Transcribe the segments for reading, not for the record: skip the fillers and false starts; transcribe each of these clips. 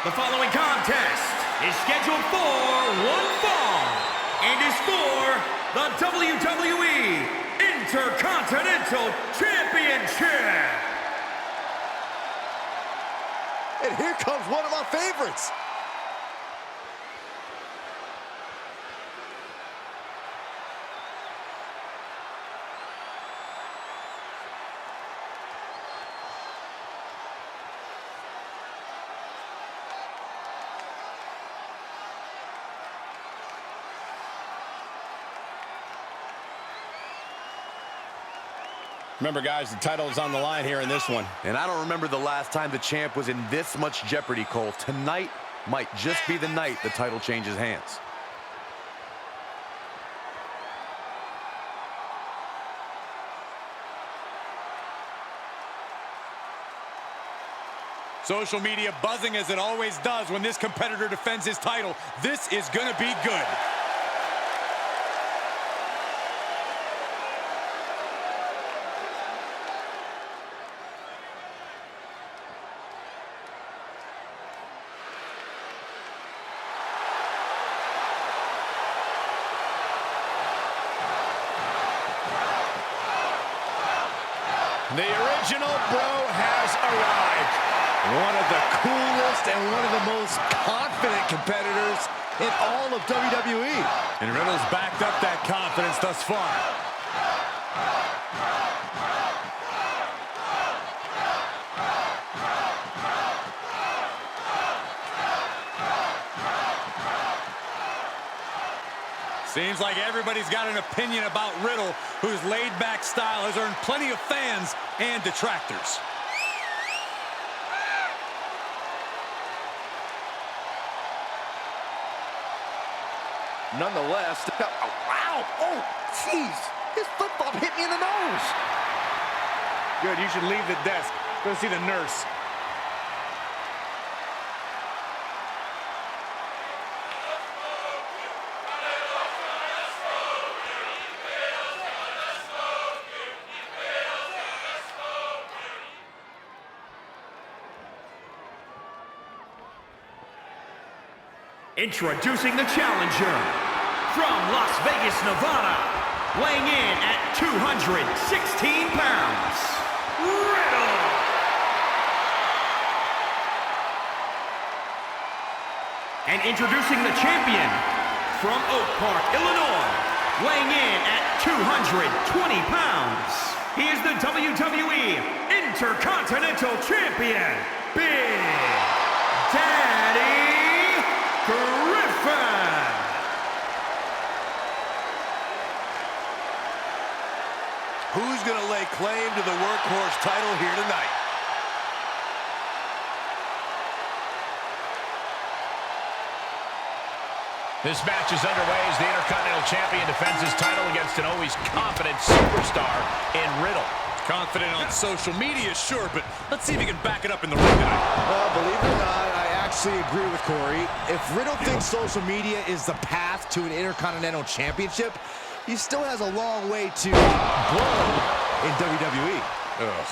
The following contest is scheduled for one fall and is for the WWE Intercontinental Championship. And here comes one of our favorites. Remember, guys, the title is on the line here in this one. And I don't remember the last time the champ was in this much jeopardy, Cole. Tonight might just be the night the title changes hands. Social media buzzing as it always does when this competitor defends his title. This is going to be good. The original bro has arrived. One of the coolest and one of the most confident competitors in all of WWE. And Riddle's backed up that confidence thus far. Seems like everybody's got an opinion about Riddle, whose laid-back style has earned plenty of fans and detractors. Nonetheless, oh, wow, oh, jeez, his flip-flop hit me in the nose. Good, you should leave the desk. Go see the nurse. Introducing the challenger from Las Vegas, Nevada, weighing in at 216 pounds, Riddle. And introducing the champion from Oak Park, Illinois, weighing in at 220 pounds. He is the WWE Intercontinental Champion, Big Daddy Griffin! Who's going to lay claim to the workhorse title here tonight? This match is underway as the Intercontinental Champion defends his title against an always confident superstar in Riddle. Confident on social media, sure, but let's see if he can back it up in the ring tonight. Well, believe it or not, I actually agree with Corey. If Riddle thinks social media is the path to an Intercontinental Championship, he still has a long way to go in WWE. Ugh.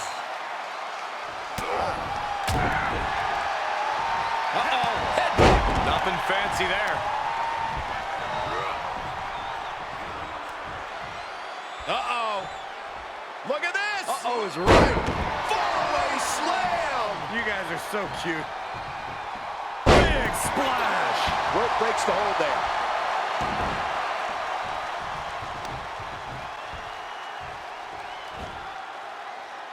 Uh-oh, Nothing fancy there. uh-oh. Look at this! Uh-oh is right. Faraway slam! You guys are so cute. Big splash! Rope breaks the hold there.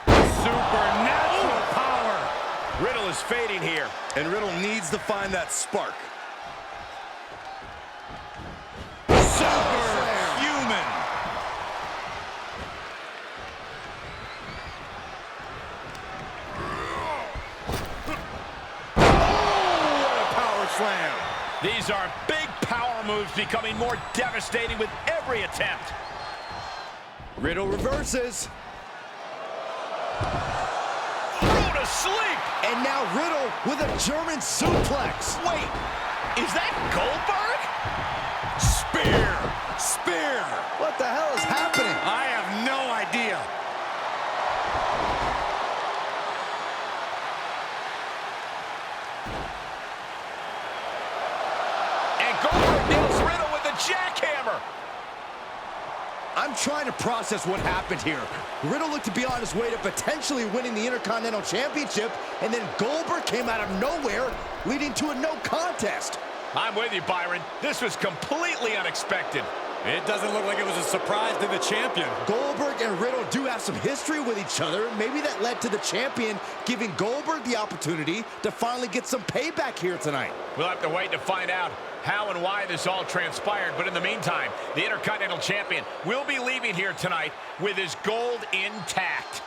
Supernatural power! Riddle is fading here. And Riddle needs to find that spark. Superhuman. What a power slam! These are big power moves becoming more devastating with every attempt. Riddle reverses. Thrown to sleep! And now Riddle with a German suplex. Wait, is that Goldberg? Spear! Spear! What the hell is happening? I have no idea. I'm trying to process what happened here. Riddle looked to be on his way to potentially winning the Intercontinental Championship, and then Goldberg came out of nowhere, leading to a no contest. I'm with you, Byron. This was completely unexpected. It doesn't look like it was a surprise to the champion. Goldberg and Riddle do have some history with each other. Maybe that led to the champion giving Goldberg the opportunity to finally get some payback here tonight. We'll have to wait to find out how and why this all transpired. But in the meantime, the Intercontinental Champion will be leaving here tonight with his gold intact.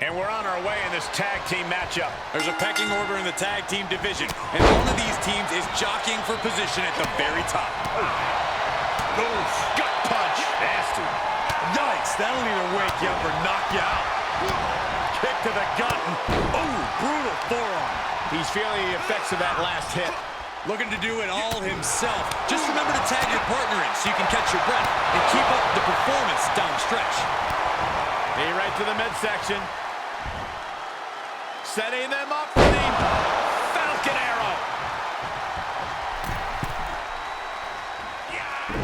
And we're on our way in this tag team matchup. There's a pecking order in the tag team division, and one of these teams is jockeying for position at the very top. Oh, gut punch. Nasty. Yikes, that'll either wake you up or knock you out. Kick to the gut. Oh, brutal forearm. He's feeling the effects of that last hit. Looking to do it all himself. Just remember to tag your partner in so you can catch your breath and keep up the performance down the stretch. Knee right to the midsection. Setting them up for the Falcon Arrow.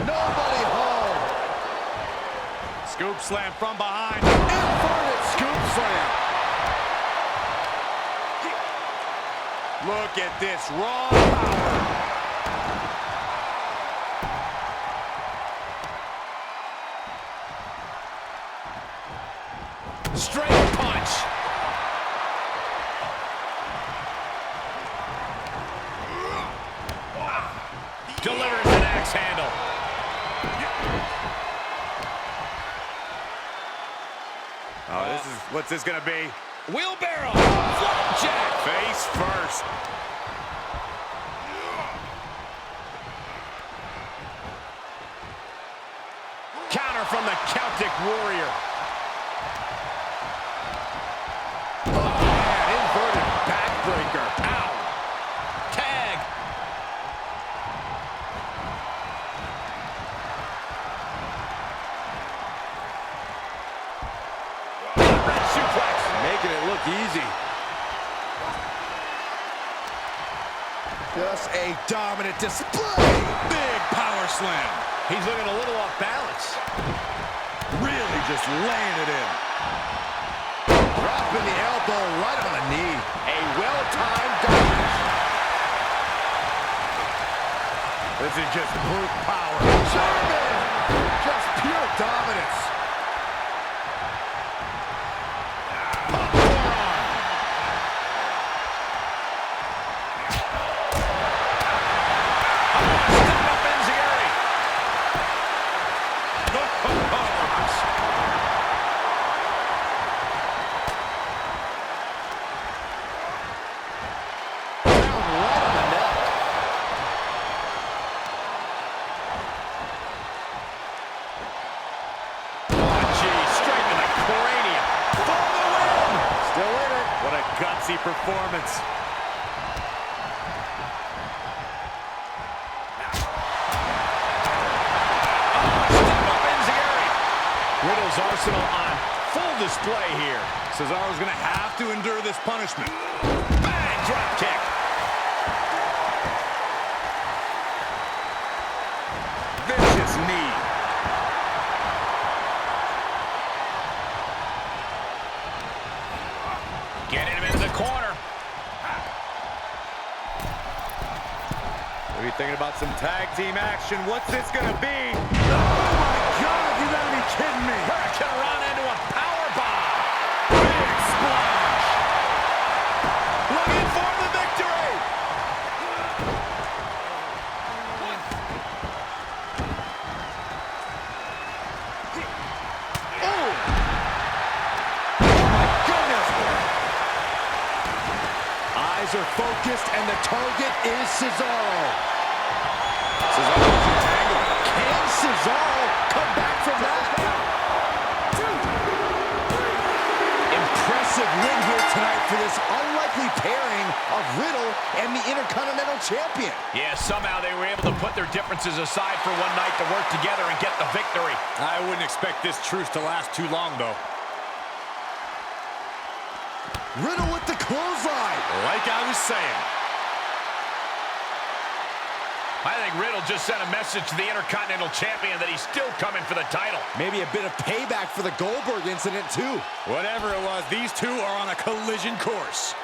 Nobody home. Scoop slam from behind. Inverted scoop slam. Look at this raw power. Straight punch. Delivers an axe handle. Oh, what's this gonna be? Wheelbarrow. Flapjack. Face first. Counter from the Celtic Warrior. Oh, man, inverted backbreaker. Ow. Tag. Red suplex. Making it look easy. Just a dominant display. Big power slam. He's looking a little off balance. Really just laying it in. Dropping the elbow right on the knee. A well-timed dodge. This is just brute power. German Just pure dominance. Gutsy performance. Riddle's arsenal on full display here. Cesaro's going to have to endure this punishment. Bang! Drop kick. Vicious knee. Getting him into the corner. Maybe thinking about some tag team action. What's this gonna be? Oh my God, you gotta be kidding me. Hurricane run into a power bomb. Big splash. Looking for the victory. Oh. Oh my goodness. Eyes are focused and the target is Cesaro. Cesaro's entangled. Can Cesaro come back from that? Impressive win here tonight for this unlikely pairing of Riddle and the Intercontinental Champion. Yeah, somehow they were able to put their differences aside for one night to work together and get the victory. I wouldn't expect this truce to last too long, though. Riddle with the clothesline. Like I was saying. I think Riddle just sent a message to the Intercontinental Champion that he's still coming for the title. Maybe a bit of payback for the Goldberg incident, too. Whatever it was, these two are on a collision course.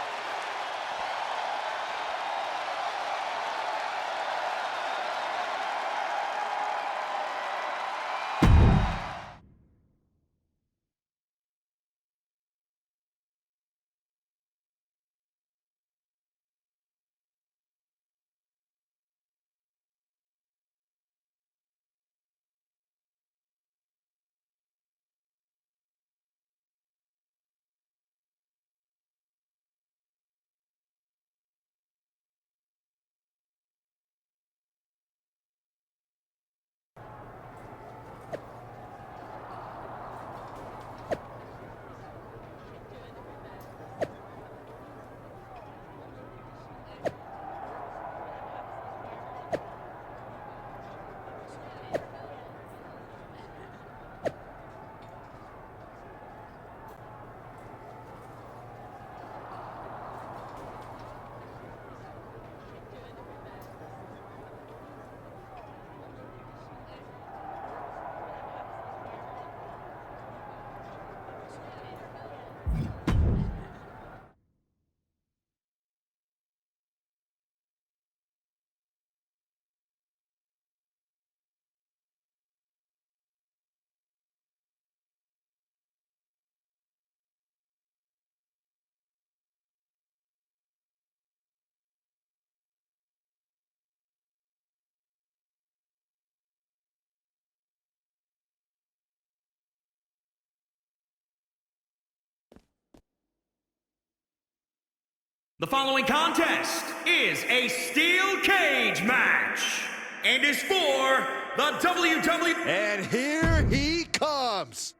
The following contest is a steel cage match and is for the WWE. And here he comes.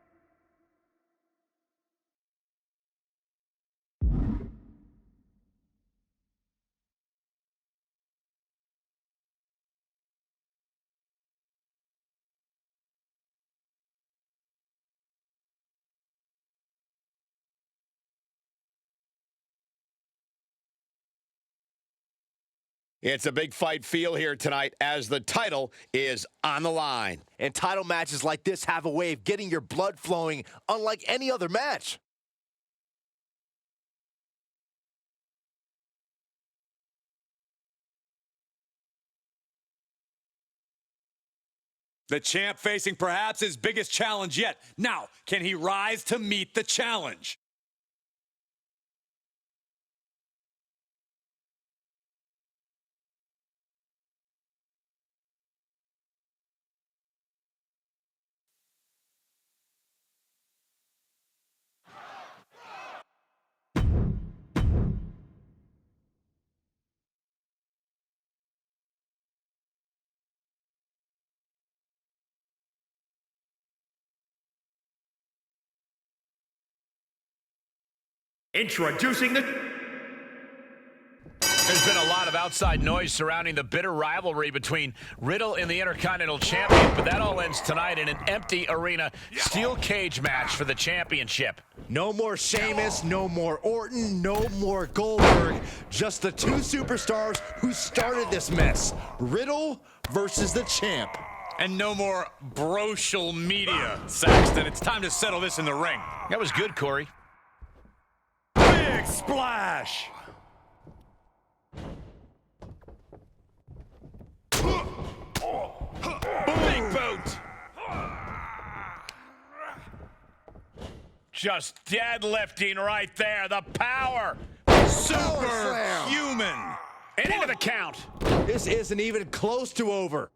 It's a big fight feel here tonight as the title is on the line. And title matches like this have a way of getting your blood flowing unlike any other match. The champ facing perhaps his biggest challenge yet. Now, can he rise to meet the challenge? Introducing the... There's been a lot of outside noise surrounding the bitter rivalry between Riddle and the Intercontinental Champion, but that all ends tonight in an empty arena steel cage match for the championship. No more Sheamus, no more Orton, no more Goldberg. Just the two superstars who started this mess. Riddle versus the champ. And no more brochal media, Saxton. It's time to settle this in the ring. That was good, Corey. Big splash! Big boot! Just deadlifting right there. The power! Superhuman! And into the count. This isn't even close to over.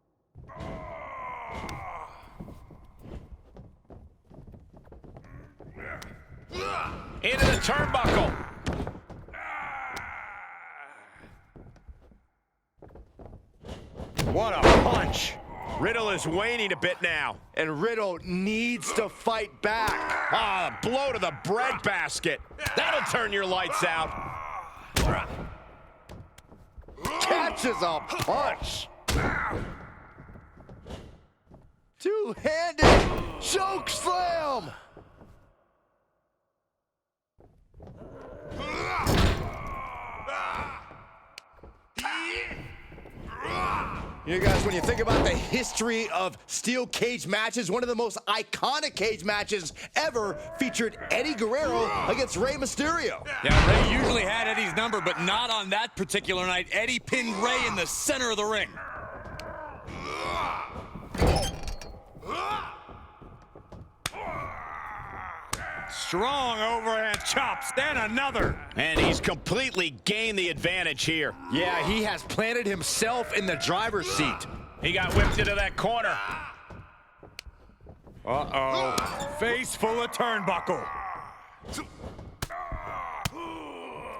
Into the turnbuckle. What a punch. Riddle is waning a bit now. And Riddle needs to fight back. Ah, a blow to the breadbasket. That'll turn your lights out. Catches a punch. Two-handed choke slam. You know, guys, when you think about the history of steel cage matches, one of the most iconic cage matches ever featured Eddie Guerrero against Rey Mysterio. Yeah, Rey usually had Eddie's number, but not on that particular night. Eddie pinned Rey in the center of the ring. Strong overhand chops, then another. And he's completely gained the advantage here. Yeah, he has planted himself in the driver's seat. He got whipped into that corner. Uh-oh. Face full of turnbuckle.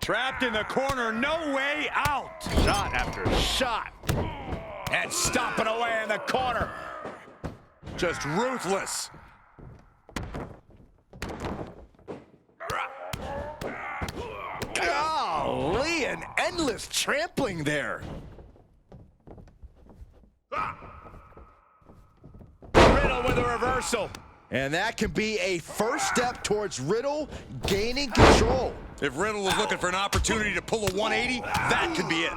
Trapped in the corner, no way out. Shot after shot. And stomping away in the corner. Just ruthless. Golly, an endless trampling there. Riddle with a reversal. And that can be a first step towards Riddle gaining control. If Riddle was looking for an opportunity to pull a 180, that could be it.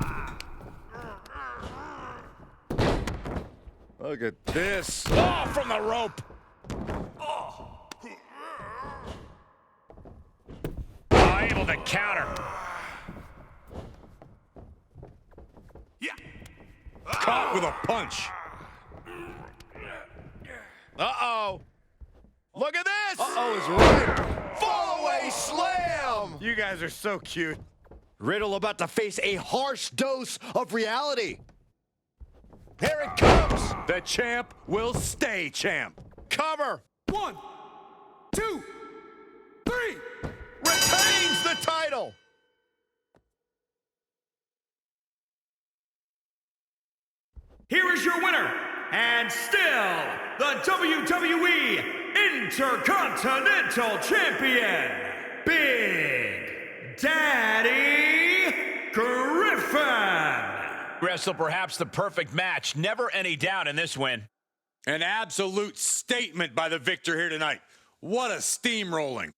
Look at this. Oh, from the rope. Able to counter. Caught with a punch. Uh-oh. Look at this. Uh-oh, is right. Fall away slam. You guys are so cute. Riddle about to face a harsh dose of reality. Here it comes. The champ will stay champ. Cover. 1, 2, 3. Retains the title. Here is your winner, and still the WWE Intercontinental Champion, Big Daddy Griffin. Wrestle perhaps the perfect match. Never any doubt in this win. An absolute statement by the victor here tonight. What a steamrolling.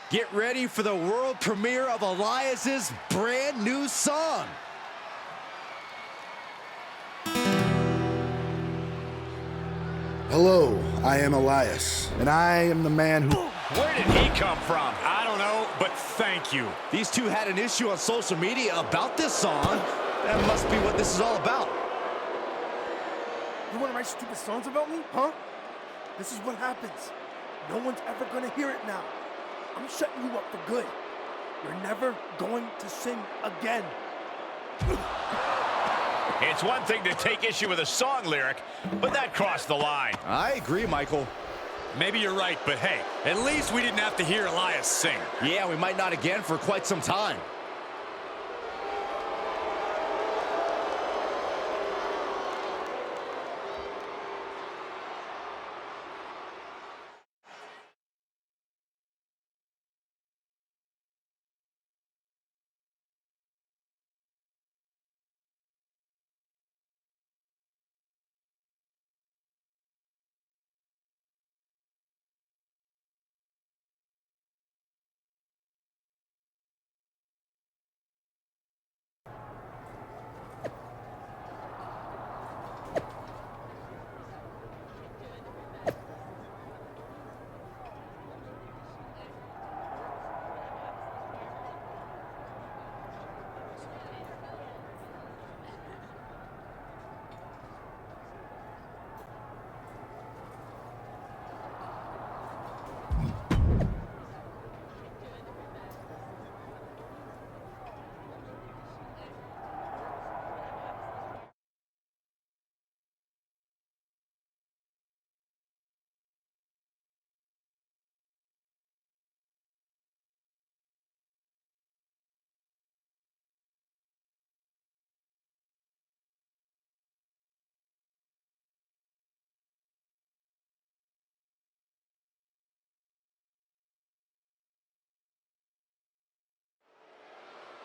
Get ready for the world premiere of Elias's brand new song. Hello, I am Elias, and I am the man who... Where did he come from? I don't know, but thank you. These two had an issue on social media about this song. That must be what this is all about. You want to write stupid songs about me, huh? This is what happens. No one's ever gonna hear it now. I'm shutting you up for good. You're never going to sing again. It's one thing to take issue with a song lyric, but that crossed the line. I agree, Michael. Maybe you're right, but hey, at least we didn't have to hear Elias sing. Yeah, we might not again for quite some time.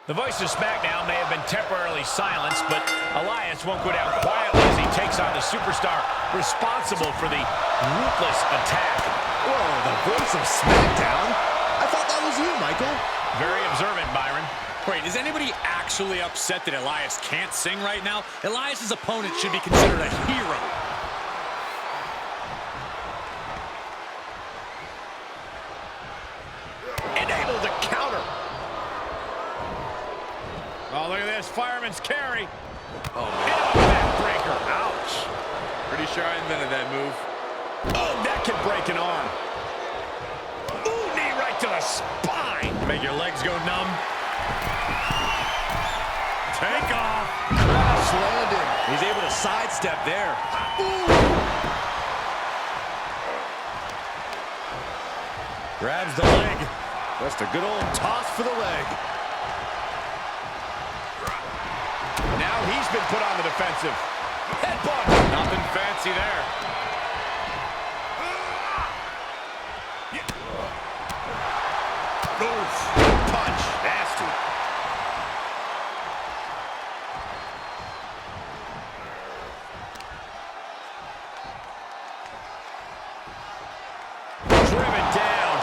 The voice of Smackdown may have been temporarily silenced, but Elias won't go down quietly as he takes on the superstar responsible for the ruthless attack. Whoa, the voice of Smackdown? I thought that was you, Michael. Very observant, Byron. Wait, is anybody actually upset that Elias can't sing right now? Elias's opponent should be considered a hero. Able to counter. Oh, look at this. Fireman's carry. Oh, and a backbreaker. Ouch. Pretty sure I invented that move. Oh, that can break an arm. Ooh, knee right to the spine. Make your legs go numb. Take off. Crash landing. He's able to sidestep there. Ooh. Grabs the leg. Just a good old toss for the leg. Now he's been put on the defensive. Headbutt. Nothing fancy there. Oof. Punch. Nasty. Driven down.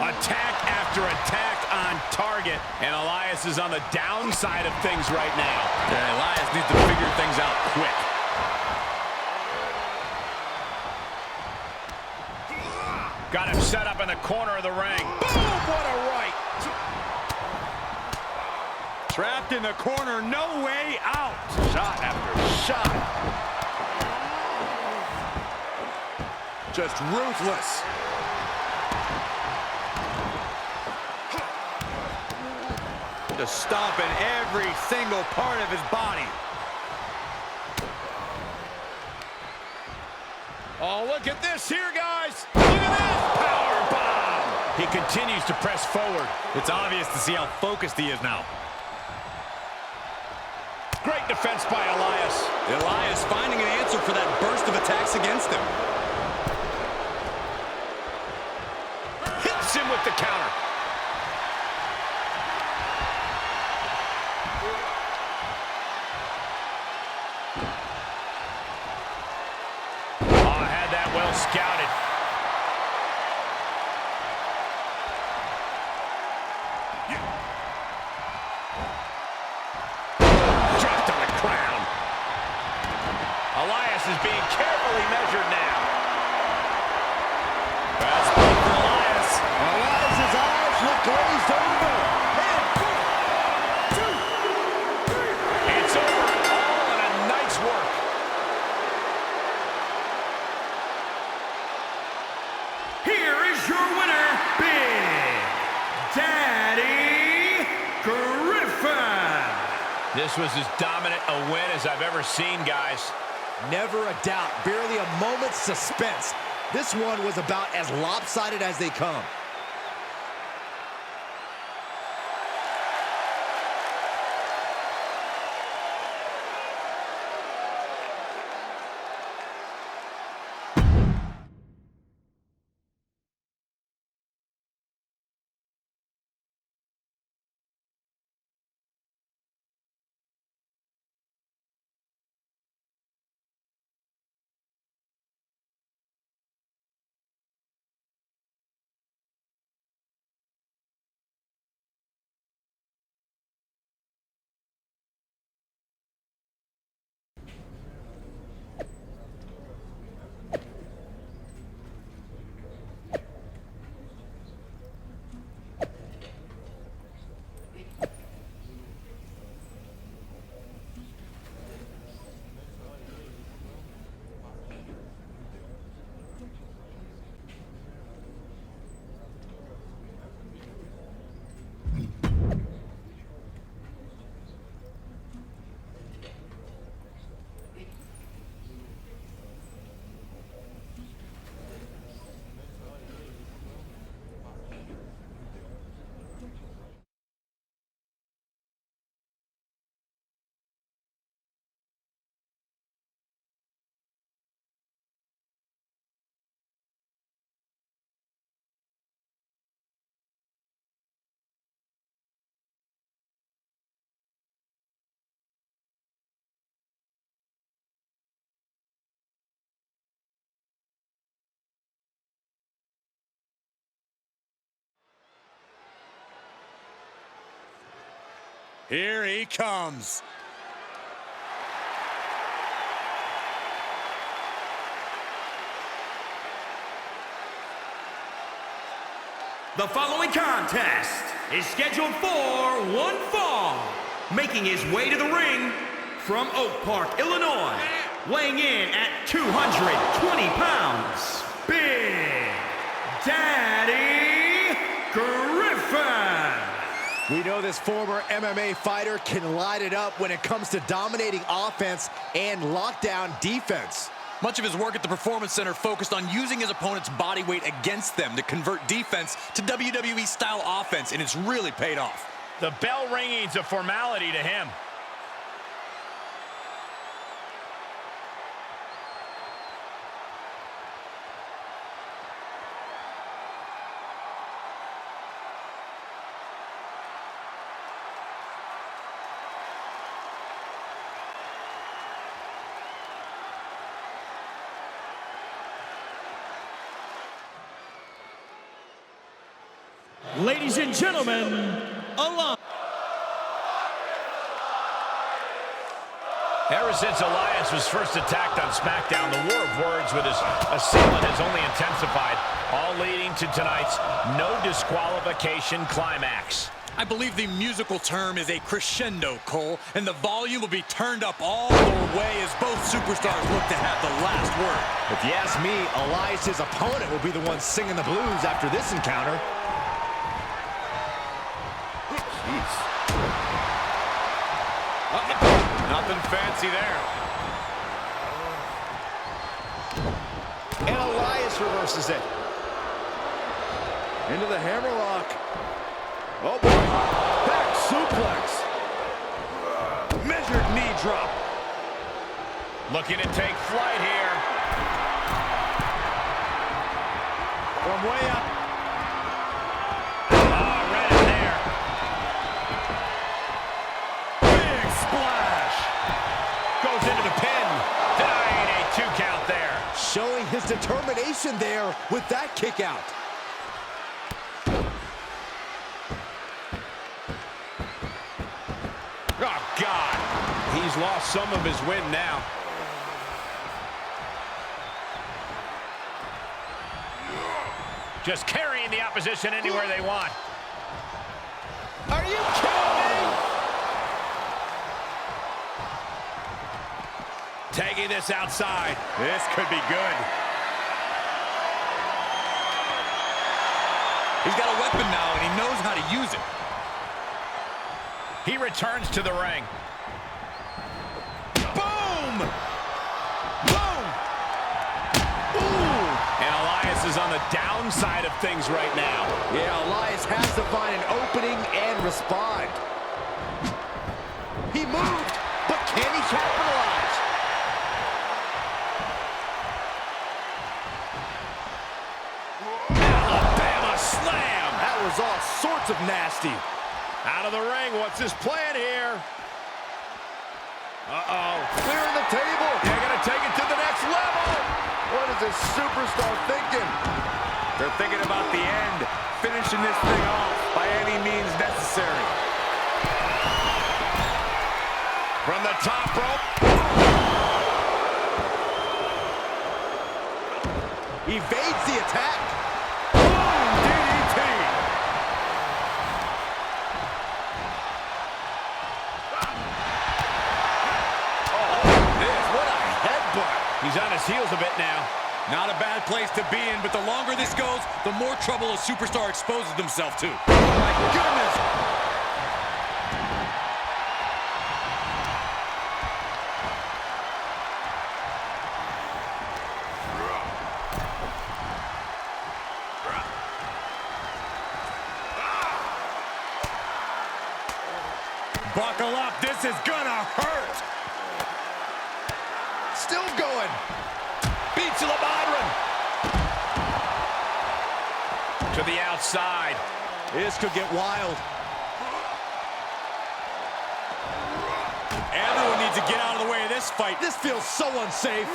Attack after attack on target. And Elias is on the downside of things right now. Yeah, Elias needs to figure things out quick. Got him set up in the corner of the ring. Boom! What a right. Trapped in the corner, no way out. Shot after shot. Just ruthless. Just stomping every single part of his body. Oh, look at this here, guys. Look at this power bomb. He continues to press forward. It's obvious to see how focused he is now. Great defense by Elias. Elias finding an answer for that burst of attacks against him. Hits him with the counter. Oh, had that well scouted. Elias is being carefully measured now. That's big for Elias. Elias's eyes look glazed over. It's over. All in a night's work. Here is your winner, Big Daddy Griffin. This was as dominant a win as I've ever seen, guys. Never a doubt, barely a moment's suspense. This one was about as lopsided as they come. Here he comes. The following contest is scheduled for one fall. Making his way to the ring from Oak Park, Illinois, weighing in at 220 pounds, Big Daddy Griffin. We know this former MMA fighter can light it up when it comes to dominating offense and lockdown defense. Much of his work at the Performance Center focused on using his opponent's body weight against them to convert defense to WWE-style offense, and it's really paid off. The bell ringing's a formality to him. Ladies and gentlemen, along. Ever since Elias was first attacked on Smackdown, the war of words with his assailant has only intensified, all leading to tonight's no disqualification climax. I believe the musical term is a crescendo, Cole, and the volume will be turned up all the way as both superstars look to have the last word. If you ask me, Elias' opponent will be the one singing the blues after this encounter. Nothing fancy there. And Elias reverses it. Into the hammerlock. Oh boy. Back suplex. Measured knee drop. Looking to take flight here. From way up. Right in there. Big splash. Goes into the pin. Denying a 2 count there. Showing his determination there with that kick out. Oh, God. He's lost some of his wind now. Just carrying the opposition anywhere they want. Are you kidding me? Tagging this outside. This could be good. He's got a weapon now, and he knows how to use it. He returns to the ring. Boom! Boom! Ooh! And Elias is on the downside of things right now. Yeah, Elias has to find an opening and respond. He moved, but can he capitalize? Alabama slam! That was all sorts of nasty. Out of the ring, what's his plan here? Uh-oh. Clearing the table. They're gonna take it to the next level! What is this superstar thinking? They're thinking about the end, finishing this thing off by any means necessary. From the top rope. Evades the attack. Boom! DDT! What a headbutt. He's on his heels a bit now. Not a bad place to be in, but the longer this goes, the more trouble a superstar exposes himself to. Oh my goodness. Buckle up, this is gonna hurt! Still going. Beats LeBron. To the outside. This could get wild. Everyone needs to get out of the way of this fight. This feels so unsafe.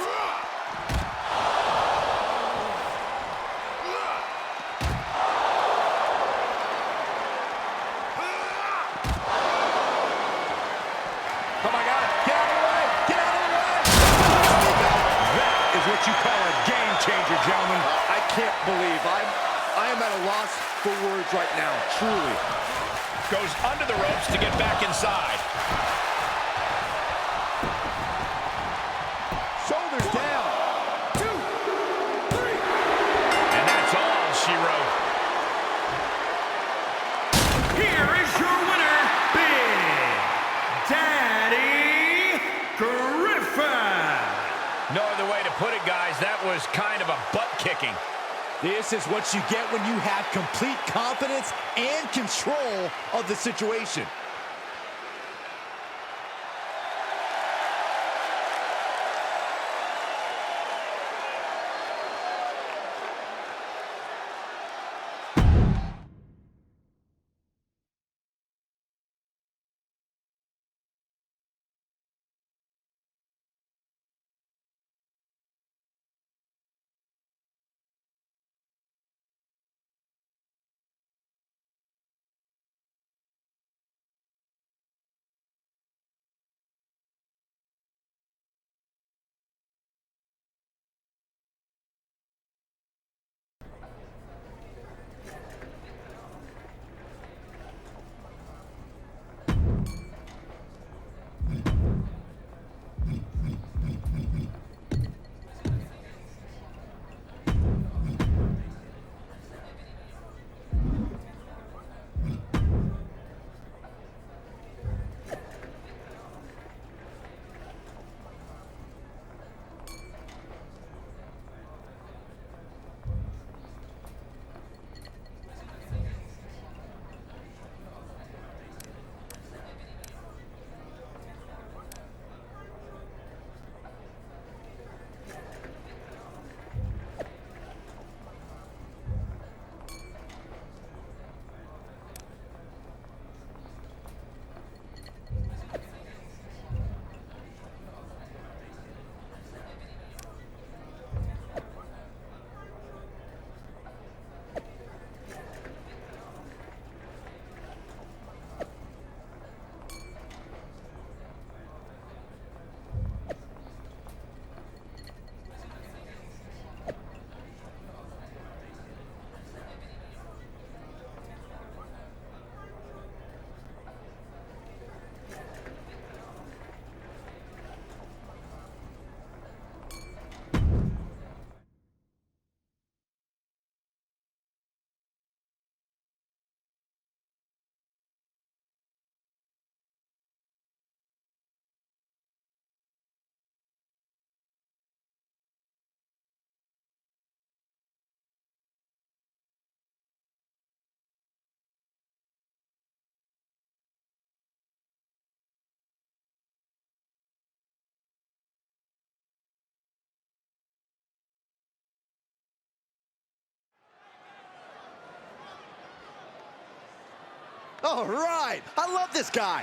Oh my God, get out of the way! Get out of the way! That is what you call a game changer, gentlemen. I can't believe I am at a loss for words right now, truly. Goes under the ropes to get back inside. Shoulders down. 2, 3. And that's all she wrote. Here is your winner, Big Daddy Griffin. No other way to put it, guys. That was kind of a butt kicking. This is what you get when you have complete confidence and control of the situation. All right, I love this guy.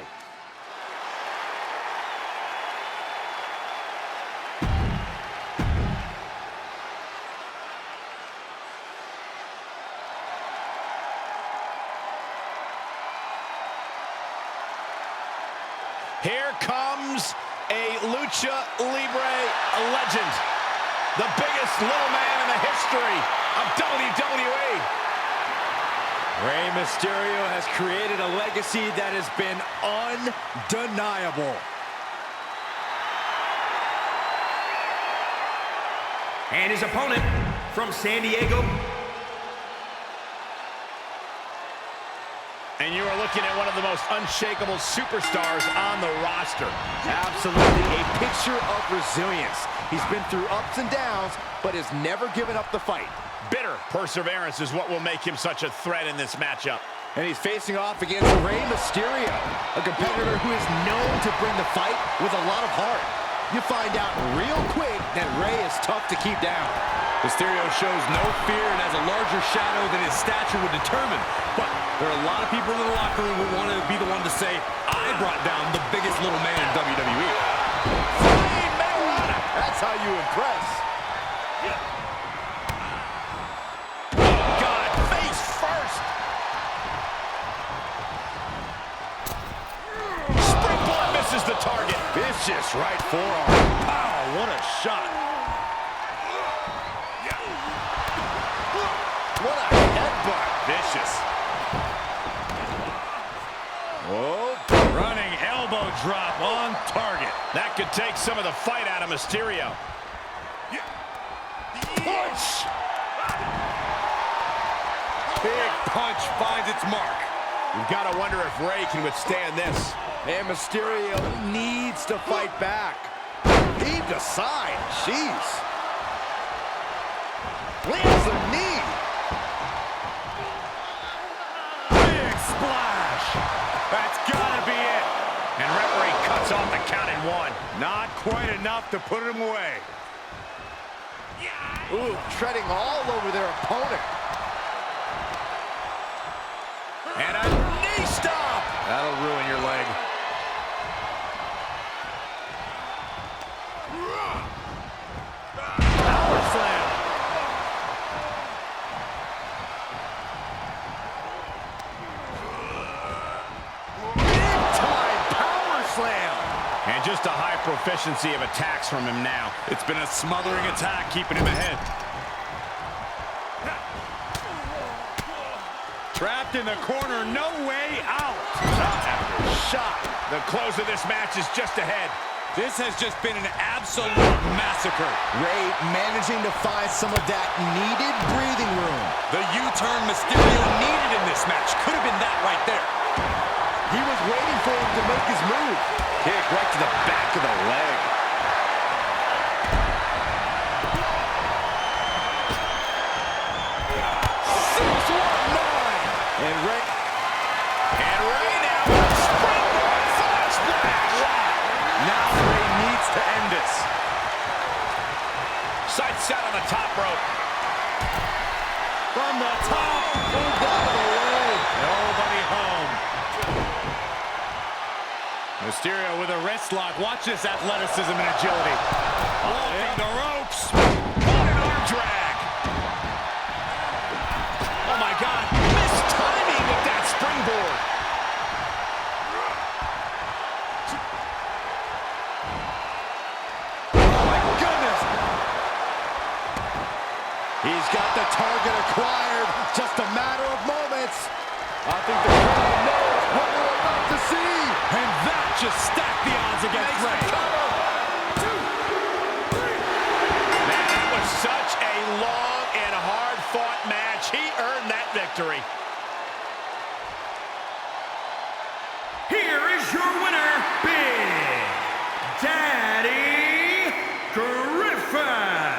Here comes a Lucha Libre legend. The biggest little man in the history of WWE. Rey Mysterio has created a legacy that has been undeniable. And his opponent from San Diego. And you are looking at one of the most unshakable superstars on the roster. Absolutely, a picture of resilience. He's been through ups and downs, but has never given up the fight. Bitter perseverance is what will make him such a threat in this matchup. And he's facing off against Rey Mysterio, a competitor who is known to bring the fight with a lot of heart. You find out real quick that Rey is tough to keep down. Mysterio shows no fear and has a larger shadow than his stature would determine. But there are a lot of people in the locker room who want to be the one to say, I brought down the biggest little man in WWE. That's how you impress. Oh, God, face first. Springboard misses the target. Vicious right forearm. Wow, what a shot. What a headbutt. Vicious. Oh, running elbow drop on target. That could take some of the fight out of Mysterio. Punch! Big punch finds its mark. You've got to wonder if Rey can withstand this. And Mysterio needs to fight back. Heaved aside. Jeez. Lands a knee. Big splash. That's gotta be it. And referee cuts off the count in one. Not quite enough to put him away. Ooh, treading all over their opponent. And a knee stop. That'll ruin your leg. Power slam. Big time power slam. And just a high proficiency of attacks from him now. It's been a smothering attack, keeping him ahead. Trapped in the corner, no way out. Shot after shot. The close of this match is just ahead. This has just been an absolute massacre. Rey managing to find some of that needed breathing room. The U-turn Mysterio needed in this match. Could have been that right there. He was waiting for him to make his move. Kick right to the back of the leg. And Rey now with a springboard frog splash. Now Rey needs to end this. Sight set on the top rope. From the top, moved out of the way. Nobody home. Mysterio with a wrist lock. Watch this athleticism and agility. Oh, from the ropes. What an arm drag. Oh, my God. Missed timing with that springboard. Oh, my goodness. He's got the target acquired. Just a matter of moments. I think the crowd knows what we're about to see. And that just stacked the odds against Rey. Man, that was such a long and hard-fought match. He earned that victory. Here is your winner, Big Daddy Griffin.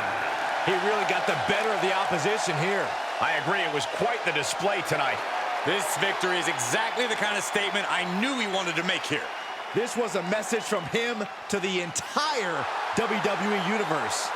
He really got the better of the opposition here. I agree. It was quite the display tonight. This victory is exactly the kind of statement I knew he wanted to make here. This was a message from him to the entire WWE Universe.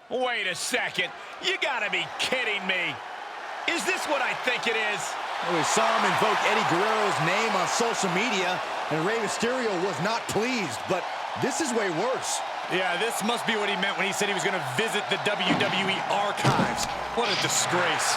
Wait a second. You gotta be kidding me. Is this what I think it is? We saw him invoke Eddie Guerrero's name on social media, and Rey Mysterio was not pleased, but this is way worse. Yeah, this must be what he meant when he said he was going to visit the WWE archives. What a disgrace.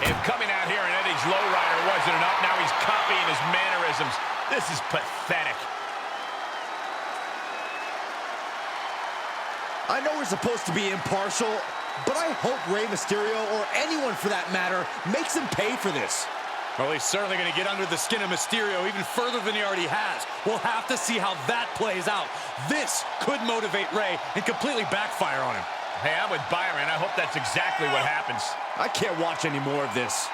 If coming out here in Eddie's lowrider wasn't enough, now he's copying his mannerisms. This is pathetic. I know we're supposed to be impartial, but I hope Rey Mysterio, or anyone for that matter, makes him pay for this. Well, he's certainly going to get under the skin of Mysterio even further than he already has. We'll have to see how that plays out. This could motivate Rey and completely backfire on him. Hey, I'm with Byron. I hope that's exactly what happens. I can't watch any more of this.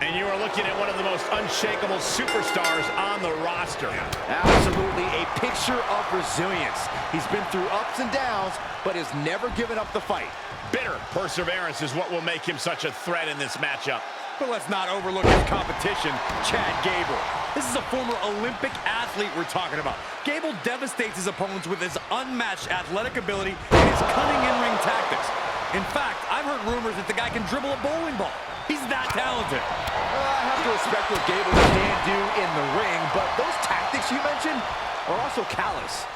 And you are looking at one of the most unshakable superstars on the roster. Absolutely a picture of resilience. He's been through ups and downs, but has never given up the fight. Bitter perseverance is what will make him such a threat in this matchup. But let's not overlook his competition, Chad Gable. This is a former Olympic athlete we're talking about. Gable devastates his opponents with his unmatched athletic ability and his cunning in-ring tactics. In fact, I've heard rumors that the guy can dribble a bowling ball. He's that talented. I have to respect what Gable can do in the ring, but those tactics you mentioned are also callous.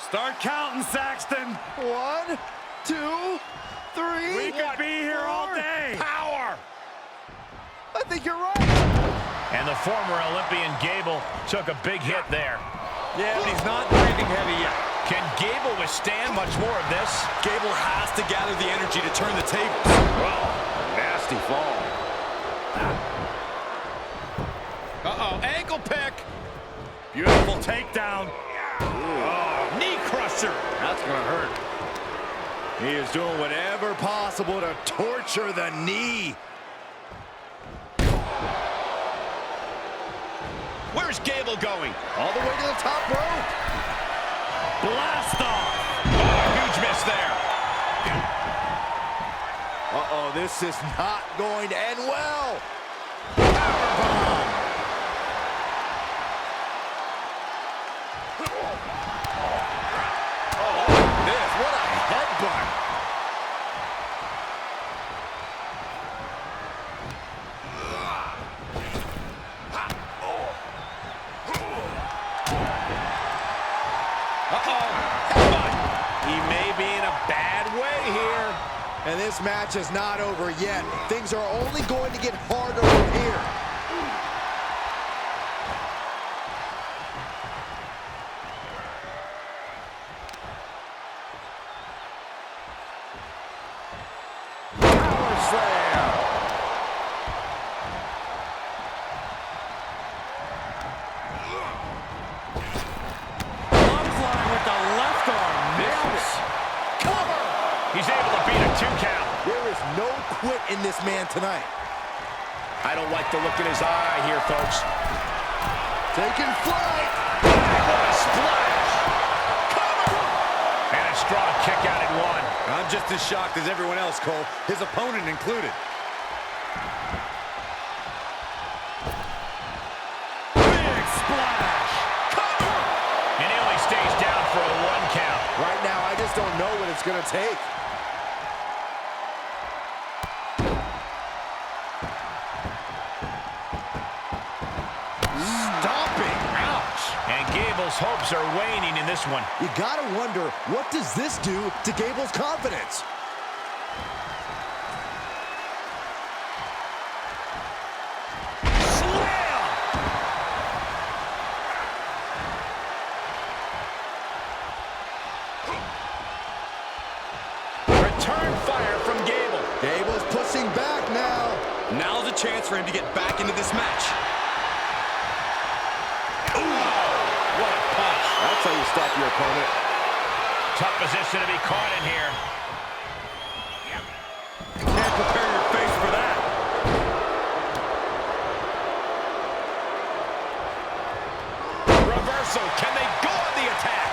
Start counting, Saxton. 1, 2, 3. We could be here all day. Power! I think you're right. And the former Olympian Gable took a big hit there. Yeah, but he's not breathing heavy yet. Can Gable withstand much more of this? Gable has to gather the energy to turn the tables. Well, nasty fall. Uh-oh, ankle pick. Beautiful takedown. Oh, knee crusher. That's gonna hurt. He is doing whatever possible to torture the knee. Where's Gable going? All the way to the top rope. Blast off. Oh, huge miss there. Uh-oh, this is not going to end well. Powerbomb. Oh, this, what a headbutt. And this match is not over yet. Things are only going to get harder from here. Power slam. Clothesline with the left arm. Misses. Cover. He's able to beat a 2 count. There is no quit in this man tonight. I don't like the look in his eye here, folks. Taking flight. What a splash. Cover. And a strong kick out at 1. I'm just as shocked as everyone else, Cole, his opponent included. Big splash. Cover. And he only stays down for a 1 count. Right now, I just don't know what it's going to take. Gable's hopes are waning in this one. You gotta wonder, what does this do to Gable's confidence? Slam! Return fire from Gable. Gable's pushing back now. Now's a chance for him to get back into this match. That's how you stop your opponent. Tough position to be caught in here. Can't prepare your face for that. Reversal. Can they go on the attack?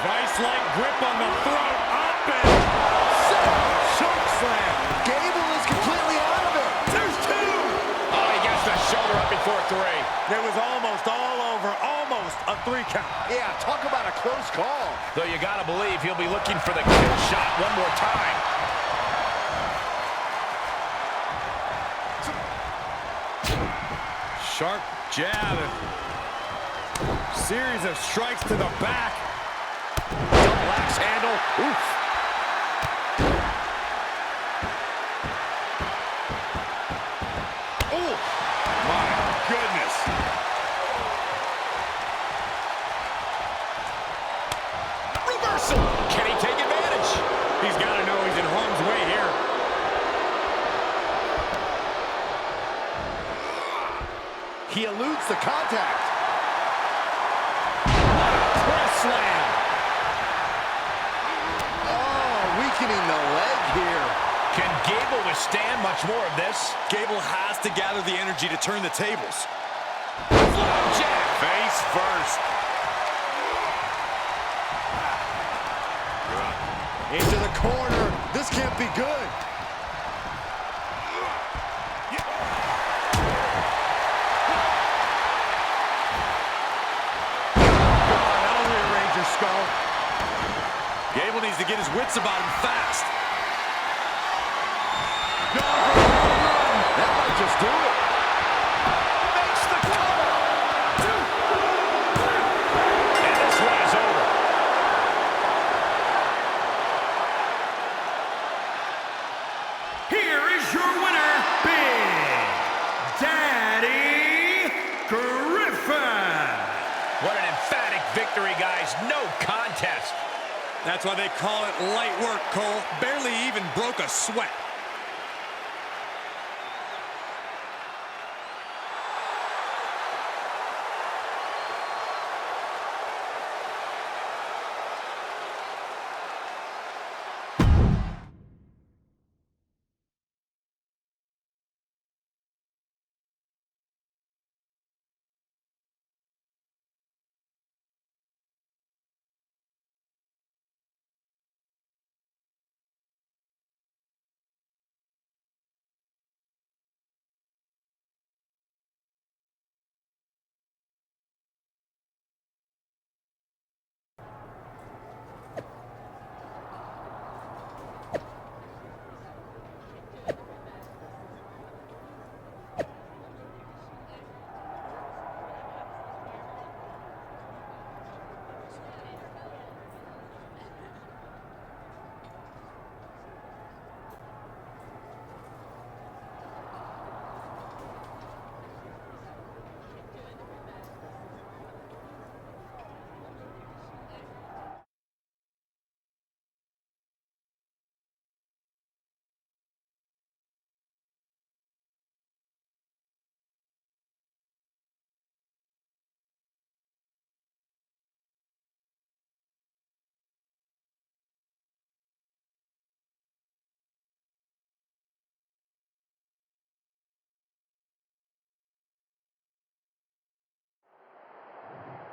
Vice-like grip on the throat. Up and choke slam. Gable is completely out of it. There's 2. Oh, he gets the shoulder up before 3. It was almost all over, almost a 3 count. Yeah, talk about a close call. Though you gotta believe he'll be looking for the kill shot one more time. Sharp jab and series of strikes to the back. Double axe handle. Oof. Oh, my goodness. Reversal. Can he take advantage? He's got to know he's in harm's way here. He eludes the contact. Press slam. Oh, weakening the leg here. Can Gable withstand much more of this? Gable has to gather the energy to turn the tables. Flapjack. Face first. Into the corner. This can't be good. That'll rearrange your skull. Gable needs to get his wits about him fast. That might just do it. Makes the cover. 2. And this one is over. Here is your winner, Big Daddy Griffin. What an emphatic victory, guys. No contest. That's why they call it light work, Cole. Barely even broke a sweat.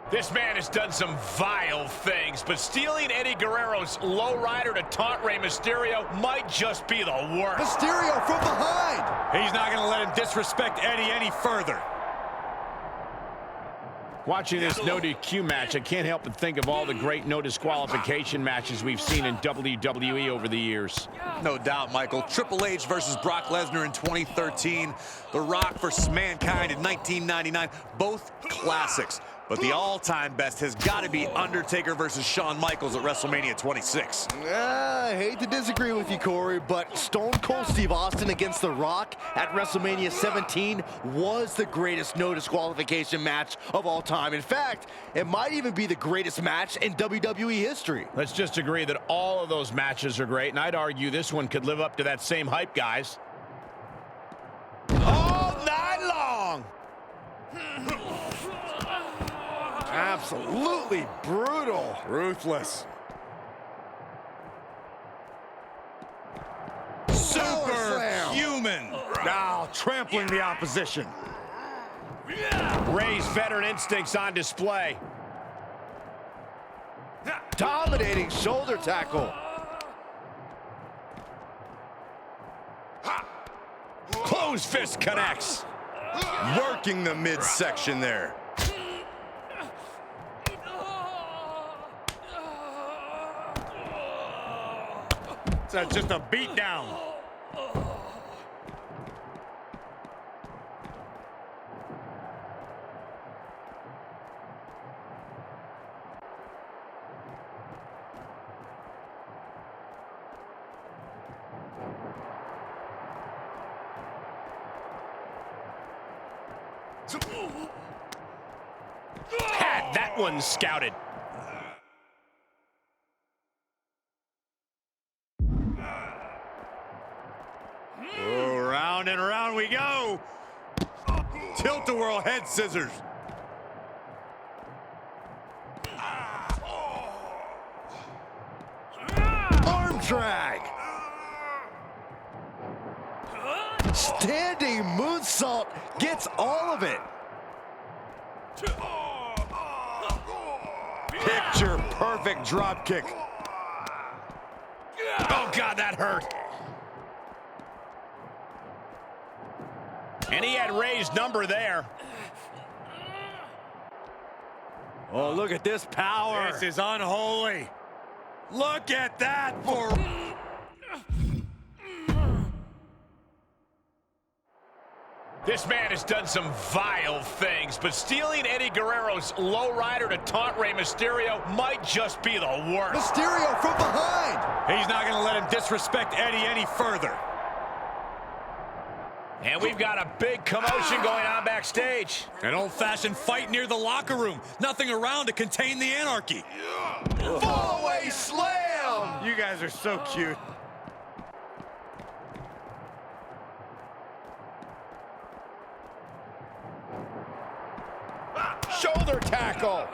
This man has done some vile things, but stealing Eddie Guerrero's lowrider to taunt Rey Mysterio might just be the worst. Mysterio from behind. He's not going to let him disrespect Eddie any further. Watching this no DQ match, I can't help but think of all the great no disqualification matches we've seen in WWE over the years. No doubt, Michael. Triple H versus Brock Lesnar in 2013. The Rock versus Mankind in 1999. Both classics. But the all-time best has got to be Undertaker versus Shawn Michaels at WrestleMania 26. I hate to disagree with you, Corey, but Stone Cold Steve Austin against The Rock at WrestleMania 17 was the greatest no disqualification match of all time. In fact, it might even be the greatest match in WWE history. Let's just agree that all of those matches are great, and I'd argue this one could live up to that same hype, guys. All night long. Absolutely brutal. Ruthless. Superhuman. Now trampling the opposition. Rey's veteran instincts on display. Dominating shoulder tackle. Closed fist connects. Working the midsection there. It's just a beat down. Had that one scouted. Oh, round and round we go. Tilt-a-whirl head scissors. Arm drag. Standing moonsault gets all of it. Picture perfect drop kick. Oh, God, that hurt. And he had Rey's number there. Oh, look at this power. This is unholy. Look at that for... This man has done some vile things, but stealing Eddie Guerrero's lowrider to taunt Rey Mysterio might just be the worst. Mysterio from behind. He's not going to let him disrespect Eddie any further. And we've got a big commotion going on backstage. An old-fashioned fight near the locker room. Nothing around to contain the anarchy. Fallaway slam. You guys are so cute. Shoulder tackle.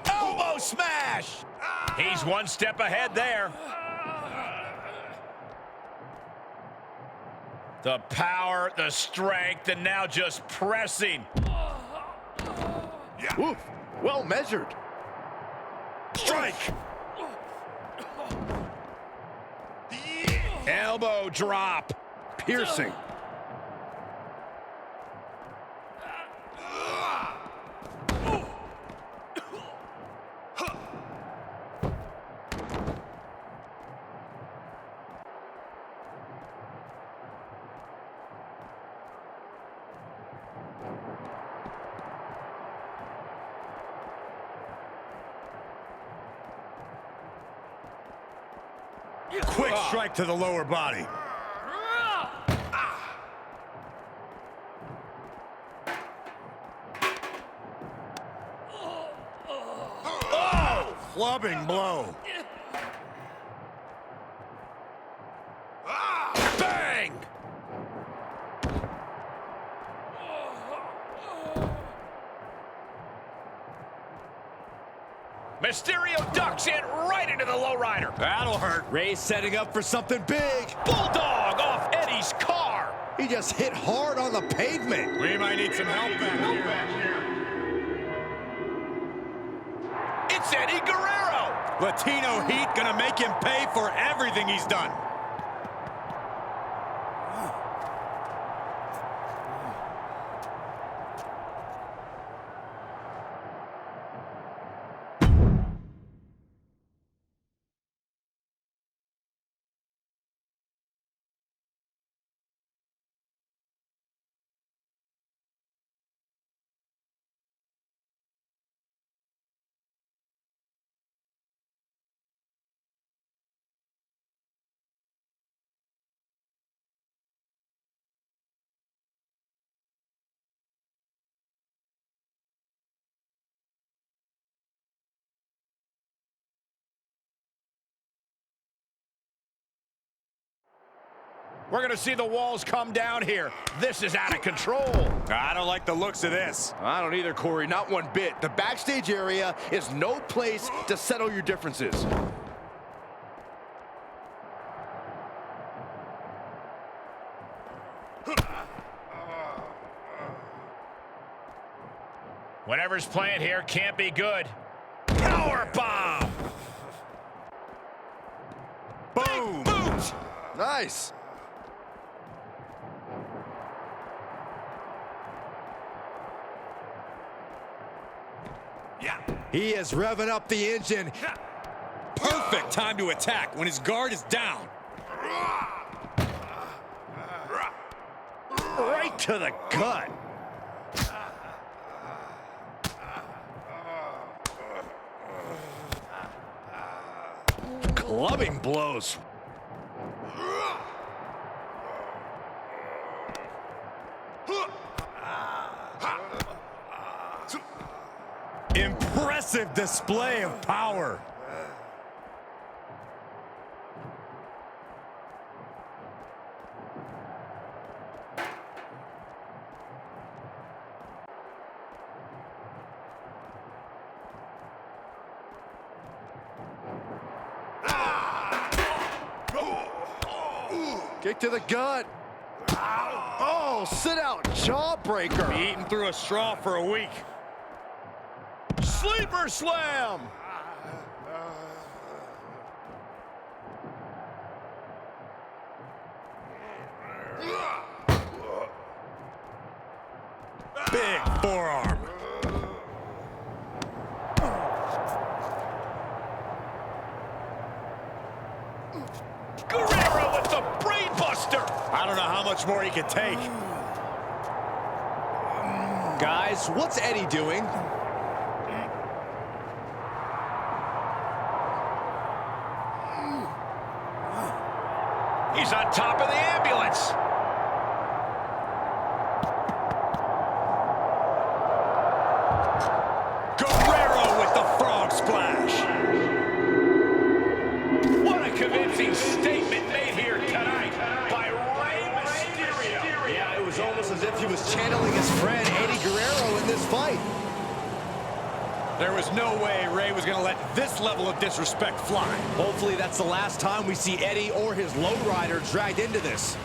Elbow smash. He's one step ahead there. The power, the strength, and now just pressing. Oof, well measured. Strike. Elbow drop. Piercing. Quick strike to the lower body. Oh, clubbing blow. Bang! Mysterio ducks in right into the lowrider. That'll hurt. Ray's setting up for something big. Bulldog off Eddie's car. He just hit hard on the pavement. We might need some help back here. It's Eddie Guerrero. Latino Heat gonna make him pay for everything he's done. We're going to see the walls come down here. This is out of control. I don't like the looks of this. I don't either, Corey, not one bit. The backstage area is no place to settle your differences. Whatever's playing here can't be good. Power bomb. Boom! Boot. Nice. Yeah. He is revving up the engine. Perfect time to attack when his guard is down. Right to the gut. Clubbing blows. Impressive display of power. Kick to the gut. Oh, sit out jawbreaker. Be eating through a straw for a week. Sleeper slam. Big forearm. Guerrero with the brainbuster. I don't know how much more he can take. Guys, what's Eddie doing? He's on top of the ambulance. Guerrero with the frog splash. What a convincing statement made here tonight by Rey Mysterio. Yeah, it was almost as if he was channeling his friend Eddie Guerrero in this fight. There was no way Rey was going to let this level of disrespect fly. Hopefully that's the last time we see Eddie or his lowrider dragged into this.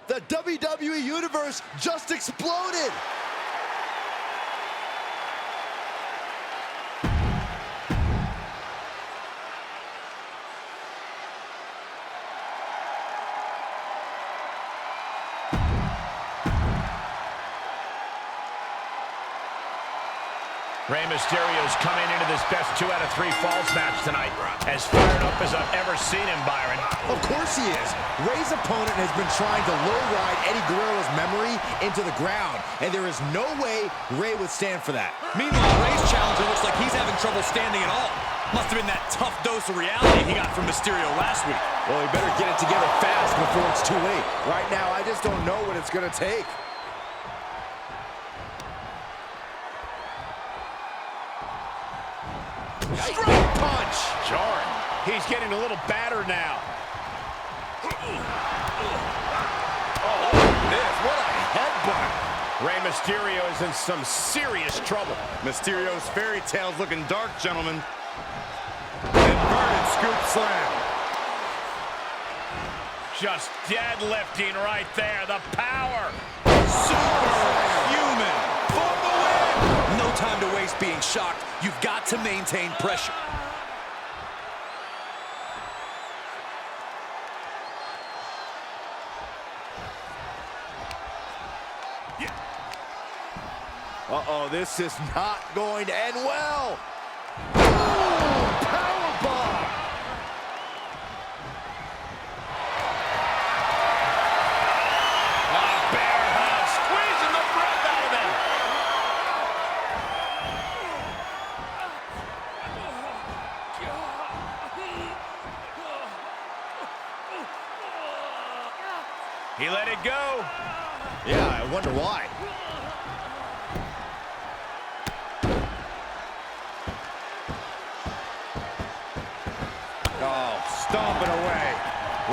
The WWE Universe just exploded! Rey Mysterio's coming into this best 2 out of 3 falls match tonight. As fired up as I've ever seen him, Byron. Of course he is. Rey's opponent has been trying to lowride Eddie Guerrero's memory into the ground, and there is no way Rey would stand for that. Meanwhile, Rey's challenger looks like he's having trouble standing at all. Must have been that tough dose of reality he got from Mysterio last week. Well, he better get it together fast before it's too late. Right now, I just don't know what it's going to take. Straight punch. Jarring. He's getting a little battered now. Oh, look at this. What a headbutt. Rey Mysterio is in some serious trouble. Mysterio's fairy tale's looking dark, gentlemen. Inverted scoop slam. Just deadlifting right there. The power. Superhuman for the win! No time to waste being shocked. You've got to maintain pressure. Uh-oh, this is not going to end well. Powerbomb! Bear hug, squeezing the breath out of them. He let it go. Yeah, I wonder why. Oh, stomping away.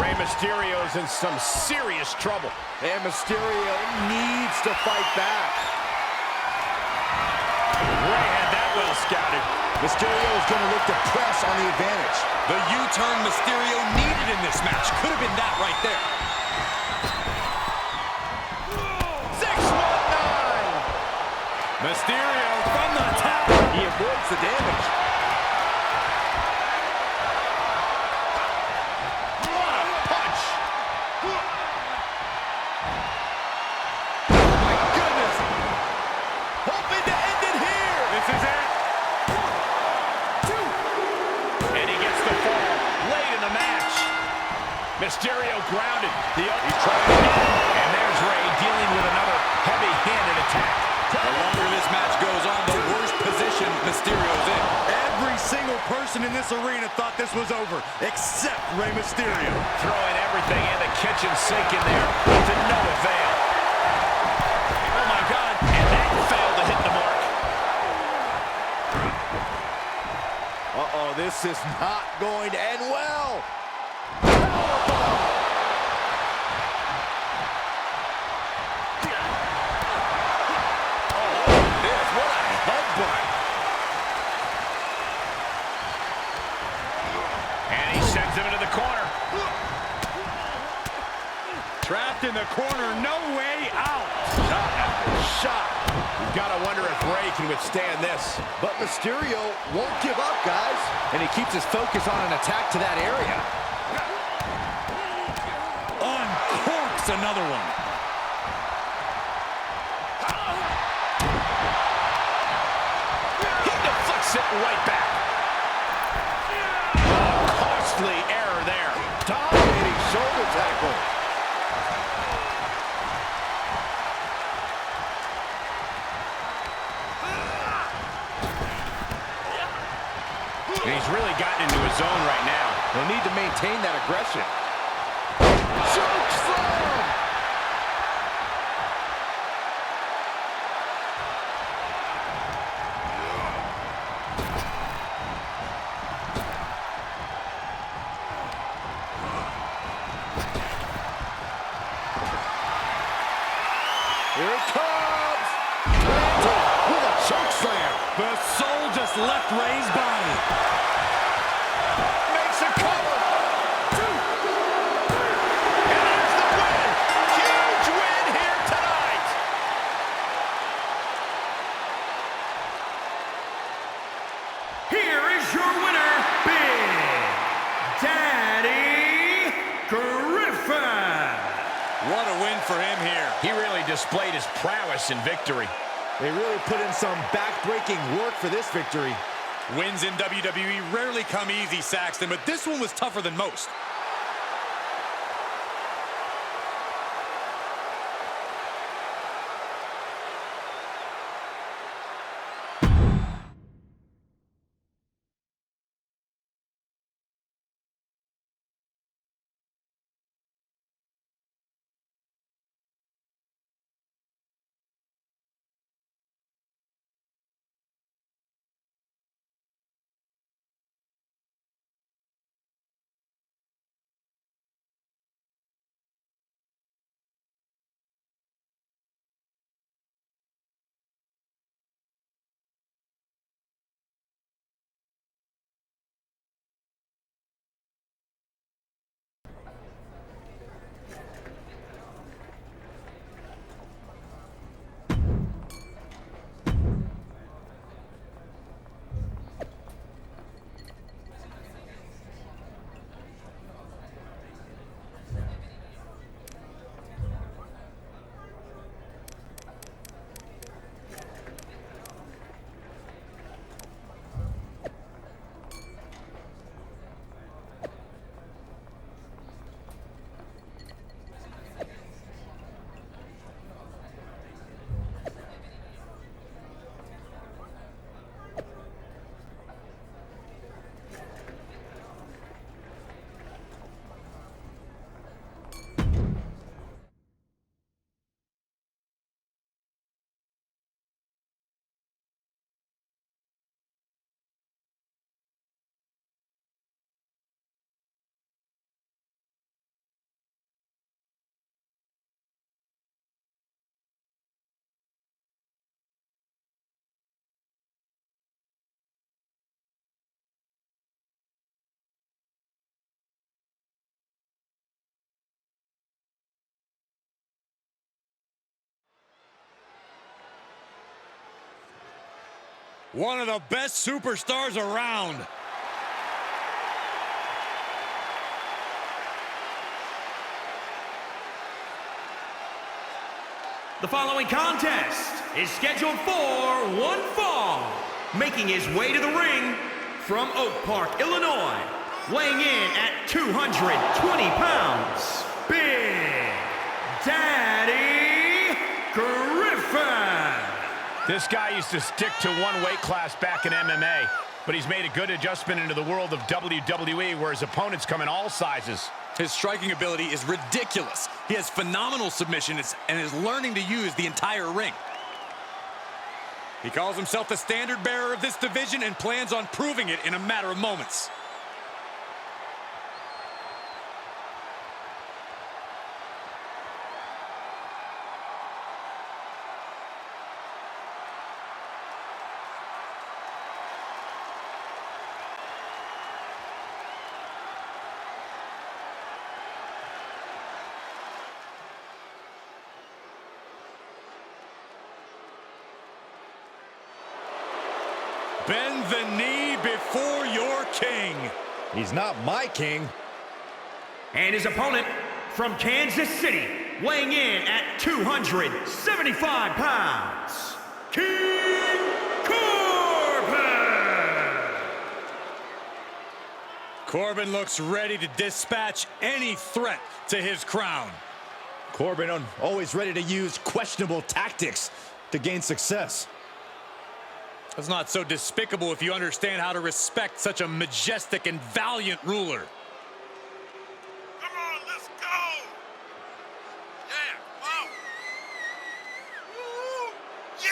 Rey Mysterio's in some serious trouble. And Mysterio needs to fight back. Rey had that well scouted. Mysterio is going to look to press on the advantage. The U-turn Mysterio needed in this match. Could have been that right there. 619. Mysterio from the top. He avoids the damage. Mysterio grounded. He tried again. And there's Rey dealing with another heavy-handed attack. The longer this match goes on, the worse position Mysterio's in. Every single person in this arena thought this was over, except Rey Mysterio. Throwing everything in the kitchen sink in there to no avail. Oh my God, and that failed to hit the mark. Uh-oh, this is not going to end well. And he sends him into the corner. Trapped in the corner, no way out. Shot after shot. You've got to wonder if Rey can withstand this. But Mysterio won't give up, guys. And he keeps his focus on an attack to that area. Uncorks another one. He deflects it right back. Oh, costly error there. Dominating shoulder tackle. And he's really gotten into his zone right now. He'll need to maintain that aggression. Choke slam! Here it comes! With a choke slam! The soul just left Rey's body. Makes a cover. 2, 3. And there's the win. Huge win for him here. He really displayed his prowess in victory. They really put in some back-breaking work for this victory. Wins in WWE rarely come easy, Saxton, but this one was tougher than most. One of the best superstars around. The following contest is scheduled for one fall. Making his way to the ring from Oak Park, Illinois, weighing in at 220 pounds, Big Daddy Griffin. This guy used to stick to one weight class back in MMA, but he's made a good adjustment into the world of WWE, where his opponents come in all sizes. His striking ability is ridiculous. He has phenomenal submissions and is learning to use the entire ring. He calls himself the standard bearer of this division and plans on proving it in a matter of moments. Bend the knee before your king. He's not my king. And his opponent from Kansas City, weighing in at 275 pounds, King Corbin! Corbin looks ready to dispatch any threat to his crown. Corbin always ready to use questionable tactics to gain success. That's not so despicable if you understand how to respect such a majestic and valiant ruler. Come on, let's go! Yeah, come on! Woo! Yeah!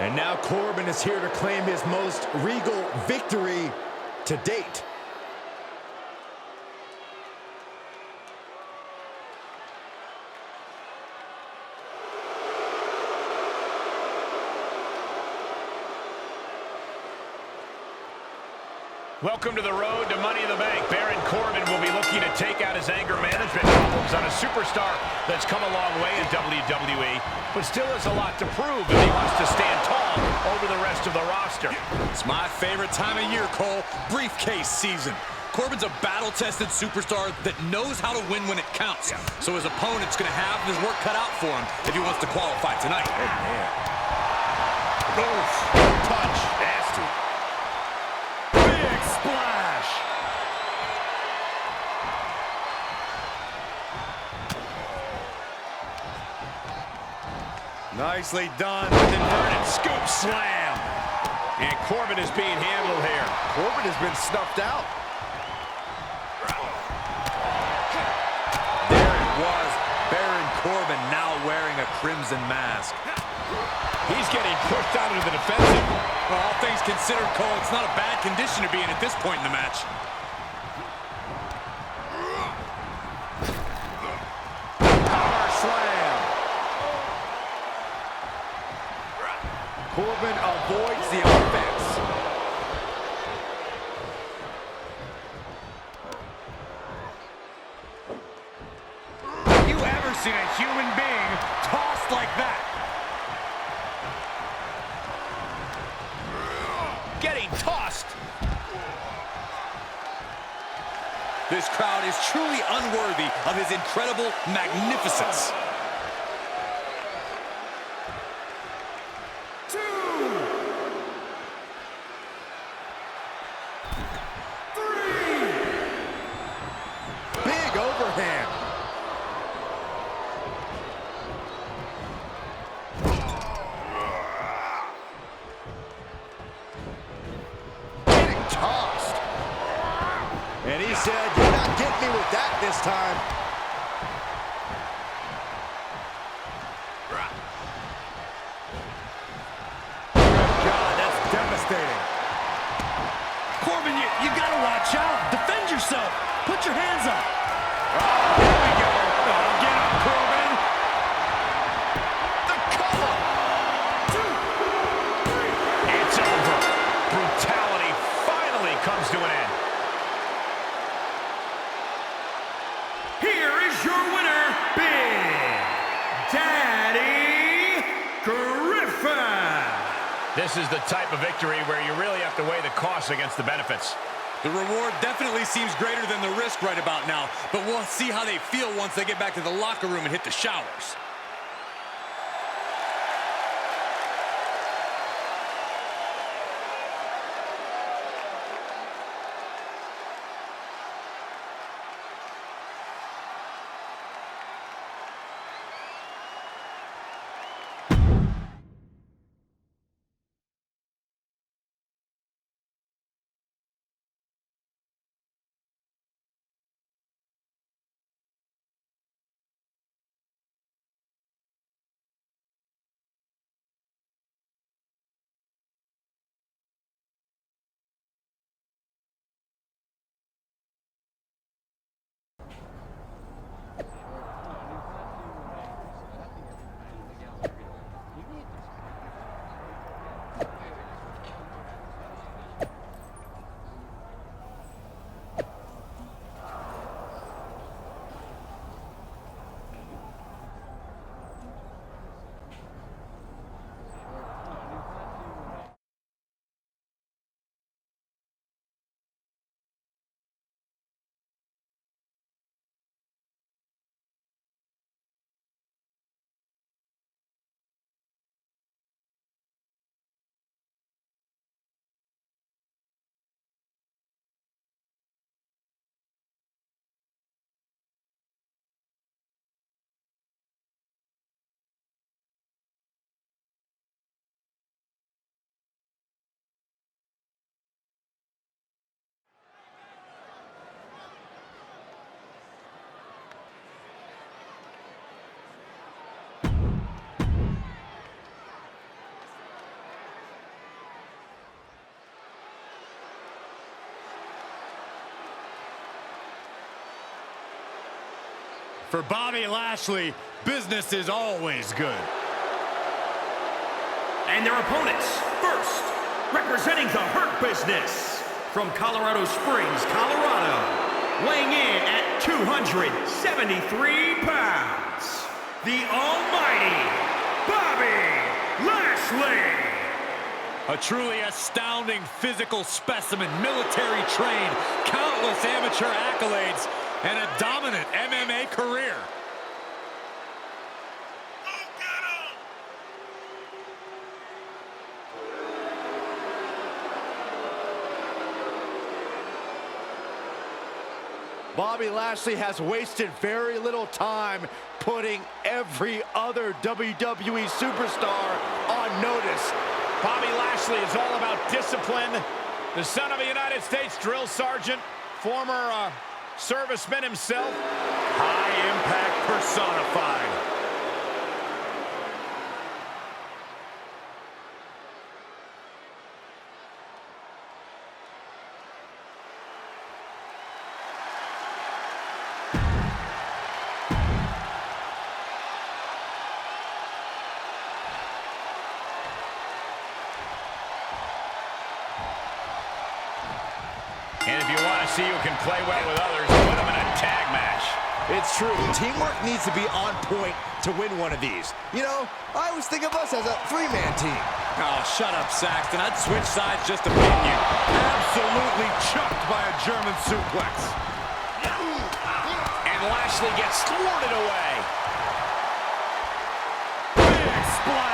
And now Corbin is here to claim his most regal victory to date. Welcome to the road to Money in the Bank. Baron Corbin will be looking to take out his anger management problems on a superstar that's come a long way in WWE, but still has a lot to prove if he wants to stand tall over the rest of the roster. It's my favorite time of year, Cole. Briefcase season. Corbin's a battle-tested superstar that knows how to win when it counts. So his opponent's going to have his work cut out for him if he wants to qualify tonight. Oh, man. Touch. Nasty. Big splash. Nicely done with inverted scoop slam. And Corbin is being handled here. Corbin has been snuffed out. There it was. Baron Corbin now wearing a crimson mask. He's getting pushed out into the defensive. Well, all things considered, Cole, it's not a bad condition to be in at this point in the match. Power slam. Corbin avoids the offense. Have you ever seen a human being tossed like that? Getting tossed. This crowd is truly unworthy of his incredible magnificence. Big overhand. Getting tossed. And he said, "You're not getting me with that this time." God, that's devastating. Corbin, you gotta watch out. Defend yourself. Put your hands up. Here we go. Oh, get up, Corbin. The cover. 2, 3. It's over. Brutality finally comes to an end. Here is your winner, Big Daddy Griffin. This is the type of victory where you really have to weigh the costs against the benefits. The reward definitely seems greater than the risk right about now, but we'll see how they feel once they get back to the locker room and hit the showers. For Bobby Lashley, business is always good. And their opponents, first, representing the Hurt Business, from Colorado Springs, Colorado, weighing in at 273 pounds, the almighty Bobby Lashley. A truly astounding physical specimen, military trained, countless amateur accolades, and a dominant MMA career. Bobby Lashley has wasted very little time putting every other WWE superstar on notice. Bobby Lashley is all about discipline. The son of a United States drill sergeant, former serviceman himself. High impact personified. And if you want to see who can play well with others, put them in a tag match. It's true. Teamwork needs to be on point to win one of these. You know, I always think of us as a three-man team. Oh, shut up, Saxton. I'd switch sides just to beat you. Absolutely chucked by a German suplex. And Lashley gets thwarted away. Big splash.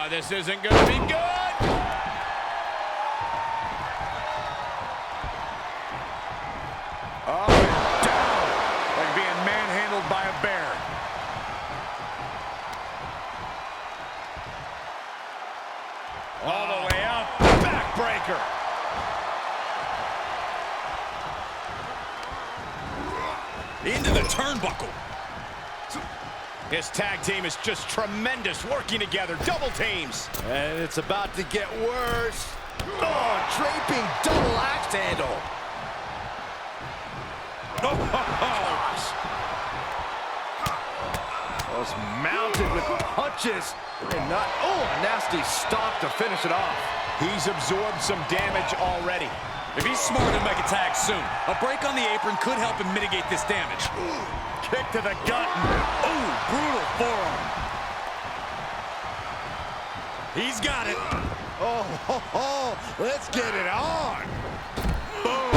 This isn't going to be good. Oh, down. Like being manhandled by a bear. All the way up. Backbreaker. Into the turnbuckle. His tag team is just tremendous, working together, double teams. And it's about to get worse. Oh, draping double axe handle. Oh, gosh. Was mounted with punches and not, oh, a nasty stop to finish it off. He's absorbed some damage already. If he's smart, he'll make a tag soon. A break on the apron could help him mitigate this damage. Kick to the gut. Ooh, brutal forearm. He's got it. Oh, let's get it on. Boom.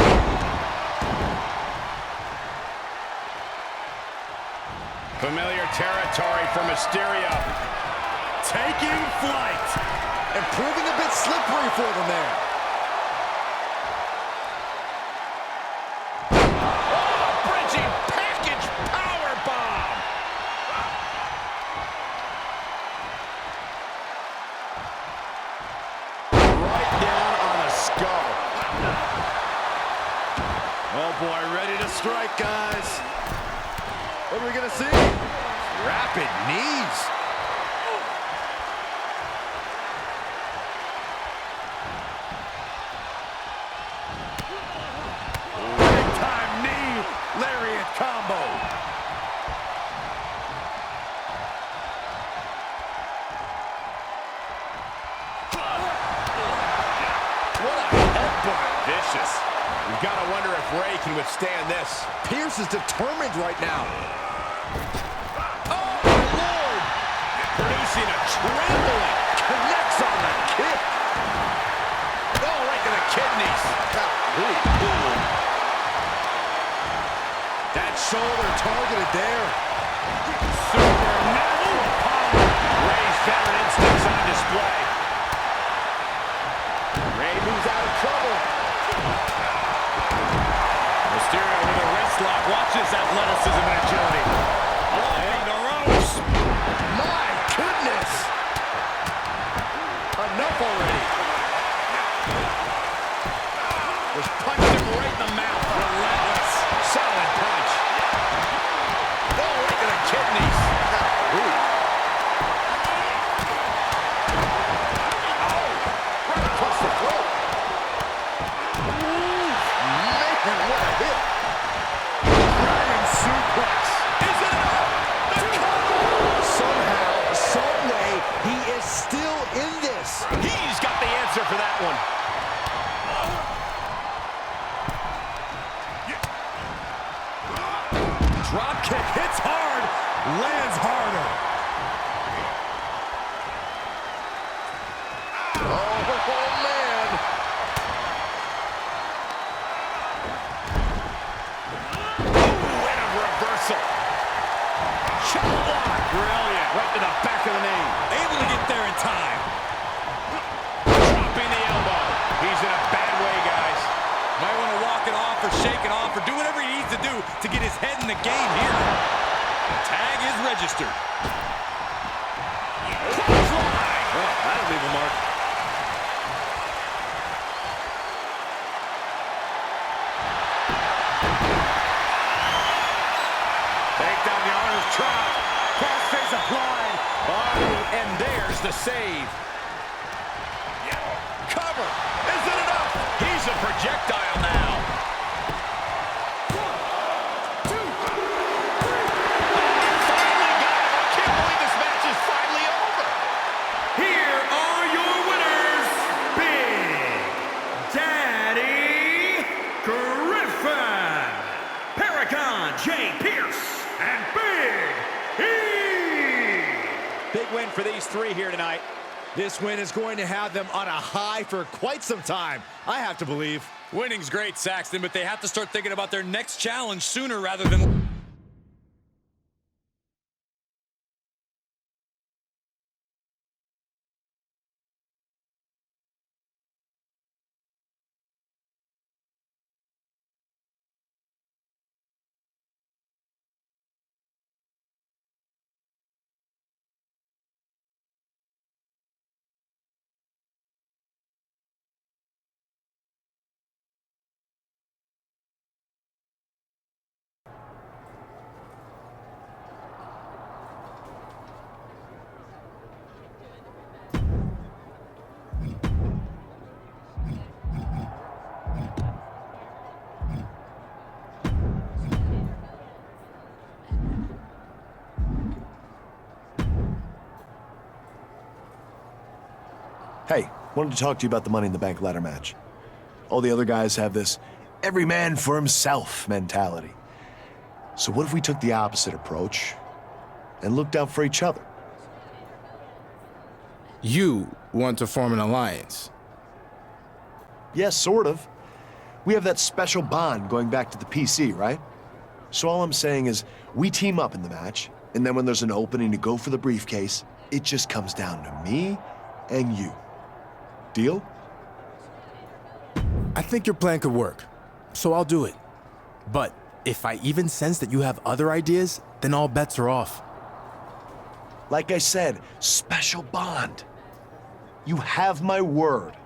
Familiar territory for Mysterio. Taking flight. And proving a bit slippery for them there. Oh boy, ready to strike, guys. What are we gonna see? Rapid knees. Big time knee lariat combo. What a headbutt. Vicious. You've got to wonder if Ray can withstand this. Pierce is determined right now. Oh, my Lord! Producing a trembling. Connects on the kick. Oh, right to the kidneys. That shoulder targeted there. Supernatural power. Ray's veteran instincts on display. Ray moves out of trouble. Mysterio with a wrist lock. Watch his athleticism and agility. Along the ropes. My goodness. Enough already. Just punched him right in the mouth. Relentless. Solid punch. Oh, right to the kidneys. Ooh. Oh, right across the throat. Man, what a hit. Dragon suplex. Is it Drop kick hits hard, lands harder. Oh, man. Ooh, and a reversal. Chop block. Brilliant. Right to the back of the knee. Able to get there in time. Dropping the elbow. He's in a bad way, guys. Might want to walk it off or shake it off or do whatever he needs to do to get his head in the game here. Tag is registered. Oh, that'll leave a mark. Take down the Honors trap. Crossface applied. Oh, and there's the save. Cover. Is it enough? He's a projectile now. 1, 2, 3. Finally got it. I can't believe this match is finally over. Here are your winners, Big Daddy Griffin, Paragon J. Pierce, and Big E. Big win for these three here tonight. This win is going to have them on a high for quite some time, I have to believe. Winning's great, Saxton, but they have to start thinking about their next challenge sooner rather than... Hey, wanted to talk to you about the Money in the Bank ladder match. All the other guys have this every man for himself mentality. So what if we took the opposite approach and looked out for each other? You want to form an alliance? Yes, sort of. We have that special bond going back to the PC, right? So all I'm saying is we team up in the match, and then when there's an opening to go for the briefcase, it just comes down to me and you. Deal? I think your plan could work, so I'll do it. But if I even sense that you have other ideas, then all bets are off. Like I said, special bond. You have my word.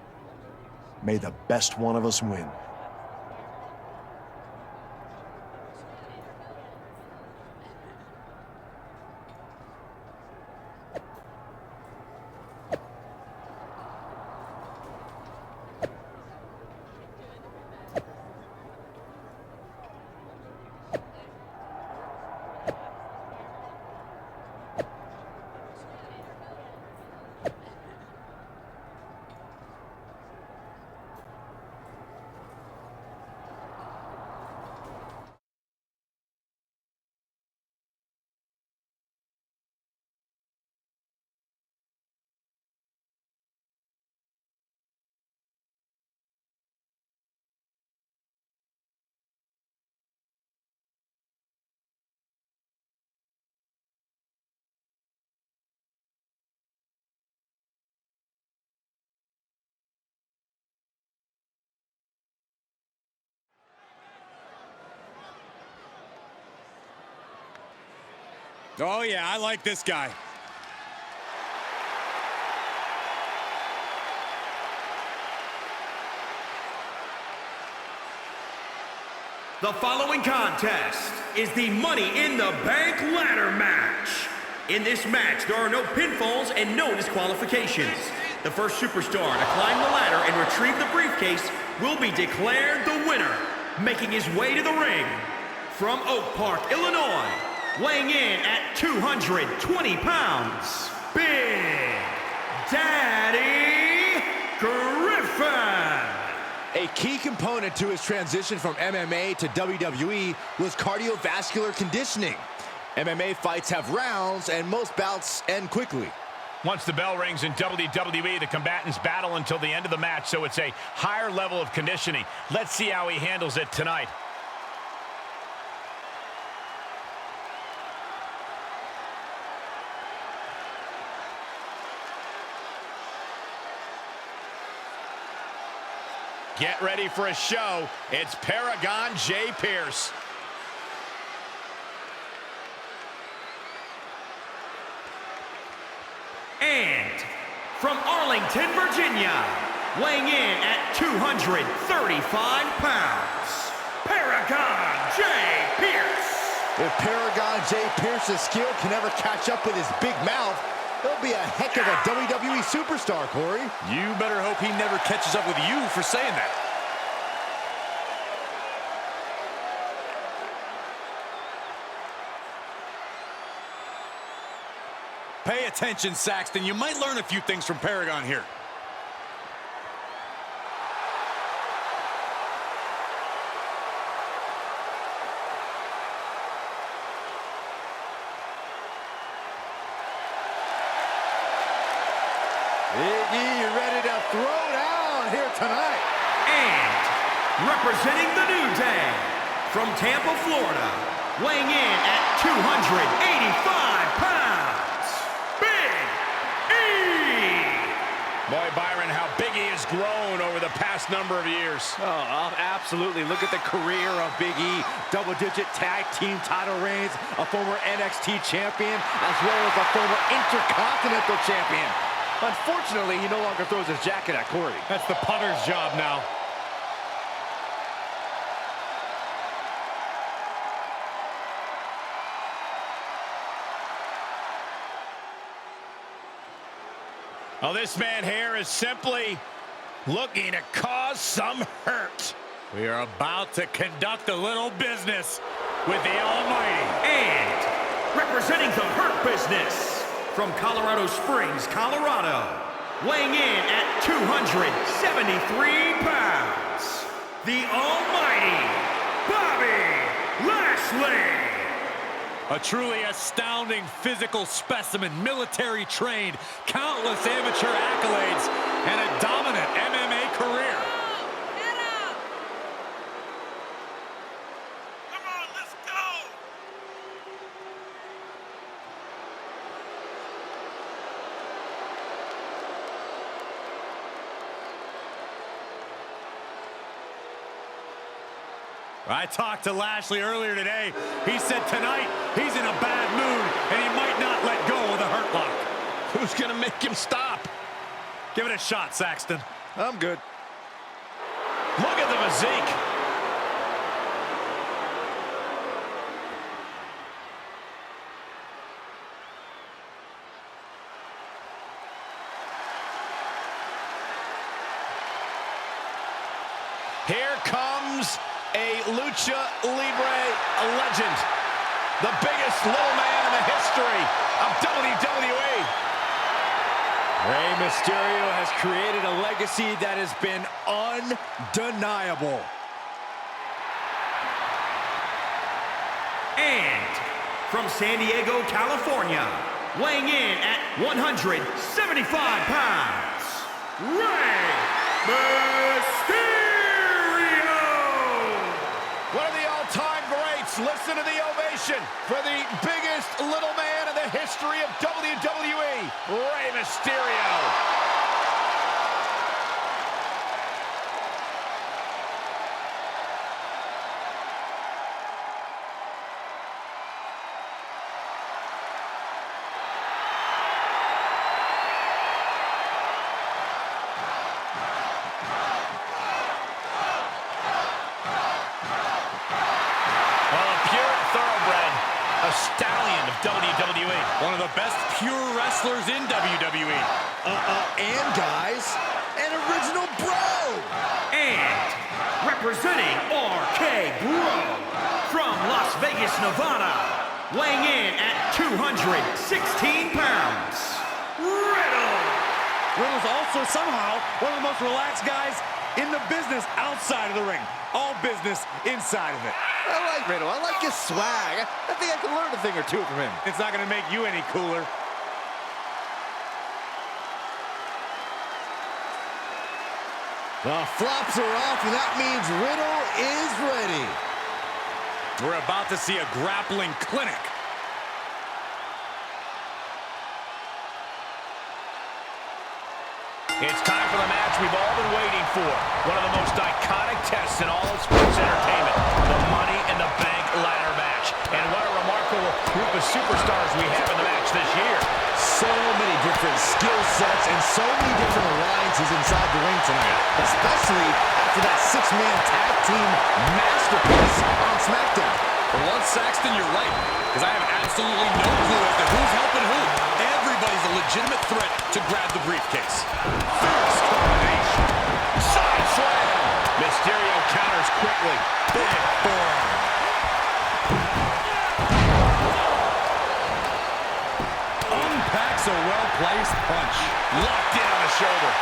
May the best one of us win. Oh, yeah, I like this guy. The following contest is the Money in the Bank ladder match. In this match, there are no pinfalls and no disqualifications. The first superstar to climb the ladder and retrieve the briefcase will be declared the winner. Making his way to the ring, from Oak Park, Illinois, weighing in at 220 pounds, Big Daddy Griffin. A key component to his transition from MMA to WWE was cardiovascular conditioning. MMA fights have rounds, and most bouts end quickly. Once the bell rings in WWE, the combatants battle until the end of the match, so it's a higher level of conditioning. Let's see how he handles it tonight. Get ready for a show. It's Paragon J. Pierce. And from Arlington, Virginia, weighing in at 235 pounds, Paragon J. Pierce. If Paragon J. Pierce's skill can ever catch up with his big mouth, he'll be a heck of a WWE superstar, Corey. You better hope he never catches up with you for saying that. Pay attention, Saxton. You might learn a few things from Paragon here. Big E ready to throw down here tonight. And representing the New Day, from Tampa, Florida, weighing in at 285 pounds, Big E. Boy, Byron, how Big E has grown over the past number of years. Oh, absolutely. Look at the career of Big E. Double-digit tag team title reigns, a former NXT champion, as well as a former Intercontinental champion. Unfortunately, he no longer throws his jacket at Corey. That's the punter's job now. Oh, this man here is simply looking to cause some hurt. We are about to conduct a little business with the Almighty. And representing the Hurt Business, from Colorado Springs, Colorado, weighing in at 273 pounds, the almighty Bobby Lashley. A truly astounding physical specimen, military trained, countless amateur accolades, and a dominant MMA career. Come on, let's go! I talked to Lashley earlier today. He said tonight he's in a bad mood and he might not let go of the Hurt Lock. Who's gonna make him stop? Give it a shot, Saxton. I'm good. Look at the physique. Here comes a Lucha Libre legend. The biggest little man in the history of WWE. Rey Mysterio has created a legacy that has been undeniable. And from San Diego, California, weighing in at 175 pounds, Rey Mysterio. One of the all-time greats. Listen to the ovation for the biggest little man in the history of WWE, Rey Mysterio. Stallion of WWE. One of the best pure wrestlers in WWE. And guys, an original bro. And representing RK Bro, from Las Vegas, Nevada, weighing in at 216 pounds, Riddle. Riddle's also somehow one of the most relaxed guys in the business outside of the ring. All business inside of it. I like Riddle. I like his swag. I think I can learn a thing or two from him. It's not going to make you any cooler. The flops are off, and that means Riddle is ready. We're about to see a grappling clinic. It's time for the match we've all been waiting for. One of the most iconic tests in all of sports entertainment. The Money in the Bank ladder match. And what a remarkable group of superstars we have in the match this year. So many different skill sets and so many different alliances inside the ring tonight. Especially after that six-man tag team masterpiece on Smackdown. For once, Saxton, you're right. Because I have absolutely no clue as to who's helping who. Everybody's a legitimate threat to grab the briefcase. Fierce combination. Side slam. Mysterio counters quickly. Big forearm. Unpacks a well-placed punch. Locked in on the shoulder.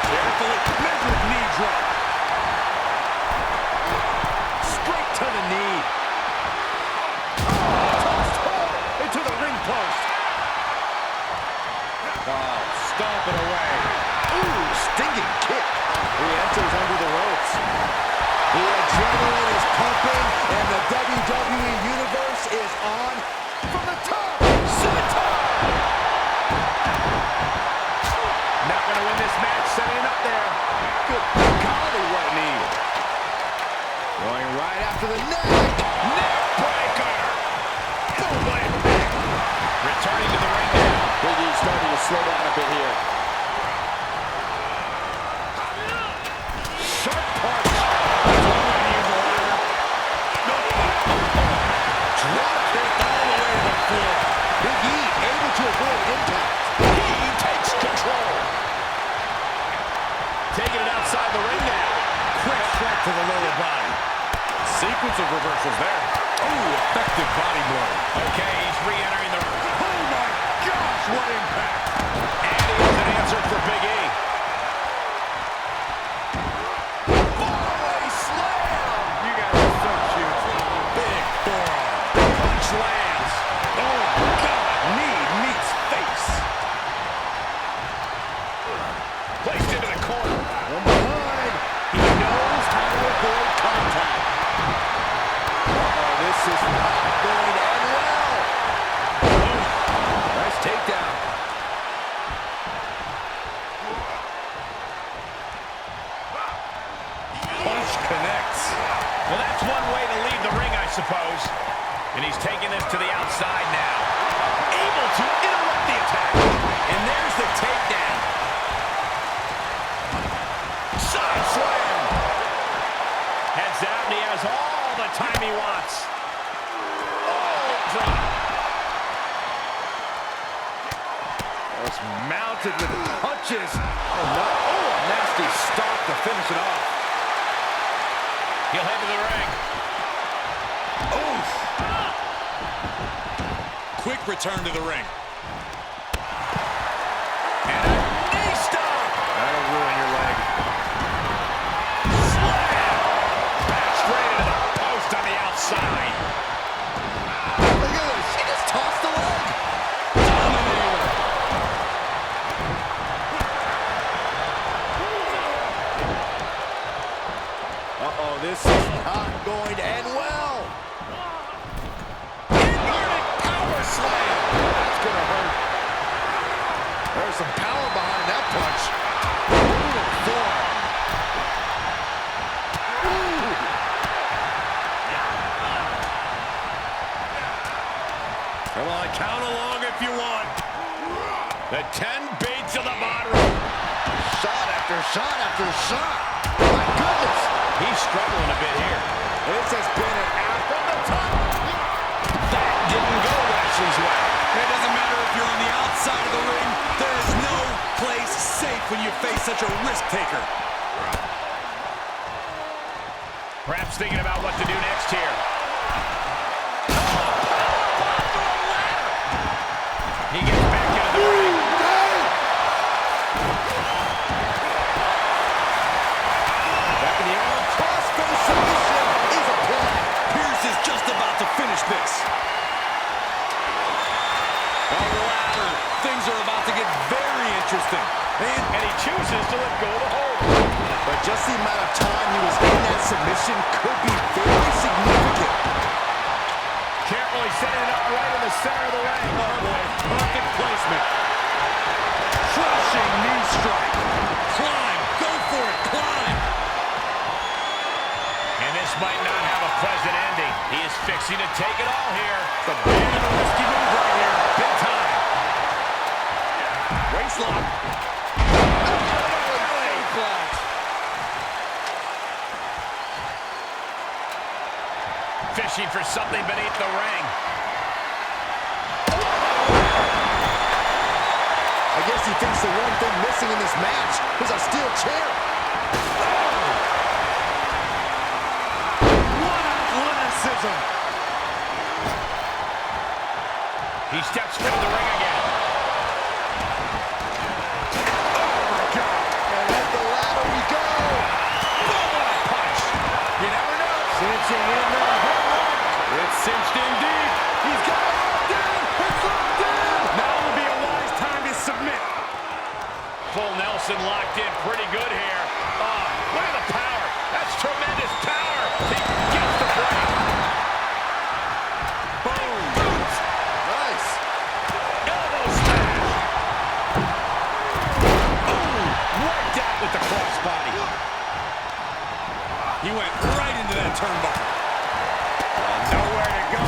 Carefully measured knee drop. Straight to the knee. Tossed hard into the ring post. Oh, stomping away. Ooh, stinging kick. He enters under the ropes. The adrenaline is pumping, and the WWE Universe is on from the top. Scimitar. Not going to win this match, setting it up there. Good golly, what a knee. Going right after the neck. Neck breaker. Boom, big. Returning to the ring now. Big E starting to slow down a bit here. Sharp punch. Drop kick all the way to the floor. Big E able to avoid impact. He takes control. Taking it outside the ring now. Quick strike to the lower body. Sequence of reversals there. Oh, effective body blow. Okay, he's re-entering the... Oh my gosh, what impact. And he has an answer for Big E. Volley slam. You guys are so cute. Big forearm. Punch lands. Oh God, knee meets face. Placed into the corner. From behind, he knows how to avoid contact. This is not going to end well. Nice takedown. Punch connects. Well, that's one way to leave the ring, I suppose. And he's taking this to the outside now. Able to interrupt the attack. And there's the takedown. Side slam. Heads out, and he has all the time he wants. Oh, drop. Just mounted with punches. Oh, a nasty stop to finish it off. He'll head to the ring. Oof. Quick return to the ring. And a knee stop. That'll ruin your leg. Slam. Back straight into the post on the outside. Look at this. He just tossed the leg. Dominator. Uh-oh, this is not going to end well. Inverted power slam. That's going to hurt. There's some power behind that punch. Brutal forearm. Ooh. Come on, count along if you want. The 10 beats of the bottom. Shot after shot after shot. My goodness. He's struggling a bit here. This has been an out from the top. That didn't go Lashley's way. It doesn't matter if you're on the outside of the ring. There is no place safe when you face such a risk taker. Perhaps thinking about what to do next here. He gets back into the ring. finish this. On the ladder, things are about to get very interesting. And he chooses to let go of the hold. But just the amount of time he was in that submission could be very significant. Carefully setting it up right in the center of the ring. Oh boy, perfect placement. Crushing knee strike. Climb, go for it, climb. And this might not have a pleasant ending. He is fixing to take it all here. The band of a risky move right here. Big time. Waistlock. Fishing for something beneath the ring. I guess he thinks the one thing missing in this match is a steel chair. What athleticism. He steps into the ring again. Oh my God. And at the ladder we go. Boom, what a punch. You never know. Cinching in there. It's cinched in deep. He's got it locked in. It's locked in. Now would be a wise time to submit. Full Nelson locked in pretty good here. Oh, look at the power. That's tremendous power. He gets the break. Boom. Nice. Elbow smash. Boom. Right down with the crossbody. He went right into that turnbuckle. Nowhere to go.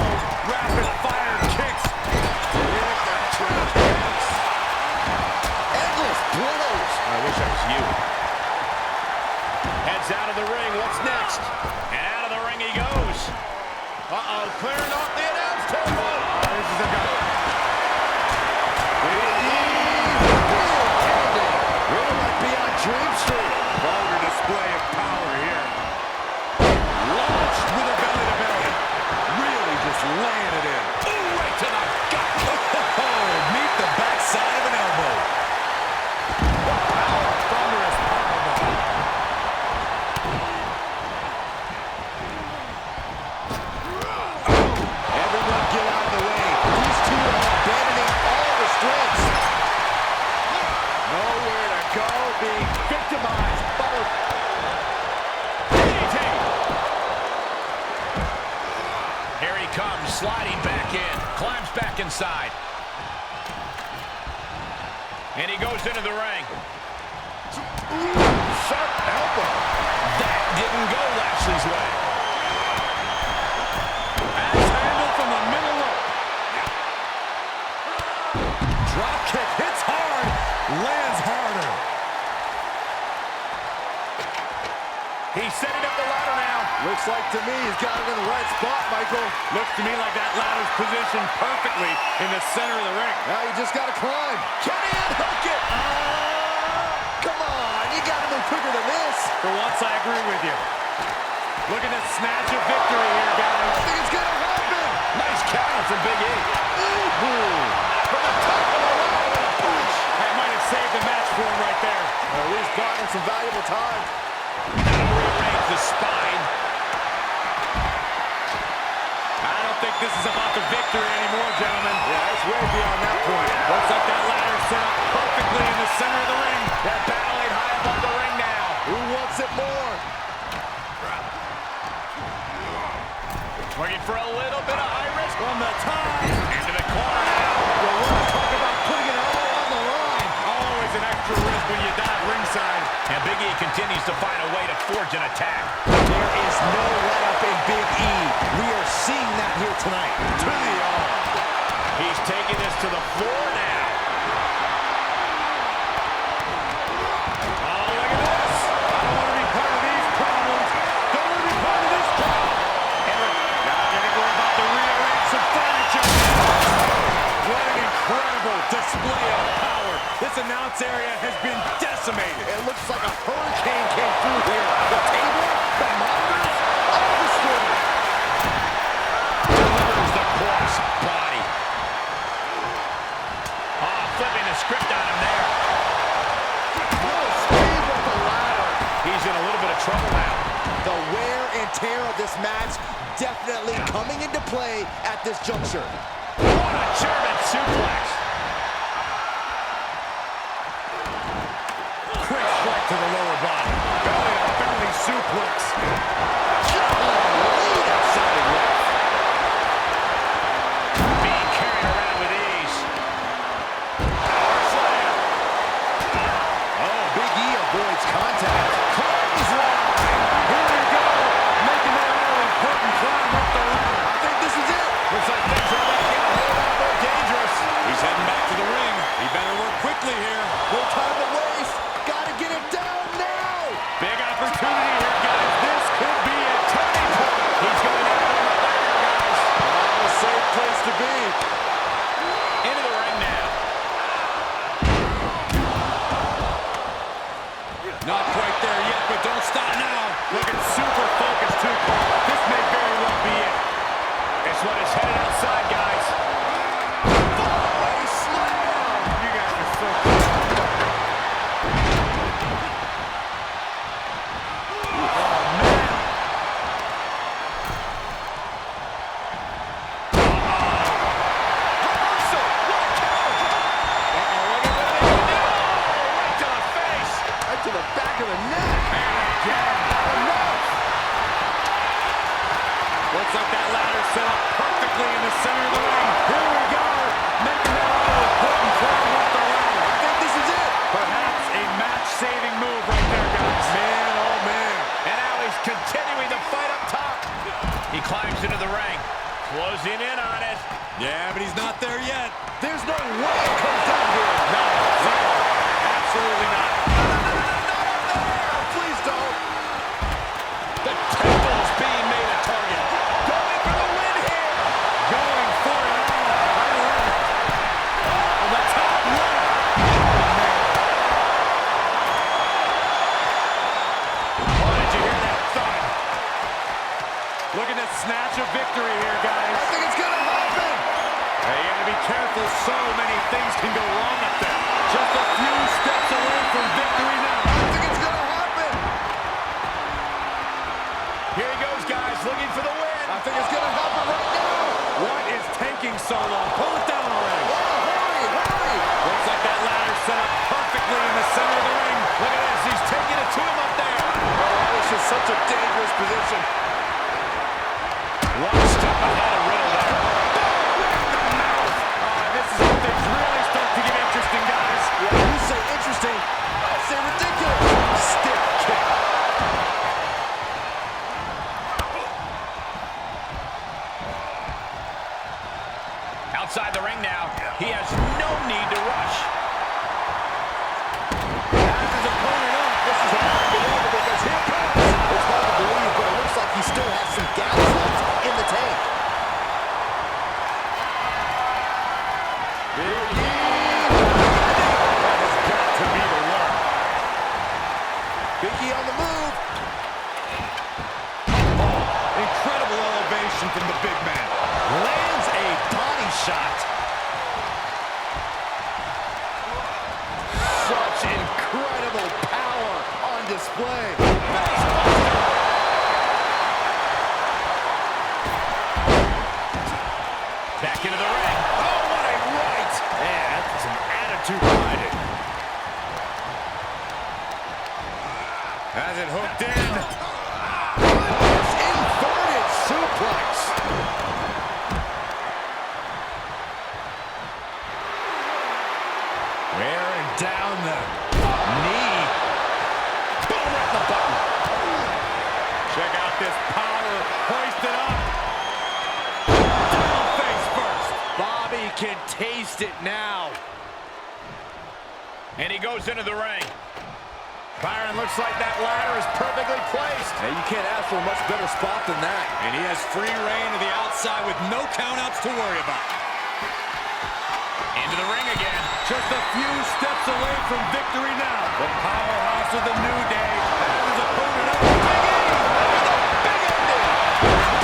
Rapid fire kicks. Endless blows. I wish I was you. Heads out of the ring. What's next? And out of the ring he goes. Uh-oh, clearing off the announce table. This is a go. Really might be on Dream Street. Vulgar display of power here. Launched with a belly-to-belly. Really just laying it in. Ooh, right to the gut. Meet the backside of an elbow. Thunderous powerbomb. Everyone get out of the way. These two are abandoning all restraints. Nowhere to go. Being victimized. DDT. Here he comes, sliding back in. Climbs back inside. And he goes into the ring. Sharp elbow. That didn't go Lashley's way. Axe handle from the middle rope. Drop kick hits hard. Lands harder. He's setting up the ladder now. Looks like to me he's got it in the right spot, Michael. Looks to me like that ladder's positioned perfectly in the center of the ring. Now you just got to climb. Can he unhook it? Come on, you got to move quicker than this. For once, I agree with you. Look at this snatch of victory here, guys. I think it's going to happen. Nice counter from Big E. From the top of the ladder with a push. That might have saved the match for him right there. At least bought him some valuable time. Rearrange the spine. I don't think this is about the victory anymore, gentlemen. Yeah, it's way beyond that point. Looks like that ladder set up perfectly in the center of the ring. They're battling high above the ring now. Who wants it more? Looking for a little bit of high risk. From the top. Into the corner now. Well, want to talk about putting it all on the line. Always an extra risk when you dive ringside. And Big E continues to find a way to forge an attack. There is no let-up in Big E. We are seeing that here tonight. To the arm. He's taking this to the floor now. Oh, look at this. I don't want to be part of these problems. Don't want to be part of this problem. Now they're going to go about to rearrange some furniture. What an incredible display of power. This announce area has been decimated. It looks like a hurricane came through here. The table, the monitors, all destroyed. Delivers the cross body. Oh, flipping the script on him there. No speed with the ladder. He's in a little bit of trouble now. The wear and tear of this match definitely coming into play at this juncture. What a German suplex. Quick strike to the lower body. Belly suplex. Golly, that sounded rough. Being carried around with ease. Power slam. Oh, Big E avoids contact. Clothesline. Here we go. Making that all-important climb up the ladder. I think this is it. Looks like things are about to get a whole lot more dangerous. He's heading back to the ring. He better work quickly here. No time to waste. Gotta get it down now. Big opportunity here, guys. This could be a turning point. He's going out on the ladder, guys. A safe place to be. Into the ring now. Not quite there yet, but don't stop now. Looking super focused, too, Cole. This may very well be it. This one is headed outside, guys. Fallaway slam. You guys are so close. Right to the face. Right to the back of the neck. Enough. Looks like that ladder set up perfectly in the center of the ring. Here we go. Making that all-important climb up the ladder. I think this is it. Perhaps a match-saving move right there, guys. Man, oh man. And now he's continuing the fight up top. He climbs into the ring. Closing in on it. Yeah, but he's not there yet. There's no way it comes down here. No, zero. Absolutely not. Please don't. The temple is being made a target. Going for the win here. Going for it all. I love it. On the top rope. Oh, did you hear that thud? Looking to snatch a victory here, guys. I think it's gonna happen. Hey, you gotta be careful. So many things can go wrong up there. Just a few steps away from victory now. I think it's gonna happen. Here he goes, guys, looking for the win. I think it's gonna happen right now. What is taking so long? Pull it down already. Oh, hurry, hurry. Looks like that ladder set up perfectly in the center of the ring. Look at this, he's taking it to him up there. Oh, this is such a dangerous position. One step ahead of Riddle there. This is where things really start to get interesting, guys. Yeah, you say interesting, I say ridiculous. Stiff kick. Outside the ring now, he has no need to rush. Has his opponent up. This is unbelievable because here comes. It's hard to believe, but it looks like he still has some gas left in the tank. That has got to be the one. Big E on the move. Incredible elevation from the big man. Lands a body shot. Such incredible power on display. Back into the ring. Oh, what a right. Man, that's some attitude behind it. Has it hooked in. Inverted suplex. Wearing down the Knee. Boom, right in the button. Check out this power. Hoist it up. Down face first. Bobby can taste it now. And he goes into the ring. Byron, looks like that ladder is perfectly placed. Hey, you can't ask for a much better spot than that. And he has free reign to the outside with no countouts to worry about. Into the ring again. Just a few steps away from victory now. The powerhouse of the New Day has his opponent up. Big ending.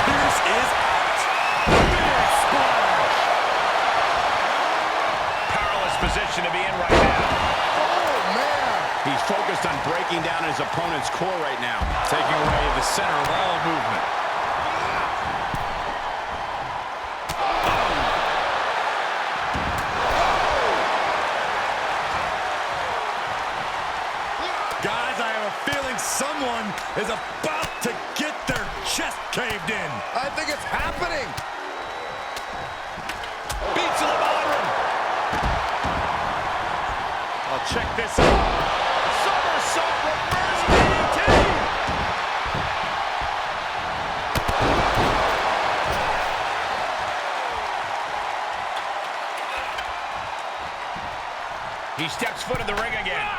Pierce is out. Big splash. Powerless position to be in right now. Oh, man. He's focused on breaking down his opponent's core right now, taking away the center of all movement. is about to get their chest caved in. I think it's happening. Beats to the bottom. I'll check this out. Somersault reverse DDT. He steps foot in the ring again.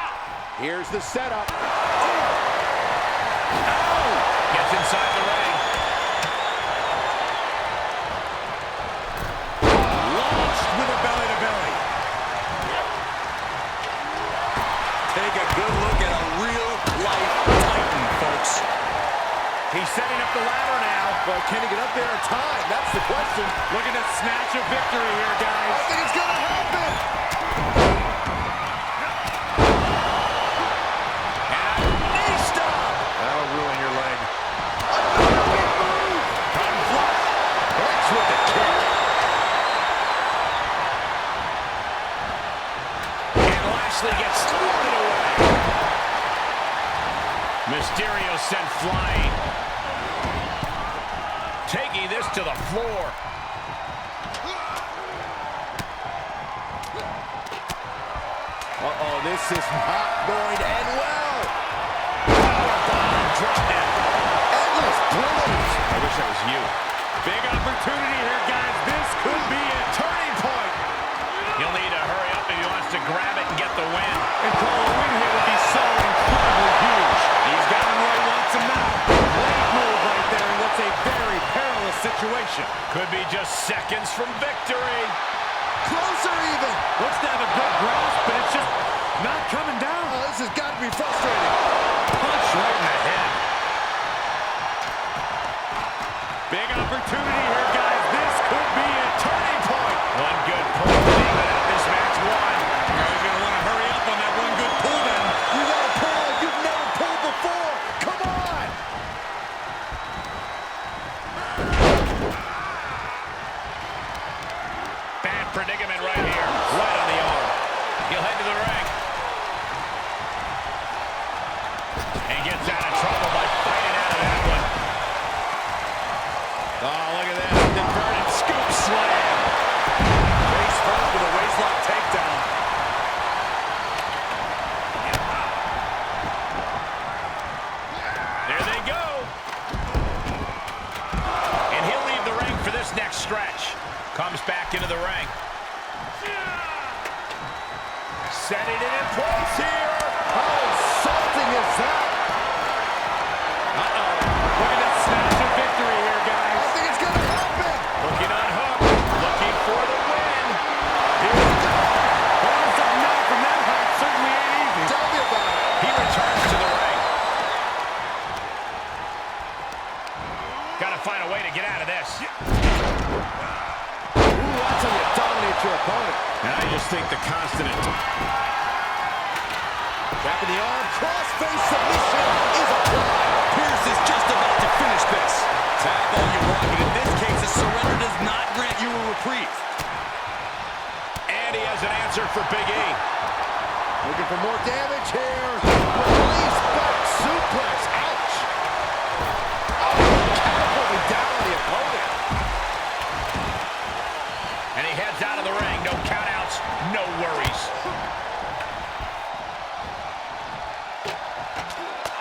Here's the setup. Gets inside the ring. Launched with a belly-to-belly. Take a good look at a real-life Titan, folks. He's setting up the ladder now. But can he get up there in time? That's the question. Looking to snatch a victory here, guys. I think it's gonna happen. Knee stop. That'll ruin your leg. Cotton flush. Hurts with the kick. And Lashley gets thwarted away. Mysterio sent flying. Taking this to the floor. Uh-oh, this is not going to end well. Drop down. Endless blows. I wish that was you. Big opportunity here, guys. This could be a Turning point. He'll need to hurry up if he wants to grab it and get the win. And for a win here would be so incredibly huge. He's got him where he wants him now. Great move right there in what's a very perilous situation. Could be just seconds from victory. Closer even. Looks to have a good grasp, but it's just not coming down. Oh, this has got to be frustrating. Punch right in the head. Big opportunity here, guys. This could be a turning point. One good pull to leave it at this match one. You're going to want to hurry up on that one good pull then. You got to pull like you've never pulled before. Come on. Bad predicament right here. Right on the arm. He'll head to the ring. And gets out of trouble by fighting out of that one. Oh, look at that. Inverted scoop slam. Face first with a waistlock takedown. There they go. And he'll leave the ring for this next stretch. Comes back into the ring. Setting it in place here. How insulting is that? Uh-oh. Look at that snatch of victory here, guys. I think it's going to happen. Looking unhooked. Looking for the win. Here we go. Pulling something out from that height certainly ain't easy. Tell me about it. He returns to the ring. Got to find a way to get out of this. Ooh, that's how you dominate your opponent. And I just think the constant... Wrapping the arm, cross-face submission is applied. Pierce is just about to finish this. Tap all you want, but in this case, a surrender does not grant you a reprieve. And he has an answer for Big E. Looking for more damage here. Release back suplex. Ouch. Oh, catapulting down on the opponent. And he heads out of the ring. No countouts, no worries.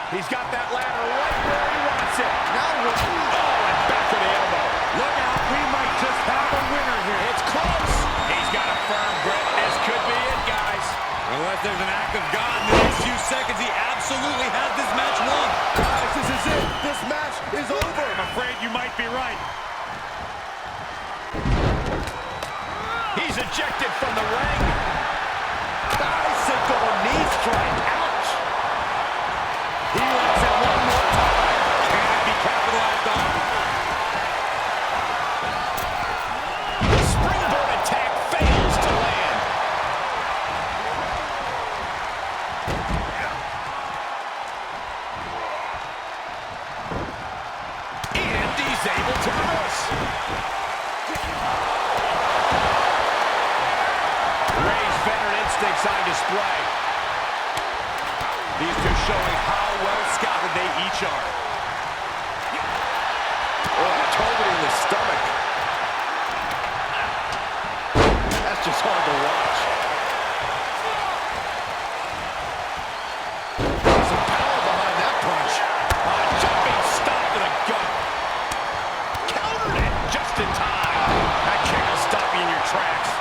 He's got that ladder right where he wants it. Now what? Oh, and back to the elbow. Look out, we might just have a winner here. It's close. He's got a firm grip. This could be it, guys. Unless there's an act of God in the next few seconds, he absolutely has this match won. Guys, this is it. This match is over. I'm afraid you might be right. He's ejected from the ring. Bicycle knee strike. Ouch. He wants it one more time. Can it be capitalized on? The springboard attack fails to land. And he's able to reverse. Ray's veteran instincts on display. These two showing how well scouted they each arm. Oh, targeting the stomach. That's just hard to watch. Some power behind that punch. Jumping stop to the gut. Countered it just in time. That kick will stop you in your tracks.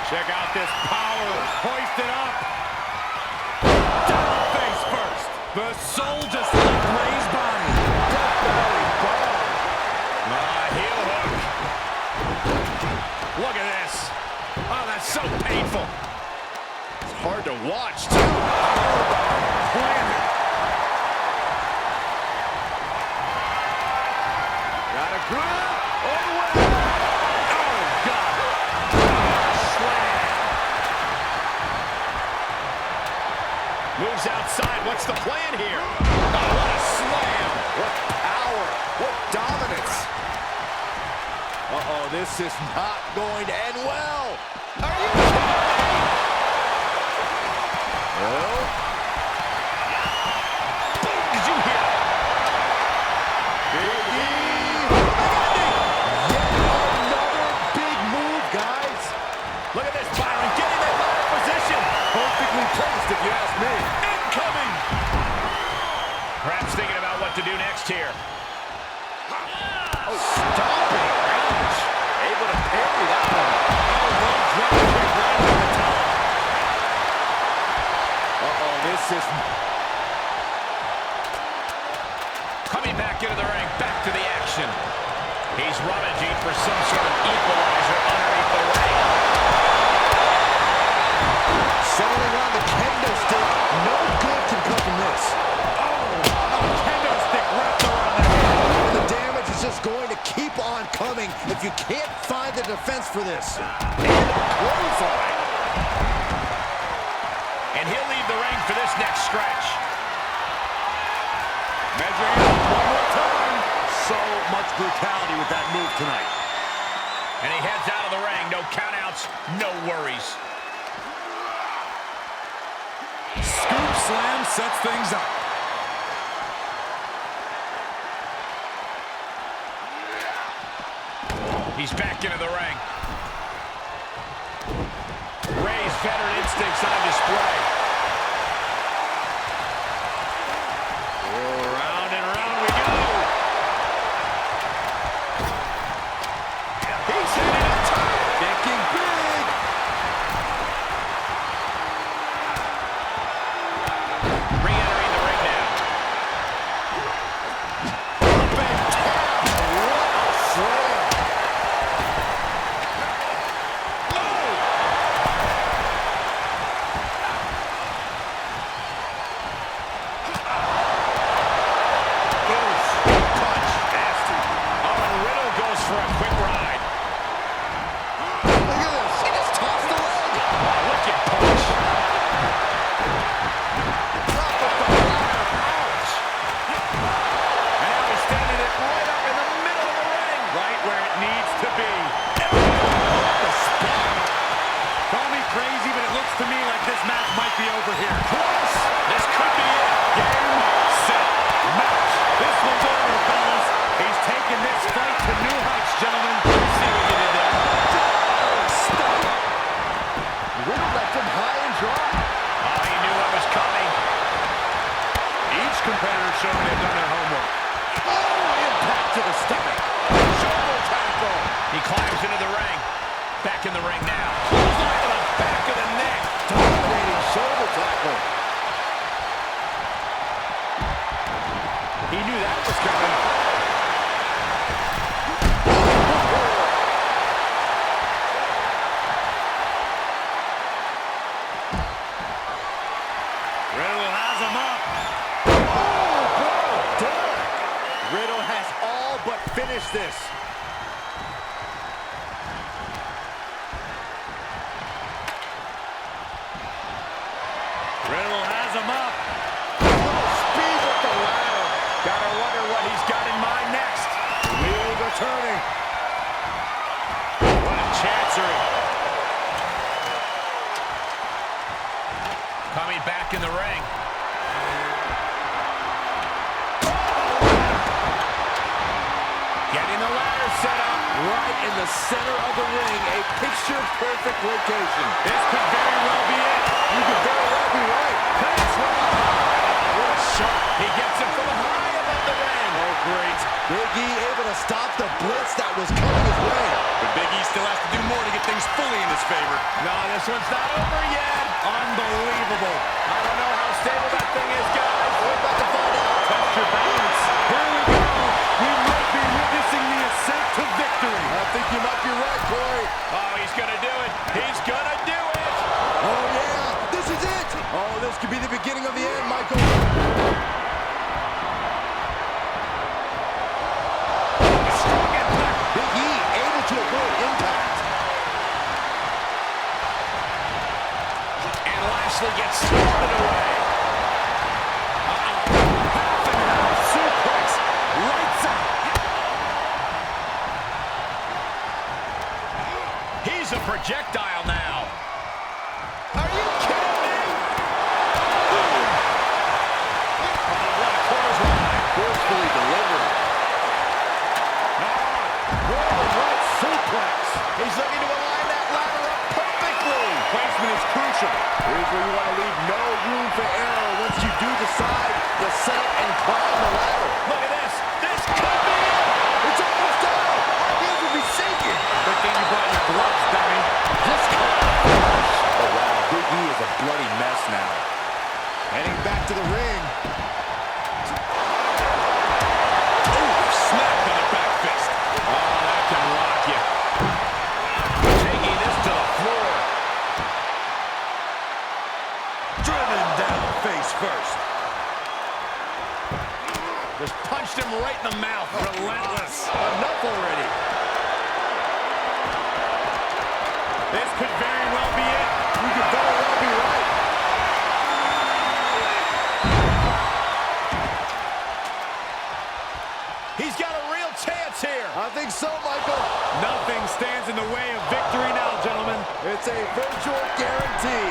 Check out this power. Hoist it up. Down face first. The soul just left Ray's body. Heel hook. Look at this. Oh, that's so painful. It's hard to watch, too. Got a grip. All the way. Oh, God. Slam. Moves outside. What's the plan here? Oh, what a slam. What power. What dominance. Uh-oh, this is not going to end well. Are you kidding me? Well. Boom, did you hear it? Big E. Yet another big move, guys. Look at this, Byron, getting that ladder position. Perfectly placed, if you ask me. Incoming. Perhaps thinking about what to do next here. Oh, stomping. Ouch. Able to parry that one. Oh, no drop kick right on the top. Uh-oh, this is... Coming back into the ring, back to the action. He's rummaging for some sort of equalizer underneath the ring. Settling on the kendo stick. No good can come from this. Oh, kendo stick wrapped around the head. The damage is just going to keep on coming if you can't find the defense for this. Clothesline. And he'll leave the ring for this next stretch. Measuring up one more time. So much brutality with that move tonight. And he heads out of the ring. No countouts, no worries. Scoop slam sets things up. He's back into the ring. Ray's veteran instincts on display. Round and round we go. He's heading up top. Thinking big. Re-entering the ring now. Up and down. What a slam. Back in the ring now. Right to the back of the neck. Dominating shoulder tackle. He knew that was coming. Riddle has him up. Oh, done. Riddle has all but finished this. Riddle has him up. Speed with the ladder. Gotta wonder what he's got in mind next. Wheels are turning. What a chancery. Coming back set up. Right in the center of the ring, a picture-perfect location. This could very well be it. You could very well be right. That's what a shot. He gets it from high above the ring. Oh, great. Big E able to stop the blitz that was coming his way. But Big E still has to do more to get things fully in his favor. No, this one's not over yet. Unbelievable. I don't know how stable that thing is, guys. We're about to find out. Test your balance. Here we go. We might be witnessing the ascent to victory. I think you might be right, Corey. Oh, he's going to do it. He's going to do it. Oh, yeah. This is it. Oh, this could be the beginning of the end, Michael. Strong impact. Big E able to avoid impact. And Lashley gets started away. Half and half suplex. Lights out. He's a projectile now. Are you kidding me? What a clothesline. Forcefully delivered. Rolling right suplex. He's looking to align that ladder up perfectly. Placement is crucial. Here's where you want to leave no room for error once you do decide to set up and climb the ladder. Look at this. This could be it. It's almost down. Our hands will be shaking. Good thing you brought your gloves, dummy. This Oh, wow. Big E is a bloody mess now. heading back to the ring. Smacked on the back fist. Oh, that can rock you. Taking this to the floor. Driven down face first. Just punched him right in the mouth. Relentless. Enough already. This could very well be it. You could very well be right. He's got a real chance here. I think so, Michael. Nothing stands in the way of victory now, gentlemen. It's a virtual guarantee.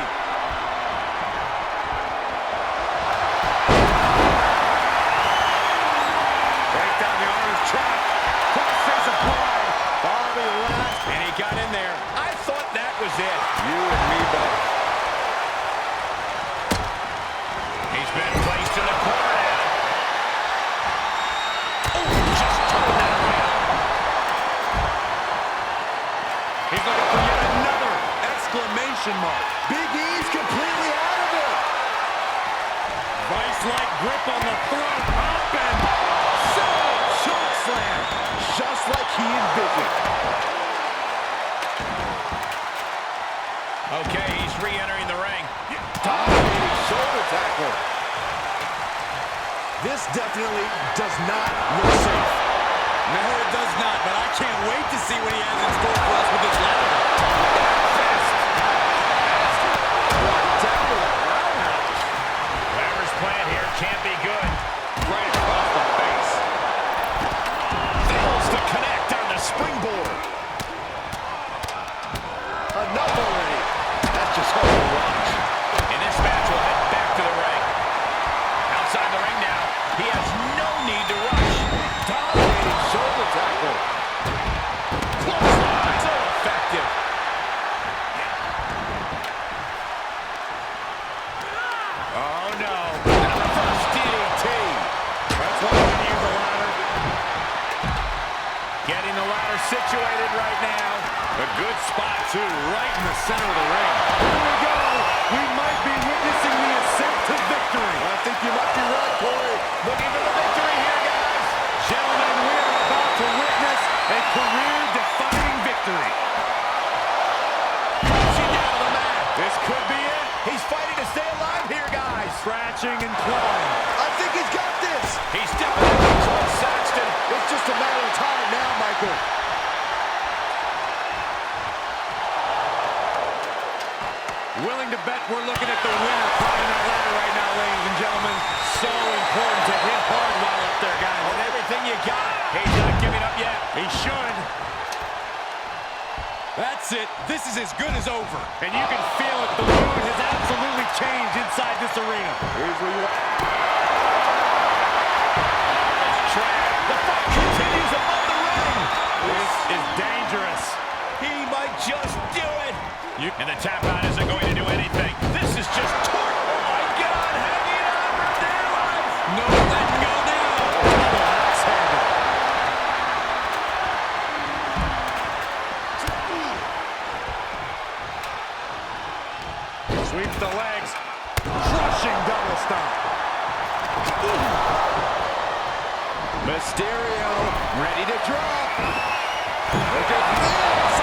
Break down the armor's trap. Cross-face applied. Bobby Lashley. And he got in there. I thought that was it. You and me both. He's been placed in the corner now. Oh, just turned that around. He's looking for yet another. Exclamation mark. Big E's completely out of it. Vice-like grip on the throat. Up and choke slam. Just like he envisioned. Okay, he's re-entering the ring. Dominating shoulder tackle. This definitely does not look safe. No, it does not, but I can't wait to see what he has in store for us with this ladder. Whatever's planned here can't be good. Right across the face. Fails to connect on the springboard. Enough already. That's just hard to watch. And this match will head back to the ring. Outside the ring now. He has no need to rush. Dominating shoulder tackle. Clothesline. So effective. Oh no. And a reverse DDT. That's why we use the ladder. Getting the ladder situated right now. A good spot, too, right in the center of the ring. Here we go. We might be witnessing the ascent to victory. I think you might be right, Corey. Looking for the victory here, guys. Gentlemen, we are about to witness a career-defining victory. Crashing down to the mat. This could be it. He's fighting to stay alive here, guys. Scratching and clawing. I think he's got this. He's definitely controlling Saxton. It's just a matter of time now, Michael. Willing to bet we're looking at the winner climbing that ladder right now, ladies and gentlemen. So important to hit hard while up there, guys. On everything you got. He's not giving up yet. He should. That's it. This is as good as over. And you can feel it. The mood has absolutely changed inside this arena. Here's where you want. The fight continues above the ring. This Mysterio, ready to drop. Look at this.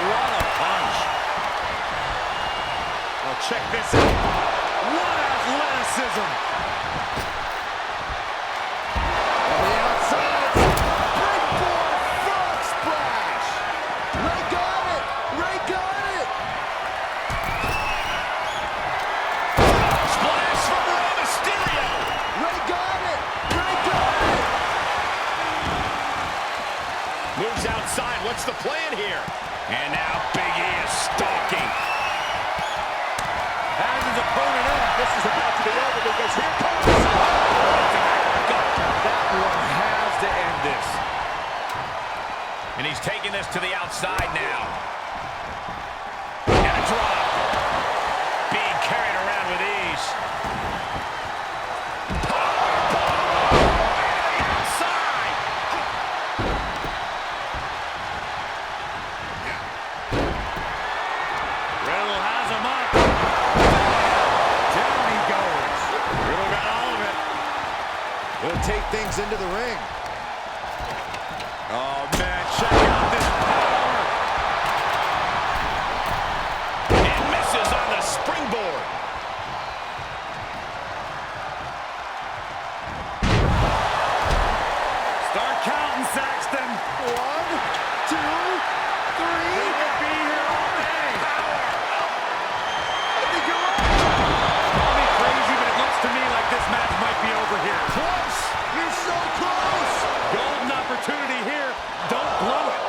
What a punch. Oh, check this out. What athleticism. On the outside. Springboard frog splash. Ray got it. Ray got it. Splash from Rey Mysterio. Ray got it. Ray got it. Moves outside. What's the plan here? And now Big E is stalking. Has his opponent up. This is about to be over because here comes. That one has to end this. And he's taking this to the outside now. And a drop. Being carried around with ease. Outside. Riddle has him up. Down he goes. Riddle got all of it. He'll take things into the ring. Oh, man, check out this power. And misses on the springboard. Start counting, Saxton. 1, 2, 3. We'll be here all day. I think you're right. Call me crazy, but it looks to me like this match might be over here. Close. You're so close. Golden opportunity here. Don't blow it.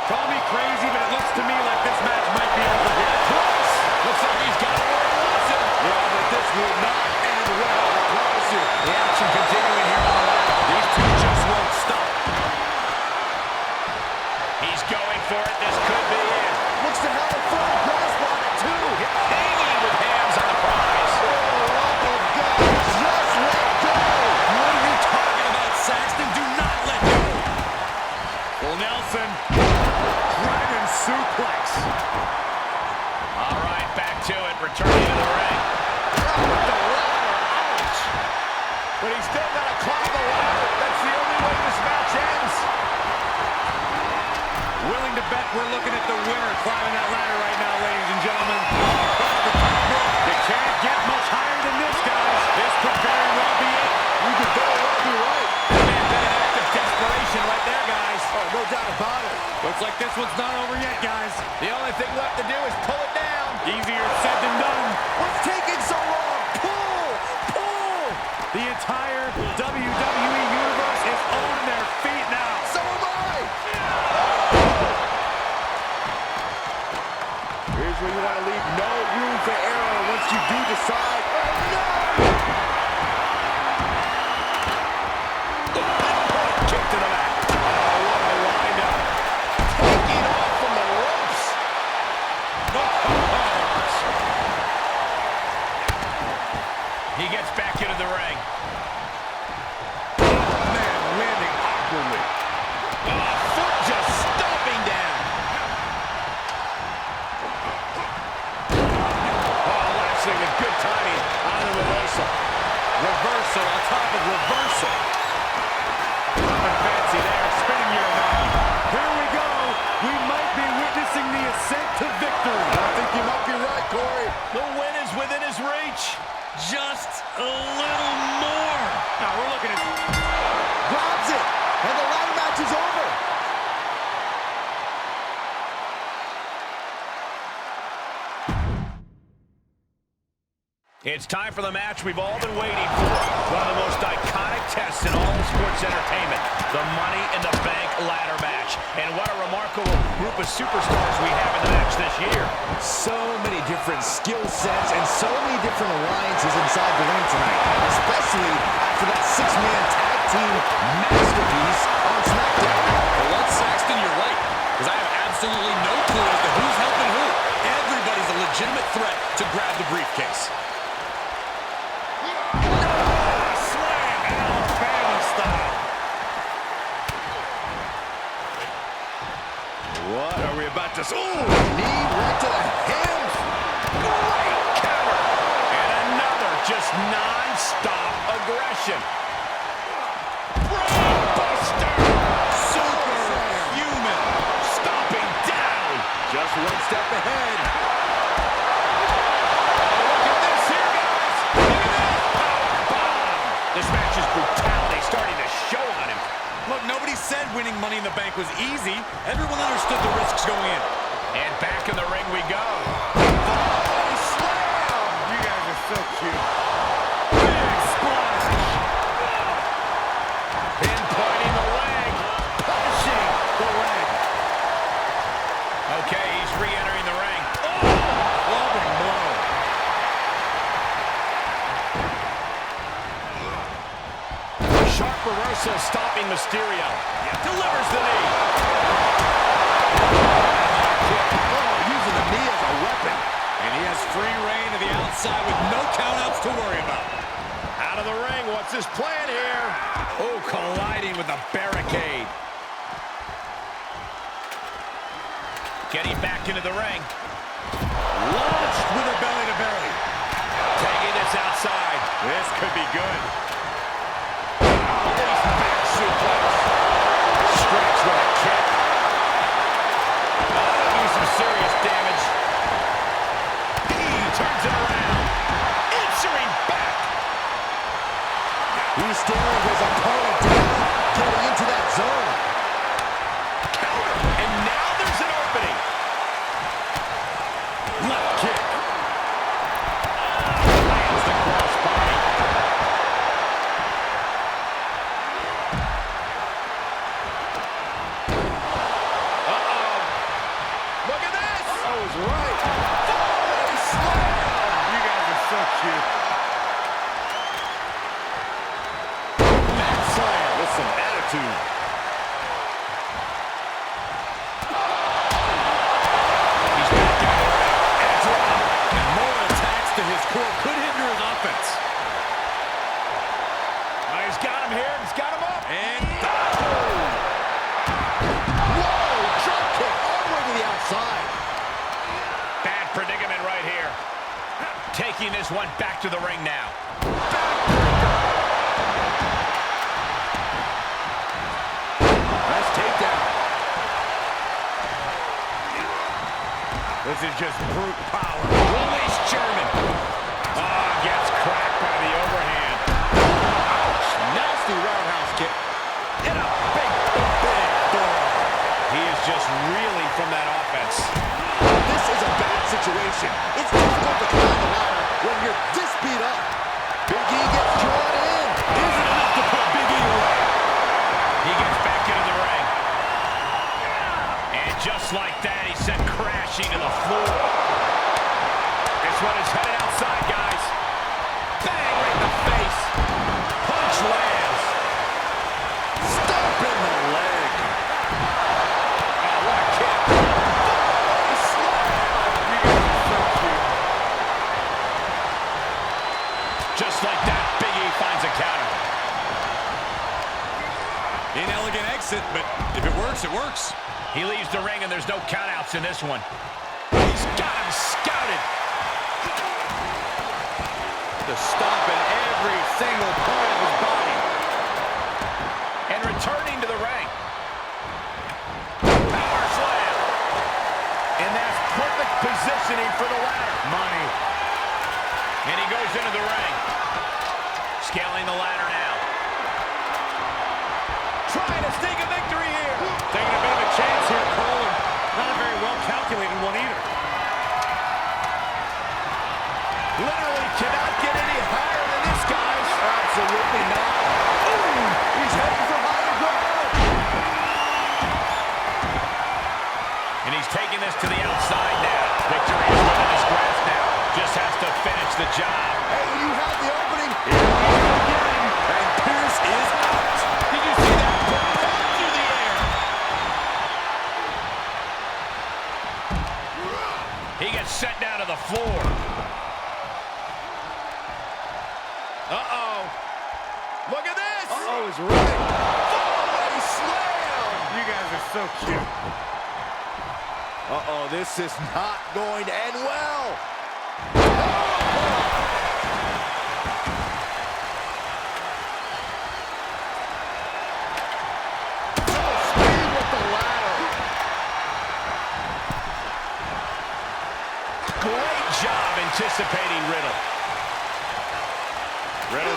Call me crazy, but it looks to me like this match might be over here. Close. Looks like he's got it where he wants it. Yeah, but this will not end well, I promise you. The action continuing here on the ladder. These two just won't stop. He's going for it. This could be it. Looks to have a full grasp on it, too. Hanging with hands on the prize. Oh, love of God. Just let go. What are you talking about, Saxton? Do not let go. Well, Nelson, Dragon suplex. All right, back to it. Returning to the ring. Ouch. But he's still got to climb the ladder. That's the only way this match ends. Willing to bet we're looking at the winner climbing that ladder right now, ladies and gentlemen. Across the top rope. You can't get much higher than this, guys. This could very well be it. You could very well be right. That man been an act of desperation right there, guys. Oh, no doubt about it. Looks like this one's not over yet, guys. The only thing left to do is pull it down. Easier said than done. What's taking so long? Pull! Pull! The entire WWE Universe is on their feet now. So am I! Here's where you want to leave no room for error once you do decide. Oh, no! Kick to the back. Oh, what a windup. Taking off from the ropes. He gets back into the ring. Man, landing awkwardly. Foot just stomping down. Oh, Lashley with good timing on the reversal. Reversal on top of reversal. Nothing fancy there. Spinning Uranagi. Here we go. We might be witnessing the ascent to victory. I think you might be right, Corey. The win is within his reach. Just a little more. Now we're looking at... Grabs it, and the ladder match is over. It's time for the match we've all been waiting for. One of the most iconic tests in all of sports entertainment. The Money in the Bank ladder match. And what a remarkable group of superstars we have in the match this year. So many different skill sets and so many different alliances inside the ring tonight. Especially after that six-man tag team masterpiece on Smackdown. Well, what, Saxton, you're right. Because I have absolutely no clue as to who's helping who. Everybody's a legitimate threat to grab the briefcase. What are we about to... Ooh! Knee right to the hams. Great counter! And another just 9 Non-stop aggression. Brainbuster. Superhuman. Stomping down. Just one step ahead. Look at this here, guys. Look at this. Powerbomb. This match's brutality starting to show on him. Look, nobody said winning Money in the Bank was easy. Everyone understood the risks going in. And back in the ring we go. You guys are so cute. Big splash. Pinpointing the leg. Punishing the leg. Okay, he's re-entering the ring. Loving blow. Sharp reversal stopping Mysterio. Delivers the knee. Using the knee as a weapon. And he has free reign to the outside with no countouts to worry about. Out of the ring, what's his plan here? Oh, colliding with the barricade. Getting back into the ring. Launched with a belly-to-belly. Taking this outside. This could be good. Back suplex. Strikes with a kick. That'll do some serious damage. He turns it around. Answering back. He's staring his opponent down, getting into that zone. Counter. And now there's an opening. Left kick. Lands the crossbody. Look at this! I was right. Foley slam! You guys are so cute. Back slam with some attitude. He's back in the ring. And a drop. And more attacks to his core could hinder his offense. He's got him here. He's got him up. And Whoa, drop kick all the way to the outside. Bad predicament right here. Taking this one back to the ring now. Nice takedown. This is just brute power. Release German. Gets cracked by the overhand. Ouch. Nasty roundhouse kick. And a big forearm. He is just reeling from that offense. This is a bad situation. It's difficult to climb the ladder when you're this beat up. Big E gets drawn in. Isn't enough to put Big E away. He gets back into the ring. And just like that, he sent crashing to the floor. This one is headed outside, guys. Bang right in the face. Punch lands. Stop in the leg. Oh, what a kick. Just like that, Big E finds a counter. inelegant exit, but if it works, it works. He leaves the ring, and there's no countouts in this one. He's got him scouted. The stomp in every single part of his body. And returning to the ring. Power slam. And that's perfect positioning for the ladder. Money. And he goes into the ring. Scaling the ladder now. Trying to sneak a victory here. Taking a bit of a chance here, Cole. Not a very well-calculated one either. Literally cannot get any higher than this, guys. Absolutely not. Ooh, he's heading for higher ground. And he's taking this to the outside now. Victory is within his grasp now. Just has to finish the job. Hey, you have the opening. Here we go again. And Pierce is out. Did you see that? Propelled through the air. He gets sent down to the floor. Uh-oh. Look at this. Uh-oh is right. Foley slam. You guys are so cute. Uh-oh, this is not going to end well.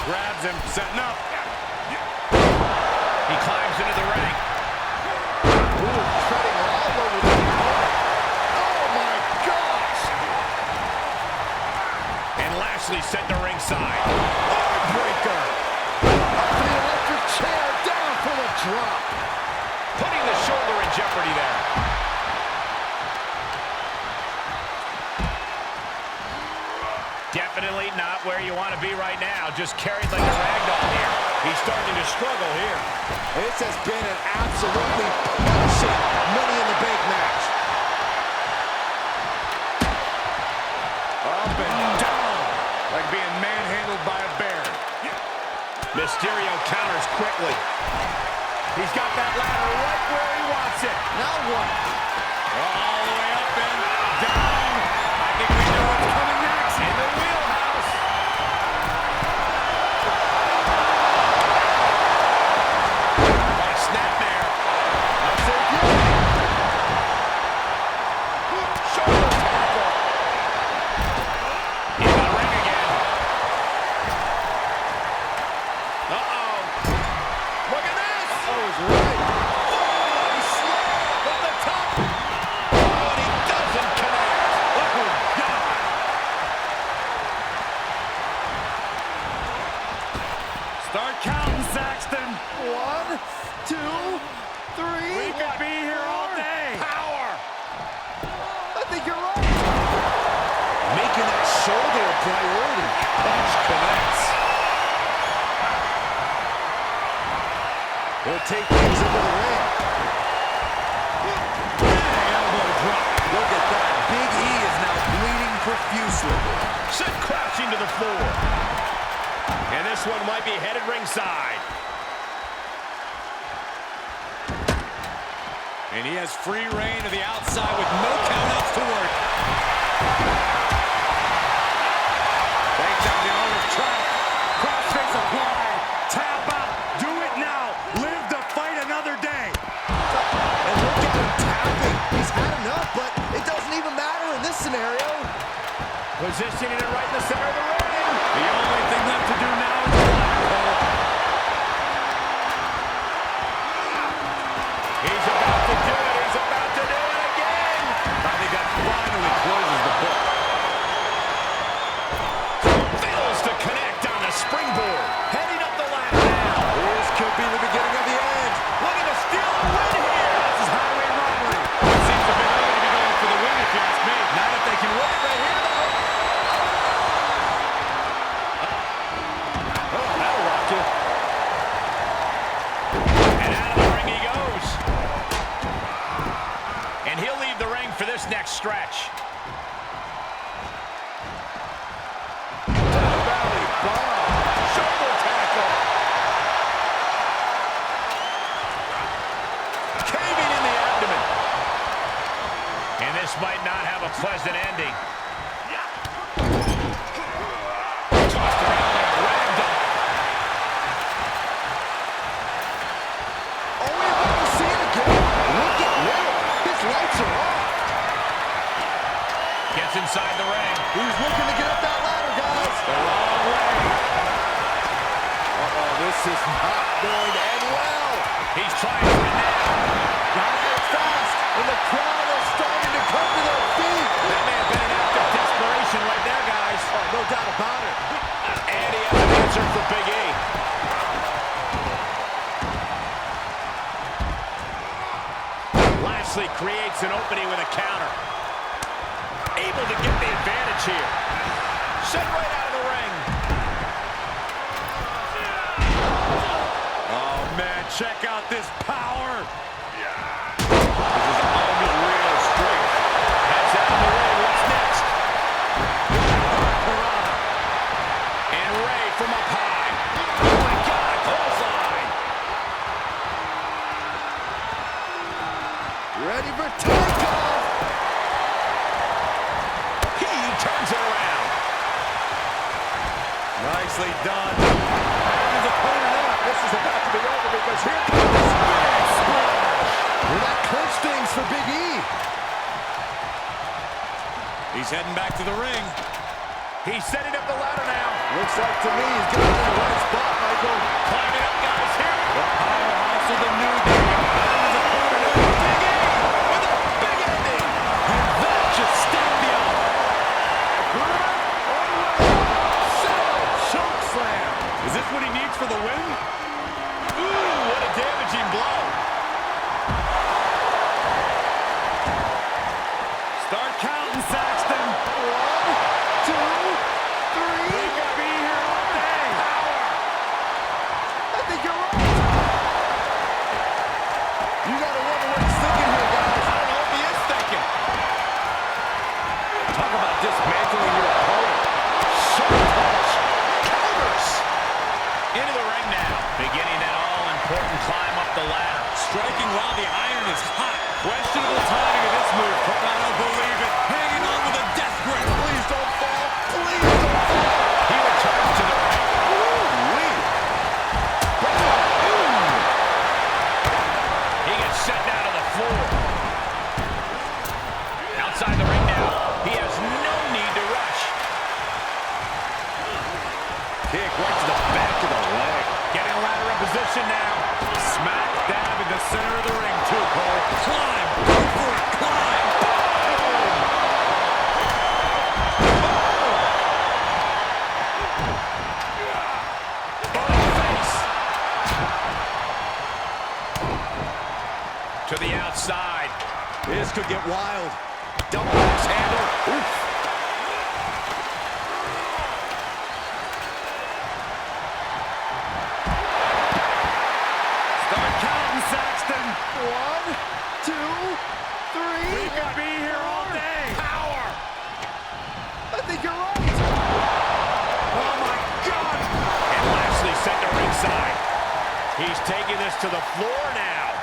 Grabs him, setting up. He climbs into the ring. Ooh, treading all over the floor. Oh my gosh! And Lashley sent to ringside. Heartbreaker. Up to the electric chair, down for the drop. Putting the shoulder in jeopardy there. Definitely not where you want to be right now. Just carried like a ragdoll here. He's starting to struggle here. This has been an absolutely punishing Money in the Bank match. Up and down, like being manhandled by a bear. Mysterio counters quickly. He's got that ladder right where he wants it. Now what? All the way up and down. I think we know what's coming next. In the wheelhouse. What a snapmare. That's it, yeah. Shoulder tackle. In the ring again. Uh-oh. Look at this. Uh-oh is right. Oh, he slammed from the top. Oh, and he doesn't connect. Oh, God. Start counting, Saxton. 1, 2, 3. We could be here all day. Power. I think you're right. Making that shoulder a priority. Punch connects. He'll take things into the ring. Elbow drop. Look at that. Big E is now bleeding profusely. Sent crashing to the floor. And this one might be headed ringside. And he has free reign to the outside with no countouts to work. Take down the owner's trap. Crossface applied. Tap out. Do it now. Live to fight another day. And look at him tapping. He's had enough, but it doesn't even matter in this scenario. Positioning it right in the center of the ring. The only thing left to do now is blackball. He's about to do it. He's about to do it again. I think that finally closes the book. Fails to connect on the springboard. Heading up the ladder now. This could be the beginning of the end. Looking to steal a win here. This is highway robbery. It seems a bit early to be going for the win, if you ask me. Not if they can win it right here, though. Oh, that'll rock you. And out of the ring he goes. And he'll leave the ring for this next stretch. Valley bomb. Shoulder tackle. Caving in the abdomen. And this might not have a pleasant ending. Tossed around like a ragdoll. Are we about to see it again? Look at Riddle. His lights are off. Gets inside the ring. He's looking to get up that ladder, guys. The wrong way. Uh-oh, this is not going to end well. He's trying for it now. Gotta act fast, and the crowd is starting to come to their feet. That may have been an act of desperation right there, guys. Oh, no doubt about it. And he has an answer for Big E. Lashley creates an opening with a counter. Able to get the advantage here. Sent right out of the ring. Oh, man, check out this power. This is unreal strength. Heads out of the ring. What's next? And Ray from up high. Oh, my God. Clothesline. Ready for takeoff. He turns it around. Nicely done. His opponent up. This is about to be over because here comes the spirit splash. Well, that clinched things for Big E. He's heading back to the ring. He's setting up the ladder now. Looks like to me he's got it in the right spot, Michael. Climbing up, guys. Here we go. Powerhouse of the New Day. His opponent is Big E with a big ending. And that just stacked the odds. Choke slam. Is this what he needs for the win? Ooh, what a damaging blow. Start counting, Saxton. 1, 2, 3. We could be here all day. I think you're right. You gotta wonder what he's thinking here, guys. I don't know if he is thinking. Talk about dismantling your opponent. Sharp touch. Counters. Into the ring now. Beginning that all-important climb up the ladder. Striking while the iron is hot. Questionable timing of this move, but I don't believe it. Hanging on with a death grip. Please don't fall. Please don't fall. He returns to the ring. He gets set down to the floor. Outside the ring now. He has no need to rush. Kick right to the back of the leg. Getting a ladder in position now. Smack dab in the center of the ring, too, Cole. Climb. Go for it. Climb. To the outside. This could get wild. Double axe handle. Oof. Start counting, Saxton. 1, 2, 3. We could be here all day. Power. I think you're right. Oh, my God. And Lashley sent to ringside. He's taking this to the floor now.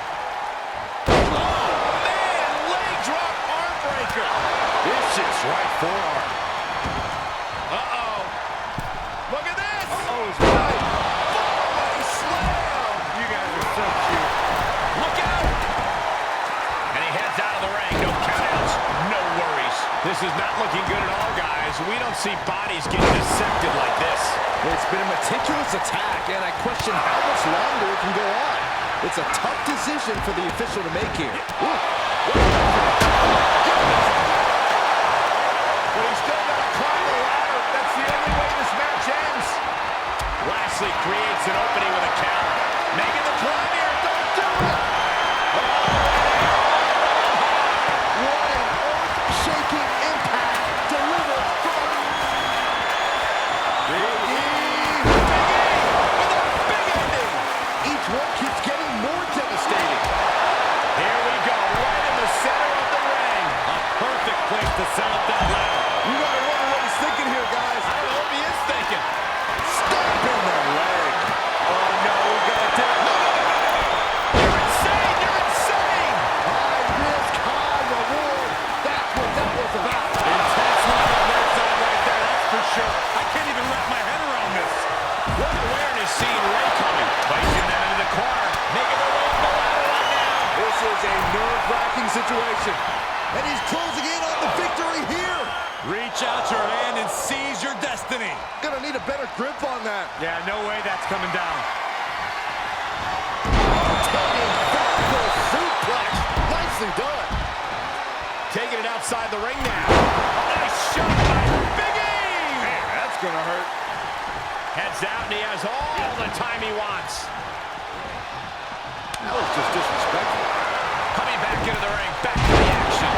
Oh, man. Leg drop arm breaker. Vicious right forearm. Uh-oh. Look at this. Oh, he's right. Body slam. You guys are so cute. Look out. And he heads out of the ring. No countouts. No worries. This is not looking good at all, guys. We don't see bodies getting dissected like this. It's been a meticulous attack, and I question how much longer it can go on. It's a tough decision for the official to make here. Ooh. But he's still got to climb the ladder. That's the only way this match ends. Lashley creates an opening with a counter. Making the climb here. Don't do it. What an earth-shaking impact delivered from Big E. With a big ending. Each one keeps getting more devastating. Here we go. Right in the center of the ring. A perfect place to set up that ladder. You gotta wonder what he's thinking here, guys. I don't know if he is thinking. Stop in the leg. Oh, no, we gotta take it. You're insane. You're insane. High risk, high reward. That's what that was about. Intense line on their side right there, that's for sure. I can't even wrap my head around this. What awareness seeing Ray coming. Placing them into the corner. Making their way up the ladder right now. This is a nerve-wracking situation. And he's closing in on the victory here. Reach out your hand and seize your destiny. Gonna need a better grip on that. Yeah, no way that's coming down. Taking vertical suplex. Nicely done. Taking it outside the ring now. Nice shot by Big E. Man, that's gonna hurt. Heads out and he has all the time he wants. That was just disrespectful. Coming back into the ring. Back to the action.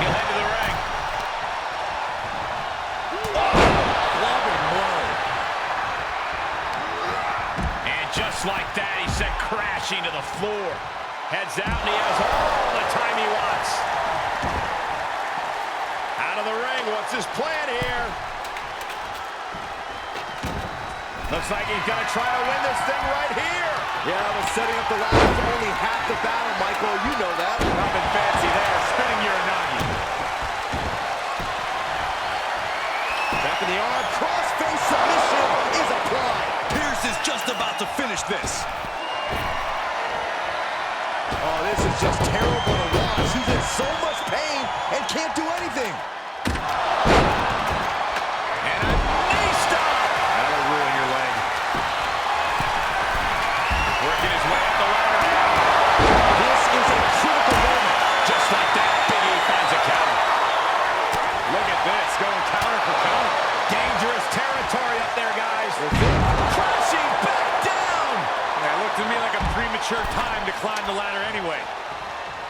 He'll head to the ring. Loving blow. And just like that, he sent crashing to the floor. Heads out and he has all the time he wants. Out of the ring. What's his plan here? Looks like he's going to try to win this thing right here. Yeah, but setting up the ladder is only half the battle, Michael. You know that. Nothing fancy there. Spinning Uranagi. Back in the arm. Crossface submission is applied. Pierce is just about to finish this. Oh, this is just terrible to watch. He's in so much pain and can't do anything. And a knee stop. sure time to climb the ladder anyway.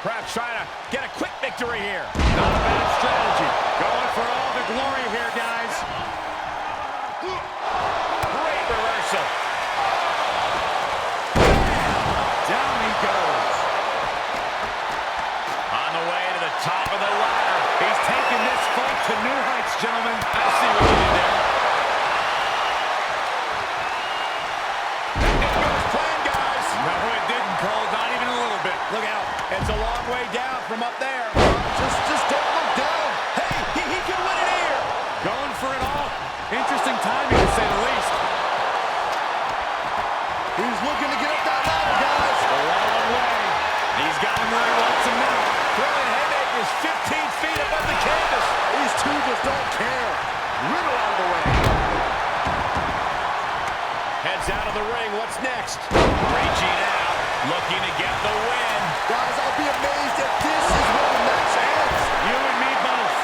Perhaps trying to get a quick victory here. Not a bad strategy. Going for all the glory here, guys. Great reversal. Down he goes. On the way to the top of the ladder. He's taking this fight to new heights, gentlemen. I see what you did there. No, it didn't, Cole. Not even a little bit. Look out. It's a long way down from up there. Just don't look down. Hey, he can win it here. Going for it all. Interesting timing, to say the least. He's looking to get up that ladder, guys. A long way. He's got him where he wants him now. Throwing haymakers 15 feet above the canvas. These two just don't care. Riddle out of the way. Heads out of the ring. What's next? Reaching out, looking to get the win. Guys, I'll be amazed if this is where the match ends. You and me both.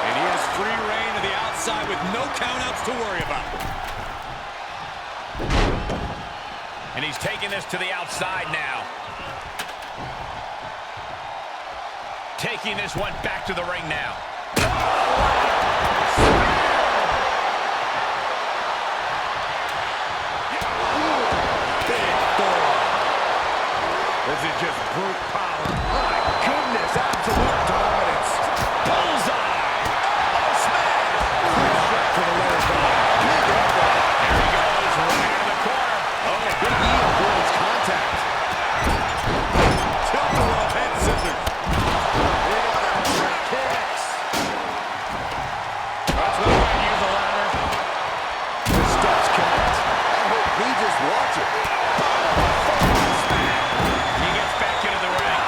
And he has free reign to the outside with no countouts to worry about. And he's taking this to the outside now. Taking this one back to the ring now. This is just brute power. My goodness, absolute dominance. Bullseye. Oh, smash. Straight to the lower back. There he goes, right into the corner. Oh, Big E avoids contact. Tilt-a-whirl head scissors. Kicks. That's what I use the ladder. The steps connect. I hope we just watch it. He gets back into the ring.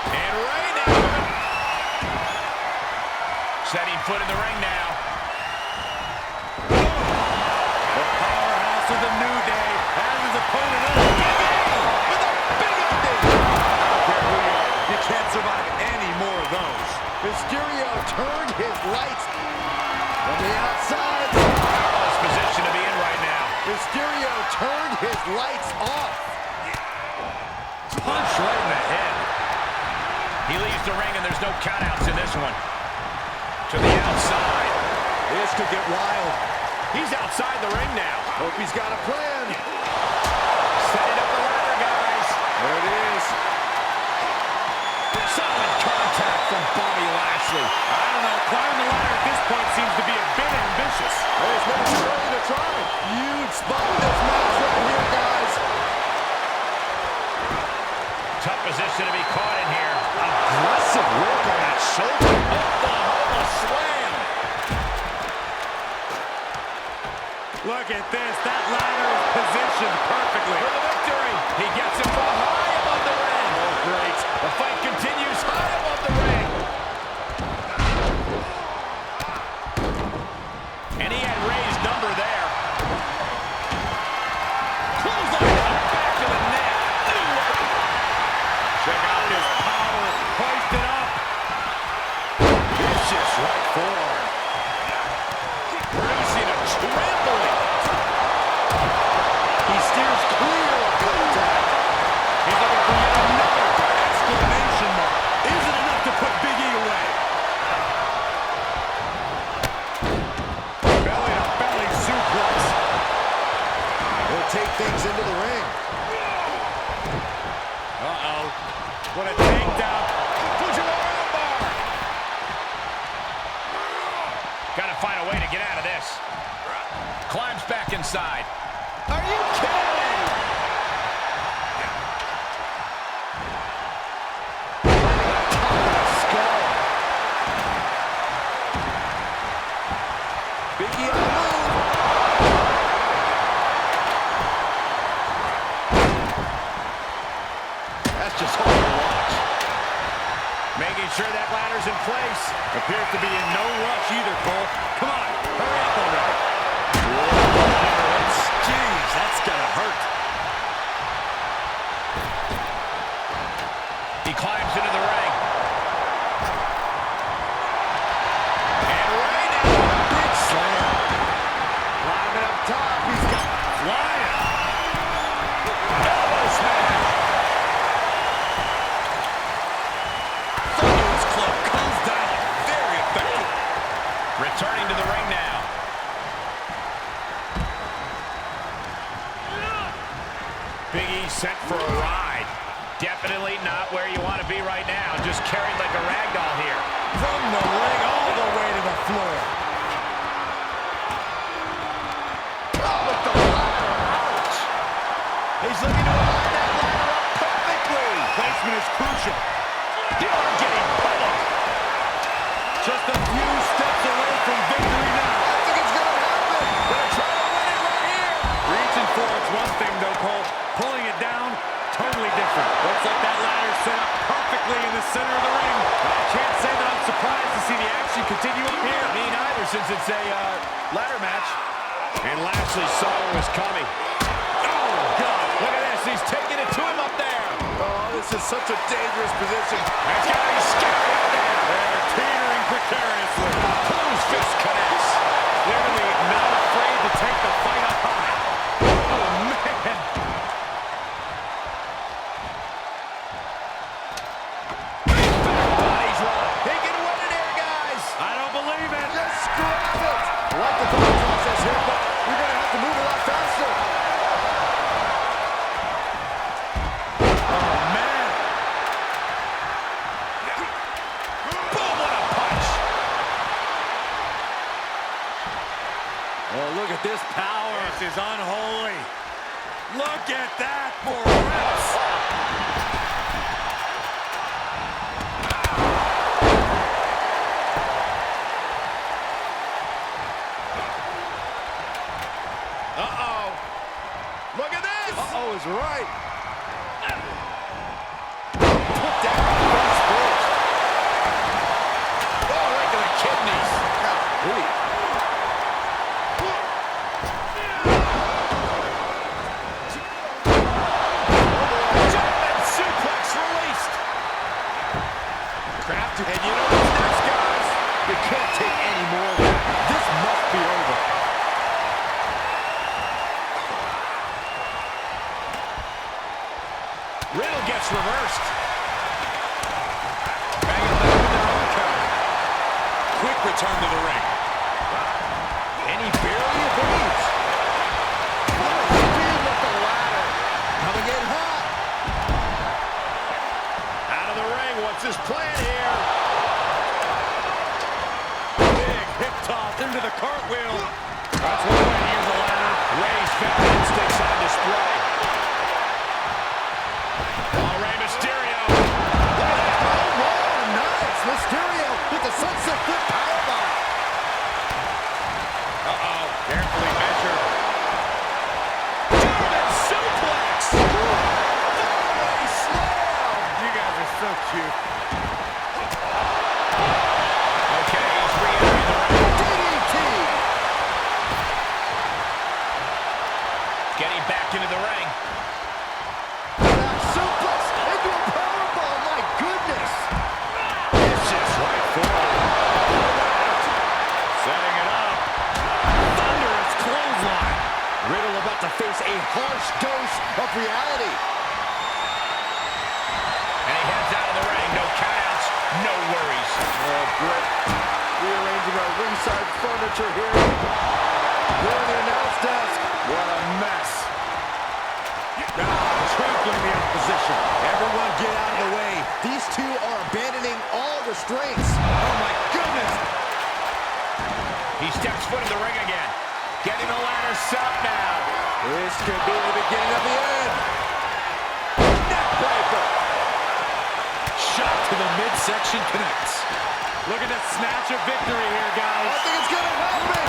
And right now, setting foot in the ring now. The powerhouse of the New Day has his opponent on Big E with a big update. I don't care who you are, you can't survive any more of those. Mysterio turned his lights from the outside. Perilous position to be in right now. Mysterio turned his lights off. Punch right in the head. He leaves the ring and there's no countouts in this one. To the outside. This could get wild. He's outside the ring now. Hope he's got a plan. Setting up the ladder, guys. There it is. Solid contact from Bobby Lashley. I don't know, climbing the ladder at this point seems to be a bit ambitious. Hey, it's never too early to try. Huge spot in this match right here, guys. Tough position to be caught in here. Aggressive work on that shoulder. Oklahoma slam. Look at this, that ladder is positioned perfectly. For the victory. He gets it from high above the ring. Oh, great. The fight continues high above the ring. And he had Ray's number there. Clothesline back to the net. Check out this power, hoisted up. Vicious right forearm. Producing a trampling. He steers clear of contact. He's looking for yet another exclamation mark. Is it enough to put Big E away? Belly-to-belly suplex. He'll take things into the ring. Uh-oh. What a takedown. Fujiwara bar. Got to find a way to get out of this. Climbs back inside. Are you kidding? Skull. Big E on the move. That's just hard to watch. Making sure that ladder's in place. Appears to be in no rush either, Cole. Come on, hurry up already. Jeez, that's gotta hurt. He climbs into the ring. And right now, big sent for a ride. Definitely not where you want to be right now. Just carried like a rag doll here. From the ring all the way to the floor. Oh, with the ladder. Ouch. He's looking to line that ladder up perfectly. Placement is crucial. The arm getting pummeled. Just a few steps away from victory now. I think it's going to happen. Gonna try to win it right here. Reaching for it's one thing, though, Cole. Pulling it down, totally different. Looks like that ladder set up perfectly in the center of the ring. I can't say that I'm surprised to see the action continue up here. Me neither, since it's a ladder match. And Lashley saw it was coming. Oh, God. Look at this. He's taking it to him up there. Oh, this is such a dangerous position. That's got to be scary out there. They're teetering precariously. Whose fist connects? Clearly not afraid to take the fight up high. Oh, man. Bodies roll. He can win it here, guys. I don't believe it. Just grab it. I like the thought process here, but you're going to have to move a lot faster. Oh, man. Boom, what a punch. Oh, look at this power. This is unholy. Look at that for reps. Uh-oh. Look at this. Uh-oh is right. Put down first pitch. Oh, right to the kidneys. Golly. German suplex released. Crafty. And you know what's next, guys? You can't take any more of that. This must be over. Riddle gets reversed. Banging back with their own counter. Quick return to the ring. And he barely evades. What a speed with the ladder. Coming in hot. Out of the ring. What's his plan here? Big hip toss into the cartwheel. That's one way to use the ladder. Ray's vet instincts on display. Oh, Rey Mysterio. Look at that. Oh, wow, nice. Mysterio with the sunset flip powerbomb. Uh-oh. Carefully measured. German suplex. Four-way slam. You guys are so cute. Okay, he's re-entering the ring. DDT. Getting back into the ring. That suplex into a powerbomb. My goodness. Vicious right forward. Setting it up. Thunderous clothesline. Riddle about to face a harsh dose of reality. And he heads out of the ring. No countouts, no worries. Oh, Britt. Rearranging our ringside furniture here. Here on the announce desk. What a mess. Trampling the opposition. Everyone get out of the way. These two are abandoning all restraints. Oh, my goodness. He steps foot in the ring again. Getting the ladder set up now. This could be the beginning of the end. Neckbreaker. Shot to the midsection connects. Looking to snatch a victory here, guys. I think it's going to happen.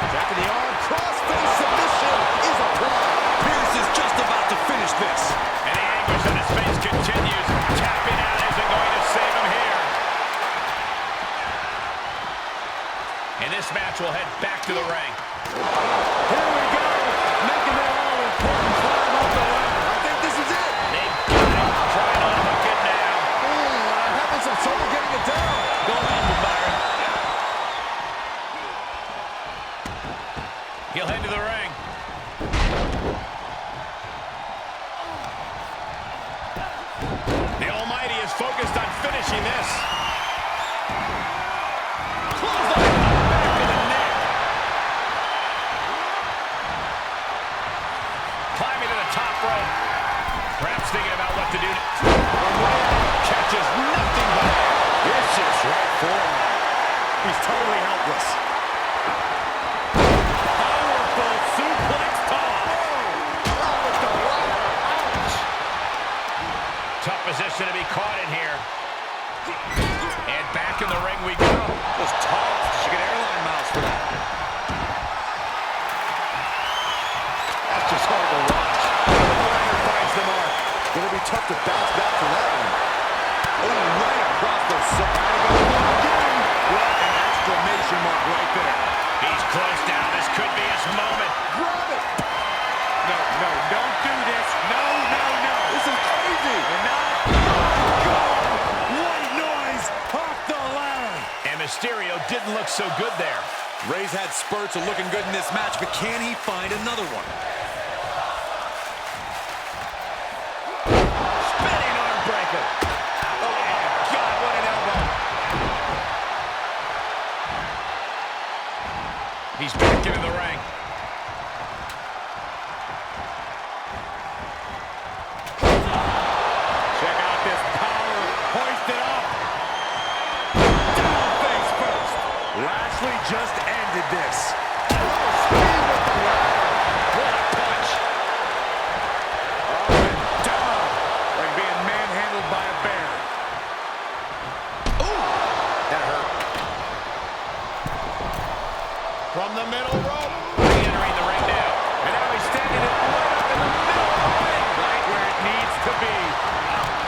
Back in the arm. Crossface submission is applied. Pierce is just about to finish this. And the anguish on his face continues. Tapping out isn't going to save him here. And this match will head back to the ring. Here we go. Making that all-important climb up the ladder. I think this is it. They've got it. Trying to unhook it now. I'm having some trouble getting it down. Go ahead, Byron. He'll head to the ring. The Almighty is focused on finishing this. Clothesline back to the neck. Catches nothing but vicious right forearm. He's totally helpless. Powerful suplex toss. Tough position to be caught in here. And back in the ring we go. Those toss. She get airline miles for that. That's just hard to watch. The finds the mark. Gonna be tough to bounce back from that one. Oh, right across the side. What an exclamation mark right there. He's close now. This could be his moment. Grab it! No, don't do this. No. This is crazy! And now, white noise off the ladder. And Mysterio didn't look so good there. Ray's had spurts of looking good in this match, but can he find another one? Spinning arm breaker. Oh, God, what an elbow. He's back into the ring. Check out this power. Hoist it up. Down face first. Lashley just ended this. What a punch. Up and down. Like being manhandled by a bear. Ooh, that hurt. From the middle rope. Re-entering the ring now. And now he's standing it right up in the middle of the ring. Right where it needs to be.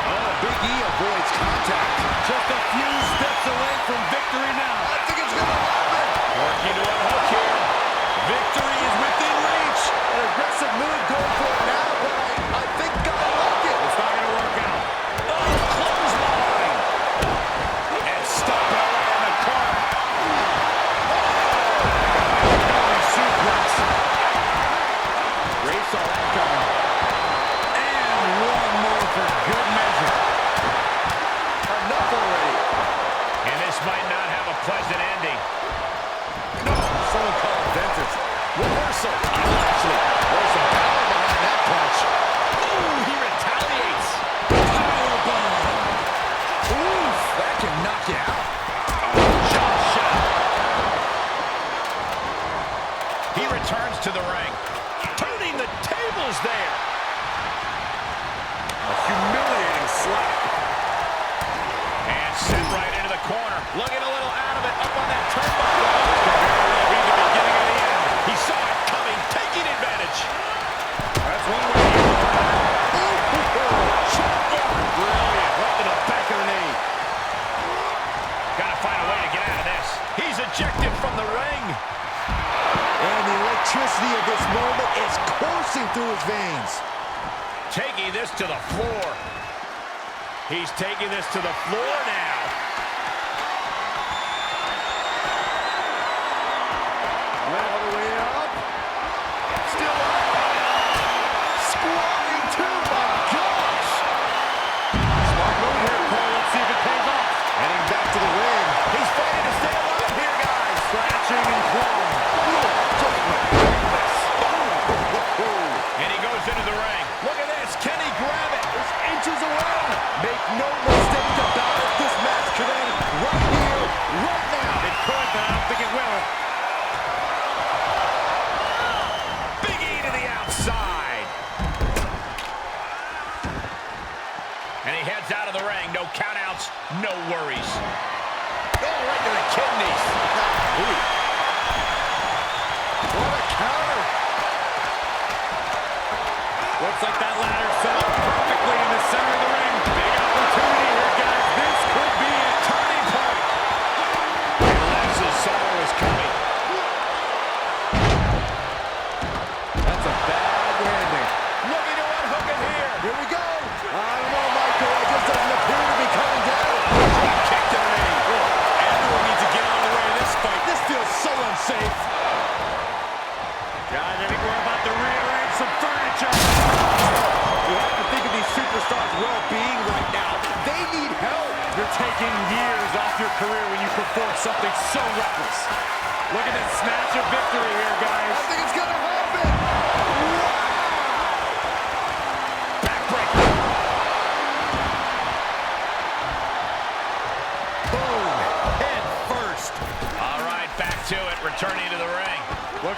Oh, Big E avoids contact. Just a few steps away from victory now. I think it's gonna happen! Working to unhook here. Victory is within reach. An aggressive move going for it now, but I think I like it. It's not going to work out. Oh, clothesline. And stop it away in the corner. Belly suplex. Ray saw that coming. And one more for good measure. Enough already. And this might not have a pleasant ending. No, someone called it vengeance. Reversal on Lashley. There's some power behind that punch. Ooh, he retaliates. Powerbomb. Oof, that can knock you out. Jump shot. He returns to the ring. Turning the tables there. A humiliating slap. And sent right into the corner. Looking a little out of it. Up on that turnbuckle. Be the beginning of the end. He saw it coming. Taking advantage. That's one way to go. Brilliant. Right to the back of the knee. Gotta find a way to get out of this. He's ejected from the ring. And the electricity of this moment is coursing through his veins. Taking this to the floor. He's taking this to the floor now. All the way up. Still up. Squatting too, my gosh. Smart move here, Cole. Let's see if it pays off. Heading back to the ring. He's fighting to stay alive here, guys. Scratching and clawing. And he goes into the ring. Look at this. Can he grab it? It's inches away. Make no mistake about it. This match could end right here, right now. It could, but I don't think it will. Big E to the outside. And he heads out of the ring. No countouts, no worries. Oh, right to the kidneys. What a counter. Looks like that ladder set up perfectly in the center of the ring. Big opportunity here, guys. This could be a turning point. And Lex's sorrow is coming. That's a bad landing. Looking to unhook it here. Here we go. I don't know, Michael. It just doesn't appear to be coming down. Kick to the knee. Everyone needs to get out of the way of this fight. This feels so unsafe. Guys, I think we're about to rearrange some furniture. You have to think of these superstars' well-being right now. They need help. You're taking years off your career when you perform something so reckless. Look at this snatch of victory here, guys. I think it's gonna happen. Wow. Backbreaker.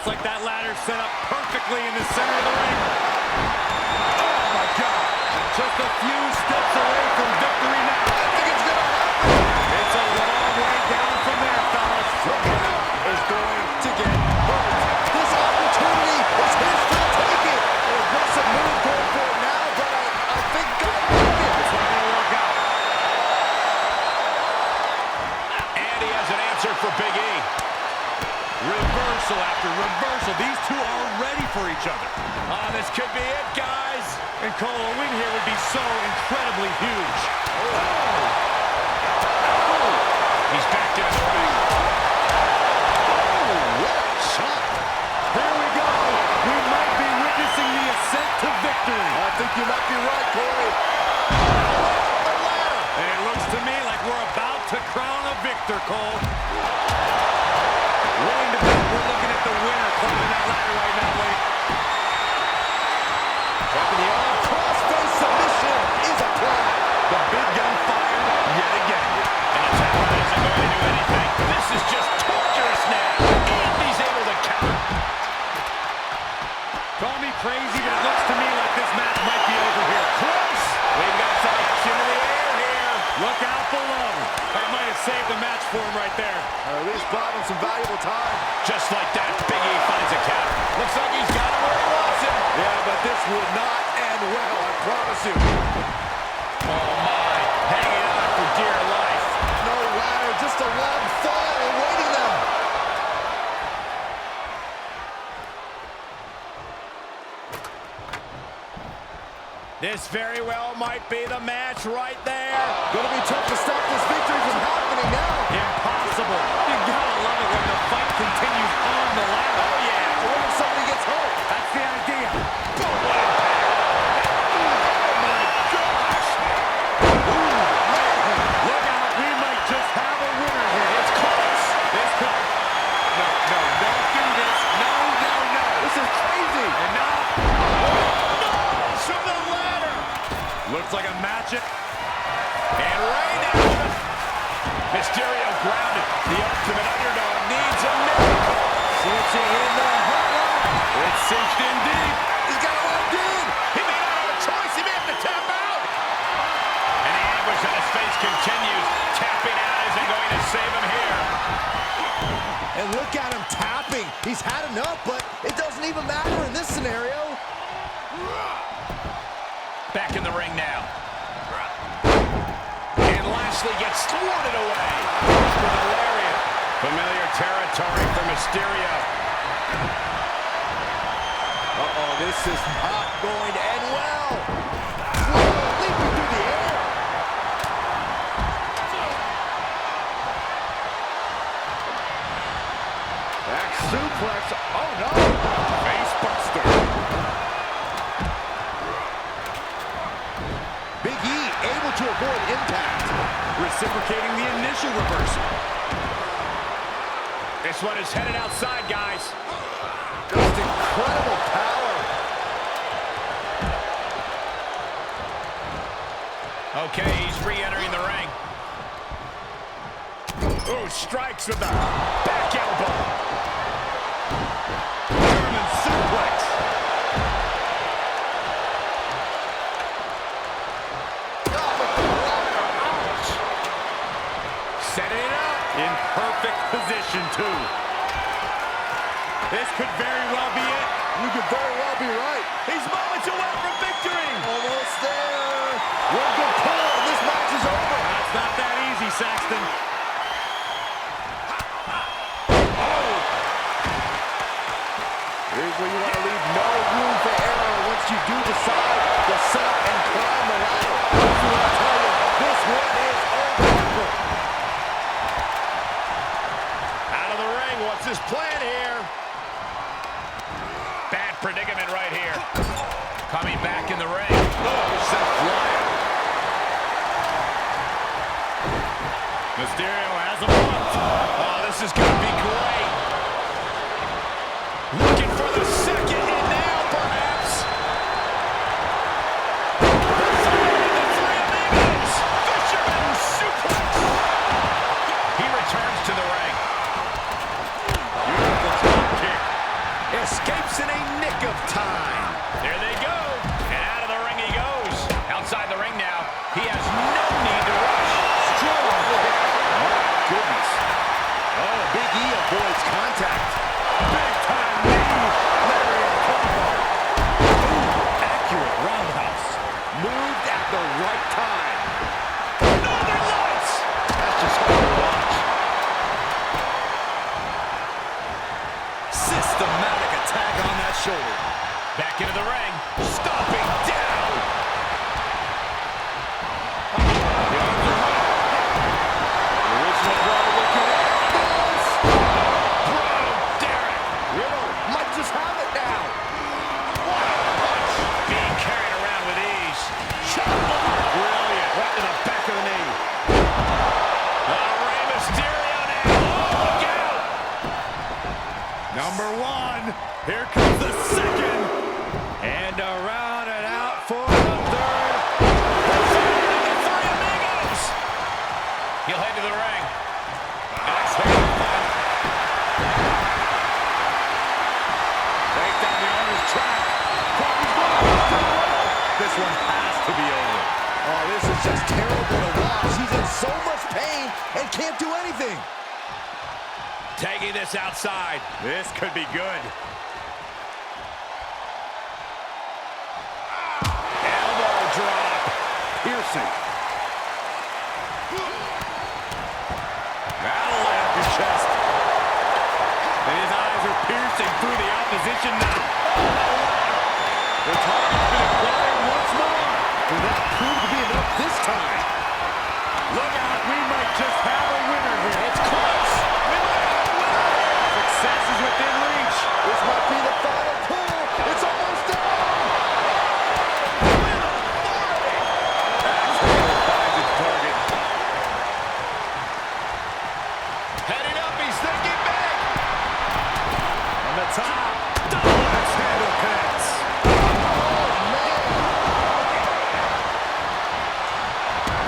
Looks like that ladder set up perfectly in the center of the ring. Oh my God. Just a few steps away from victory now. I think it's gonna happen. It's a long way down from there, fellas. Someone is going to get hurt. This opportunity is his to take it. An aggressive move going for it now, but I think God like it. It's not gonna work out. And he has an answer for Big E. Reversal after reversal. These two are ready for each other. Oh, this could be it, guys. And Cole, a win here would be so incredibly huge. He's back into the ring. What a shot. Here we go. We might be witnessing the ascent to victory. I think you might be right, Corey. And it looks to me like we're about to crown a victor, Cole. Willing to bet we're looking at the winner climbing that ladder right now, Wade. Dropping the arm, cross-face submission is applied. The big gun fired yet again. And the tap out isn't going to do anything. This is just torturous now. And he's able to counter. Call me crazy, but it looks to me like this match might be over here. Close. We've got some action in the air here. Look out below. That might have saved the match for him right there. Or at least bought him some valuable time. Just like that, Big E finds a counter. Looks like he's got him where he wants him. Yeah, but this would not end well, I promise you. Oh, my. Hanging on for dear life. No ladder, just a long fall awaiting them. This very well might be the match right there. Gonna be tough to stop this victory from happening now. Impossible. You gotta love it when the fight continues on the ladder. Oh, yeah. What if somebody gets hurt? That's the idea. Boom, what impact. Oh, my gosh. Look out, we might just have a winner here. It's close. This could... No, don't do this. No. This is crazy. And now... Falls from the ladder. Looks like a match. And right now, Mysterio grounded. The ultimate underdog needs a miracle. Cinching in the hotline. It's cinched in deep. He's got it locked in. He may not have a choice. He may have to tap out. And the anguish on his face continues. Tapping out isn't going to save him here. And look at him tapping. He's had enough, but it doesn't even matter in this scenario. Back in the ring now. And Lashley gets thwarted away. With a lariat. Familiar territory for Mysterio. Uh-oh, this is not going to end well. Whoa, leaping through the air. Back suplex. Oh, no. Face buster. Big E able to avoid impact. Reciprocating the initial reversal. This one is headed outside, guys. Just incredible power. Okay, he's re-entering the ring. Ooh, strikes with the back elbow. German suplex. Setting it up. In perfect position, too. This could very well be it. You could very well be right. He's moments away from victory. Almost there. One good pull, and this match is over. That's not that easy, Saxton. Here's where you want to leave no room for error once you do decide to set up and climb the ladder. I want to tell you, this one is over. Out of the ring, what's his plan here? Bad predicament right here. Coming back in the ring. Oh, sent flying. Mysterio has a blocked. Oh, this is going to be great. Looking for the second and now, perhaps. The three amigos. Fisherman suplex. He returns to the ring. Beautiful top kick. He has no need to rush. Strong hit. My goodness. Oh, Big E avoids contact. Big time knee. Lariat combo. Ooh, accurate roundhouse. Moved at the right time. Northern Lights. That's just hard to watch. Systematic attack on that shoulder. Back into the ring. Stomping down. The arms are high. Original Broadway connect. Bro, Derek. Riddle might just have it now. Being carried around with ease. Shot block. Brilliant. Right to the back of the knee. Rey Mysterio now. Oh, look out. Number one. Here comes the second. And around and out for the third. The Three Amigos. He'll head to the ring. Exhale. Take down the owner's track. This one has to be over. Oh, this is just terrible to watch. He's in so much pain and can't do anything. Taking this outside. This could be good. Elbow drop. Piercing. That'll lay up your chest. And his eyes are piercing through the opposition now. The target's been acquired once more. Will that prove to be enough this time? Look out, we might just have a winner here. It's close. We might have a winner here. Success is within reach. This might be the final pull. It's almost done. Finds its target. Heading up, he's thinking big. On the top. Double axe handle connects.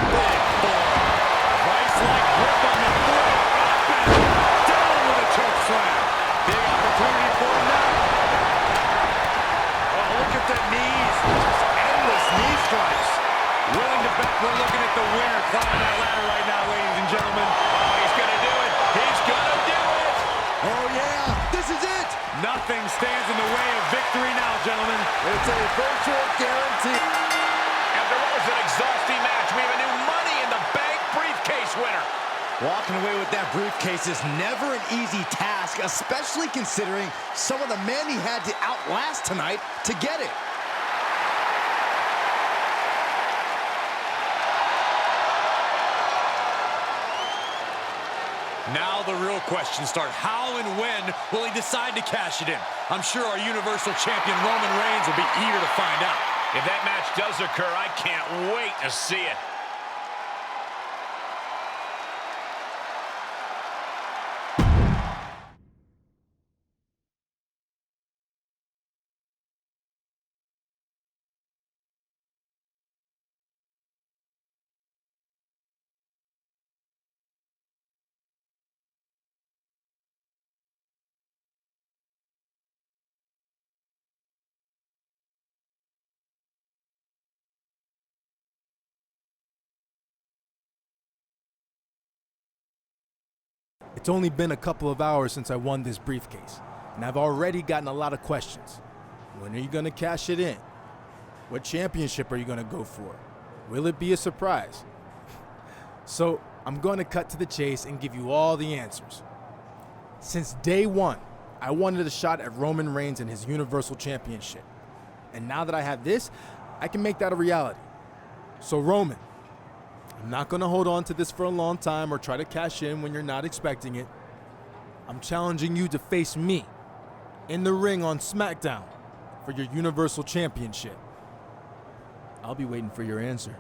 Big form. Vice-like grip on the throat. Up and down with a choke slam. Big opportunity for him now. Oh, look at the knees. Just endless knee strikes. Willing to bet we're looking at the winner climbing that ladder right now, ladies and gentlemen. Oh, he's going to do it. He's going to do it. Oh, yeah. This is it. Nothing stands in the way of victory now, gentlemen. It's a virtual guarantee. After what was an exhausting match, we have a new Money in the Bank briefcase winner. Walking away with that briefcase is never an easy task, especially considering some of the men he had to outlast tonight to get it. Now the real questions start. How and when will he decide to cash it in? I'm sure our Universal Champion Roman Reigns will be eager to find out. If that match does occur, I can't wait to see it. It's only been a couple of hours since I won this briefcase, and I've already gotten a lot of questions. When are you going to cash it in? What championship are you going to go for? Will it be a surprise? So I'm going to cut to the chase and give you all the answers. Since day one, I wanted a shot at Roman Reigns and his Universal Championship. And now that I have this, I can make that a reality. So Roman, I'm not going to hold on to this for a long time or try to cash in when you're not expecting it. I'm challenging you to face me in the ring on Smackdown for your Universal Championship. I'll be waiting for your answer.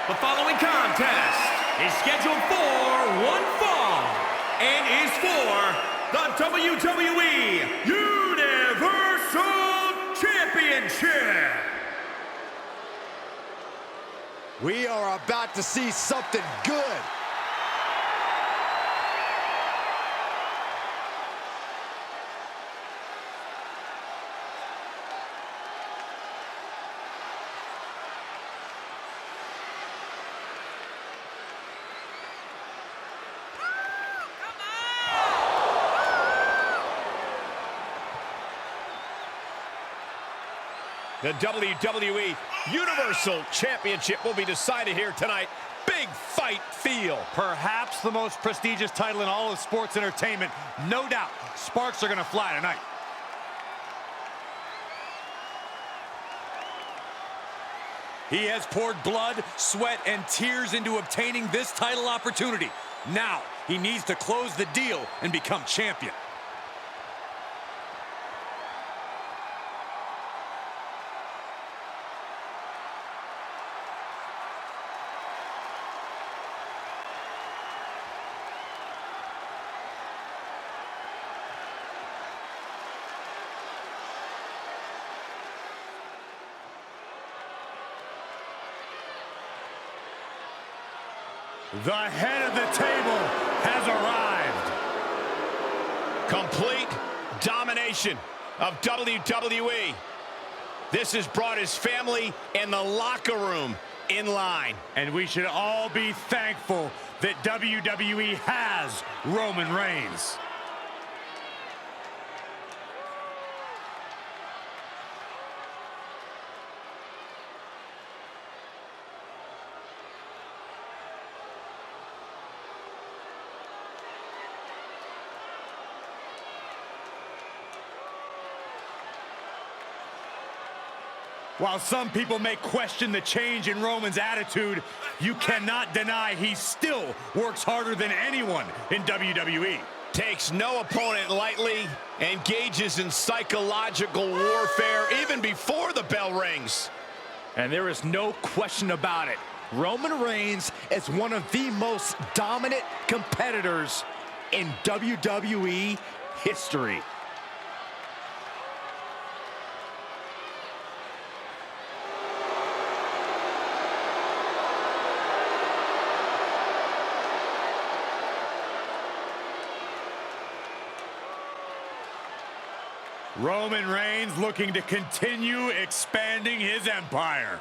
The following contest is scheduled for one fall and is for the WWE Universal Championship. We are about to see something good. The WWE Universal Championship will be decided here tonight. Big fight feel. Perhaps the most prestigious title in all of sports entertainment. No doubt, sparks are going to fly tonight. He has poured blood, sweat, and tears into obtaining this title opportunity. Now, he needs to close the deal and become champion. The head of the table has arrived. Complete domination of WWE. This has brought his family and the locker room in line. And we should all be thankful that WWE has Roman Reigns. While some people may question the change in Roman's attitude, you cannot deny he still works harder than anyone in WWE. Takes no opponent lightly, engages in psychological warfare even before the bell rings. And there is no question about it. Roman Reigns is one of the most dominant competitors in WWE history. Roman Reigns looking to continue expanding his empire.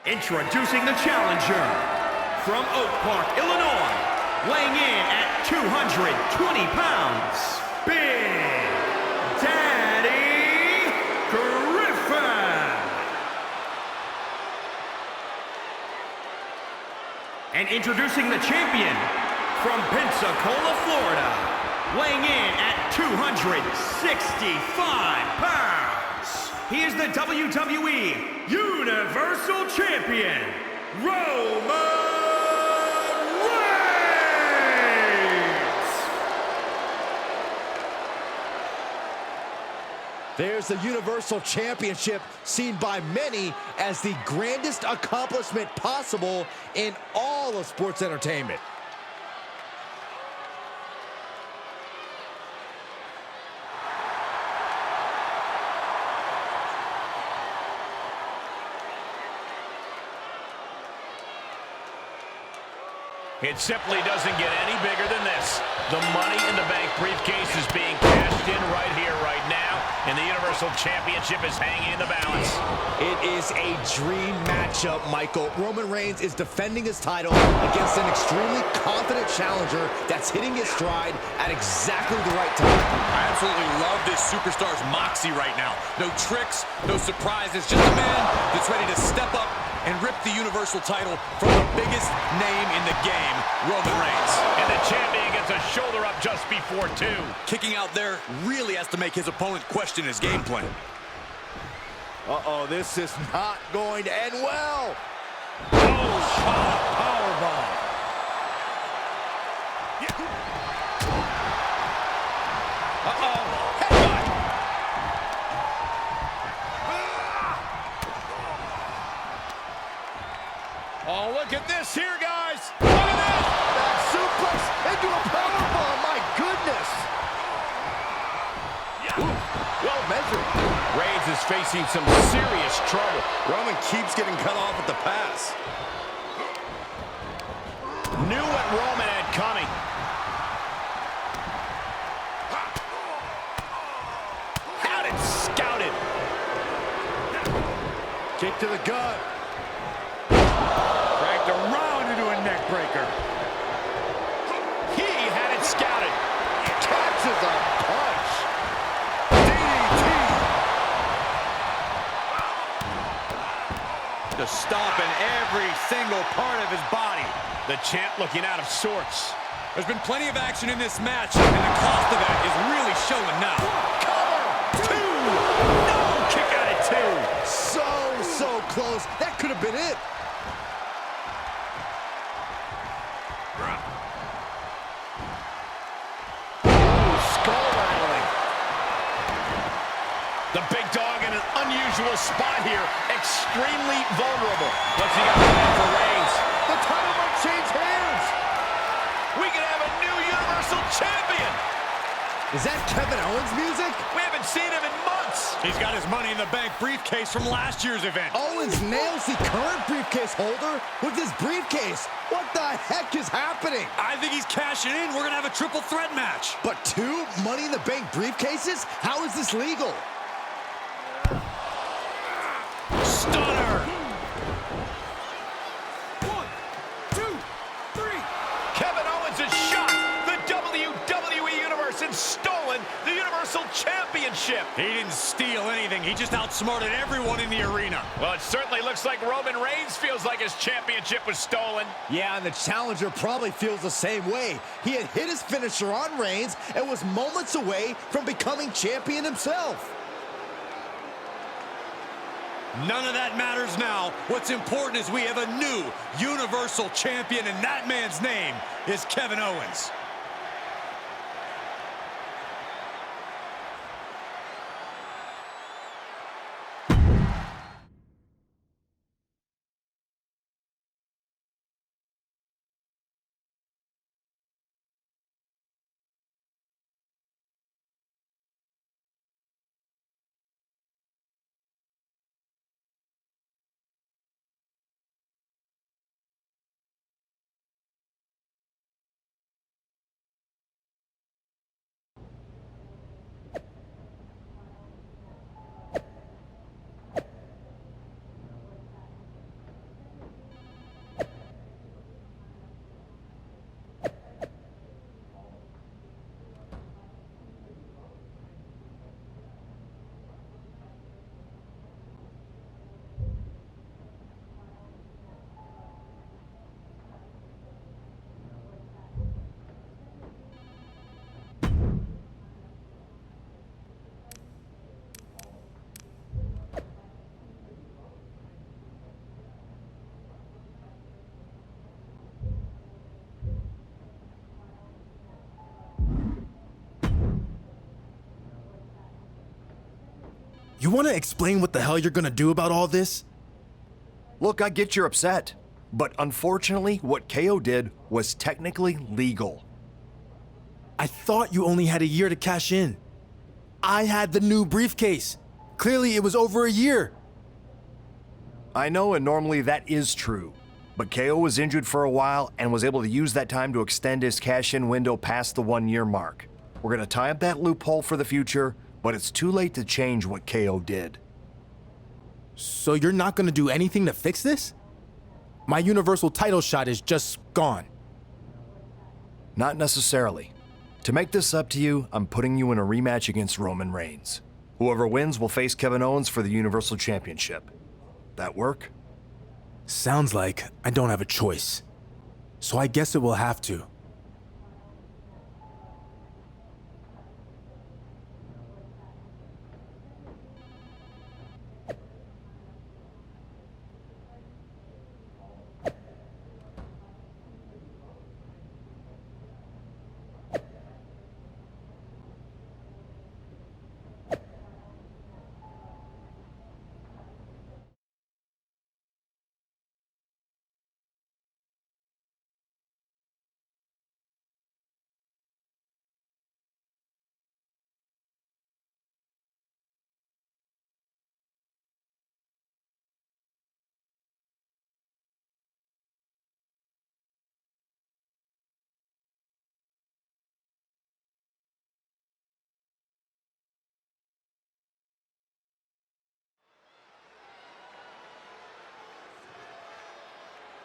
Introducing the challenger from Oak Park, Illinois, weighing in at 220 pounds. Big Daddy Griffin. And introducing the champion from Pensacola, Florida, weighing in at 265 pounds. He is the WWE Universal Champion, Roman. There's the Universal Championship, seen by many as the grandest accomplishment possible in all of sports entertainment. It simply doesn't get any bigger than this. The Money in the Bank briefcase is being cashed in right here, right now, and the Universal Championship is hanging in the balance. It is a dream matchup, Michael. Roman Reigns is defending his title against an extremely confident challenger that's hitting his stride at exactly the right time. I absolutely love this superstar's moxie right now. No tricks, no surprises, just a man that's ready to step up and rip the Universal title from the biggest name in the game, Roman Reigns. And the champion gets a shoulder up just before two. Kicking out there really has to make his opponent question his game plan. Uh-oh, this is not going to end well. Powerbomb. Oh, look at this here, guys. Look at this. That suplex into a powerbomb, my goodness. Well measured. Reigns is facing some serious trouble. Roman keeps getting cut off at the pass. Knew what Roman had coming. Had it scouted. Kick to the gut. Dragged around into a neck breaker. He had it scouted. Catches a punch. Just stomping every single part of his body. The champ looking out of sorts. There's been plenty of action in this match, and the cost of that is really showing now. Two. No, kick out at two. So close. That could have been it. Skull rattling. The big dog in an unusual spot here. Extremely vulnerable. What's he got planned for Reigns? The title might change hands. We could have a new Universal Champion. Is that Kevin Owens music? We haven't seen him in months. He's got his Money in the Bank briefcase from last year's event. Owens nails the current briefcase holder with his briefcase. What the heck is happening? I think he's cashing in. We're going to have a triple threat match. But 2 Money in the Bank briefcases? How is this legal? Stunner. 1, 2, 3. Kevin Owens has shot the WWE Universe and stolen the Universal Championship. He didn't steal anything. He just outsmarted everyone in the arena. Well, it certainly looks like Roman Reigns feels like his championship was stolen. Yeah, and the challenger probably feels the same way. He had hit his finisher on Reigns and was moments away from becoming champion himself. None of that matters now. What's important is we have a new Universal Champion, and that man's name is Kevin Owens. You want to explain what the hell you're gonna do about all this? Look, I get you're upset, but unfortunately, what KO did was technically legal. I thought you only had a year to cash in. I had the new briefcase. Clearly, it was over a year. I know, and normally that is true, but KO was injured for a while and was able to use that time to extend his cash-in window past the 1-year mark. We're gonna tie up that loophole for the future, but it's too late to change what KO did. So you're not gonna do anything to fix this? My Universal title shot is just gone. Not necessarily. To make this up to you, I'm putting you in a rematch against Roman Reigns. Whoever wins will face Kevin Owens for the Universal Championship. That work? Sounds like I don't have a choice. So I guess it will have to.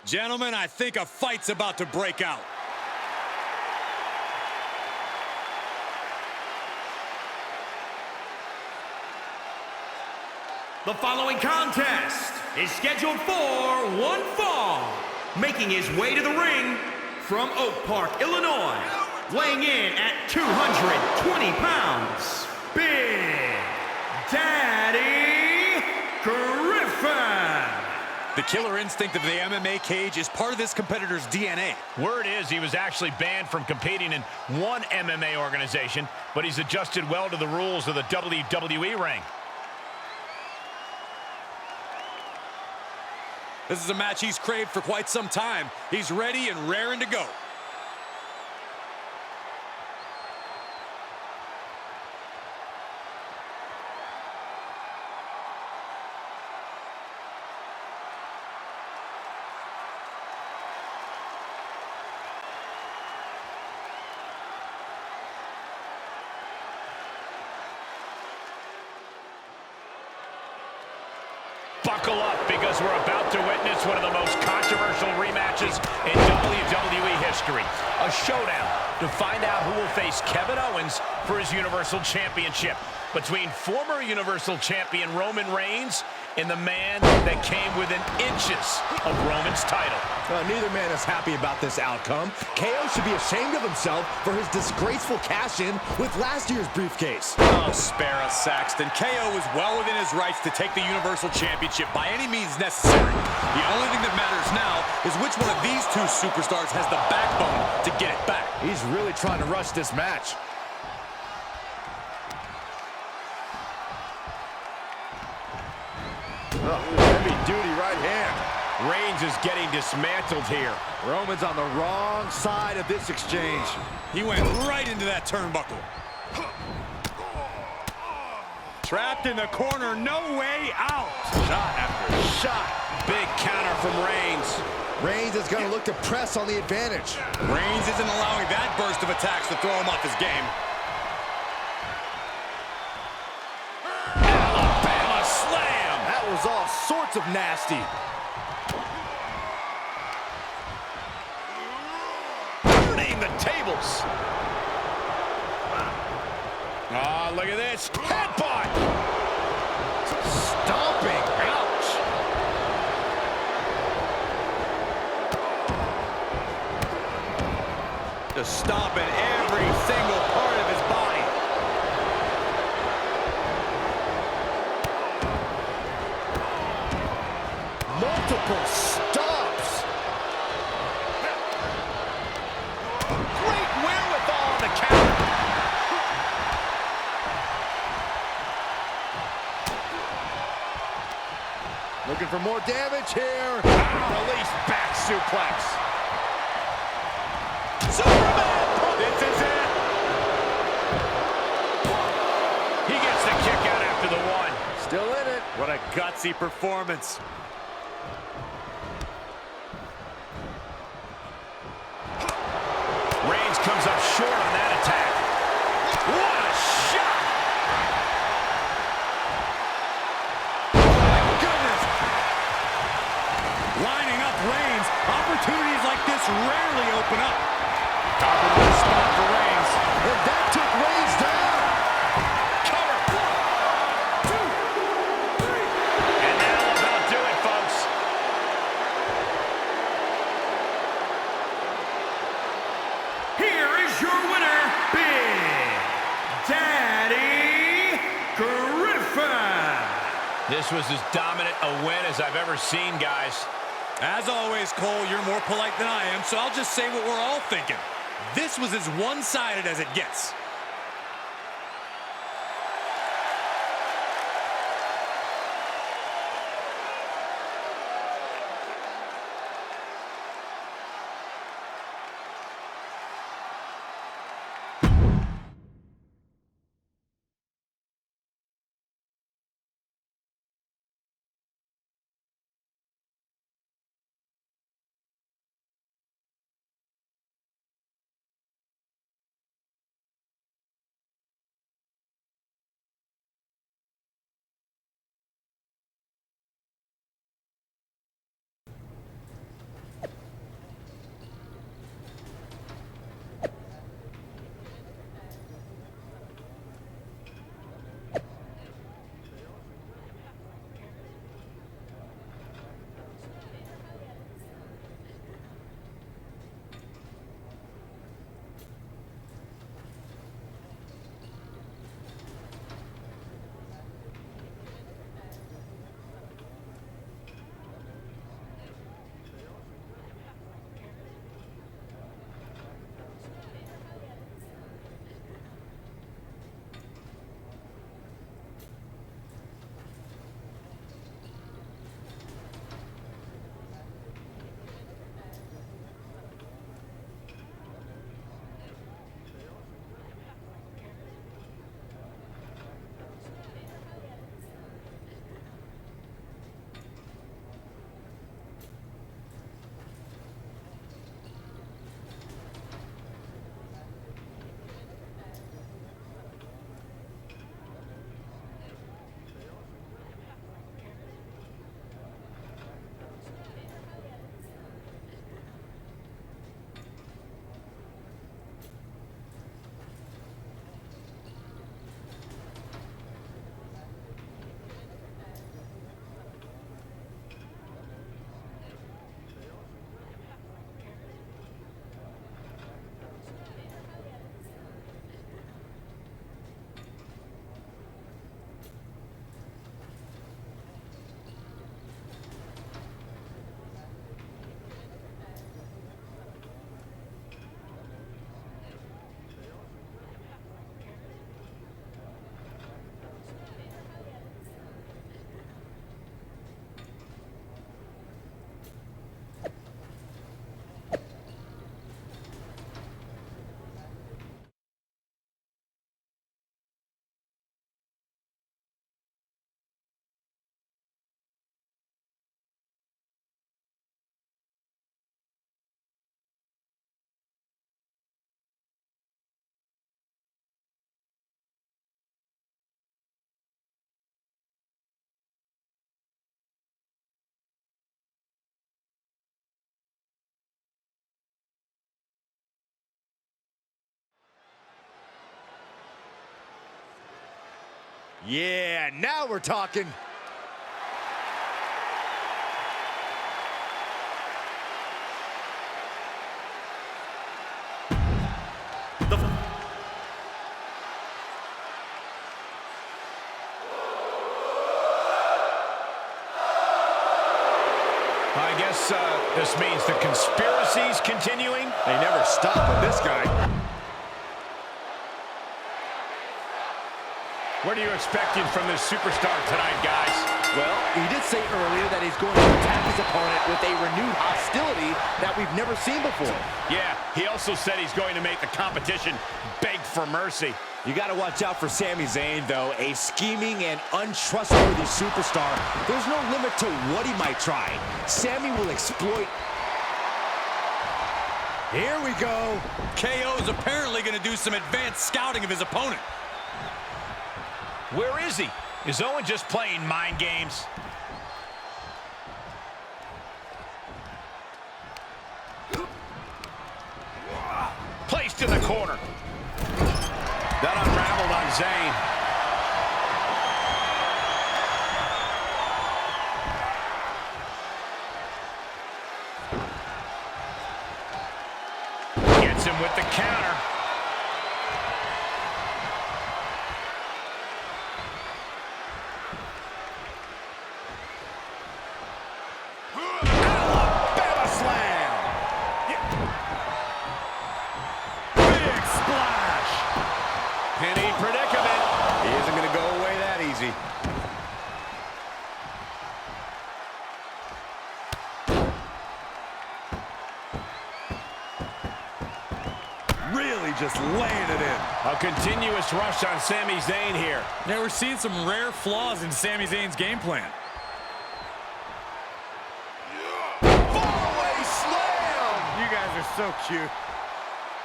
Gentlemen, I think a fight's about to break out. The following contest is scheduled for one fall. Making his way to the ring from Oak Park, Illinois, weighing in at 220 pounds, Big Daddy Griffin. The killer instinct of the MMA cage is part of this competitor's DNA. Word is he was actually banned from competing in one MMA organization, but he's adjusted well to the rules of the WWE ring. This is a match he's craved for quite some time. He's ready and raring to go. Buckle up, because we're about to witness one of the most controversial rematches in WWE history. A showdown to find out who will face Kevin Owens for his Universal Championship, between former Universal Champion Roman Reigns and the man that came within inches of Roman's title. Neither man is happy about this outcome. KO should be ashamed of himself for his disgraceful cash-in with last year's briefcase. Oh, spare us, Saxton. KO is well within his rights to take the Universal Championship by any means necessary. The only thing that matters now is which one of these two superstars has the backbone to get it back. He's really trying to rush this match. Heavy-duty right hand. Reigns is getting dismantled here. Roman's on the wrong side of this exchange. He went right into that turnbuckle. Trapped in the corner, no way out. Shot after shot. Big counter from Reigns. Reigns is going to look to press on the advantage. Reigns isn't allowing that burst of attacks to throw him off his game. Alabama slam. That was all sorts of nasty. Turning the tables. Oh, look at this. Headbutt. Stomping. Ouch. Just stomping every single part of his body. Multiple stomps. Great wherewithal on the counter. Looking for more damage here. Release back suplex. Superman! This is it. He gets the kick out after the one. Still in it. What a gutsy performance. Reigns comes up short on that attack. What a shot! My goodness! Lining up Reigns. Opportunities like this rarely open up. Top spot for Reigns. And that took Reigns down. Cover. 1, 2, 3. And that'll about do it, folks. Here is your winner, Big Daddy Griffin. This was as dominant a win as I've ever seen, guys. As always, Cole, you're more polite than I am, so I'll just say what we're all thinking. This was as one-sided as it gets. Yeah, now we're talking. I guess this means the conspiracy's continuing. They never stop with this guy. What are you expecting from this superstar tonight, guys? Well, he did say earlier that he's going to attack his opponent with a renewed hostility that we've never seen before. Yeah, he also said he's going to make the competition beg for mercy. You got to watch out for Sami Zayn, though. A scheming and untrustworthy superstar. There's no limit to what he might try. Sami will exploit. Here we go. KO is apparently going to do some advanced scouting of his opponent. Where is he? Is Owen just playing mind games? Placed in the corner. That unraveled on Zayn. Gets him with the counter. Alabama slam. Big splash. Penny predicament. He isn't going to go away that easy. Really just laying it in. A continuous rush on Sami Zayn here. Now we're seeing some rare flaws in Sami Zayn's game plan. Fallaway slam. You guys are so cute.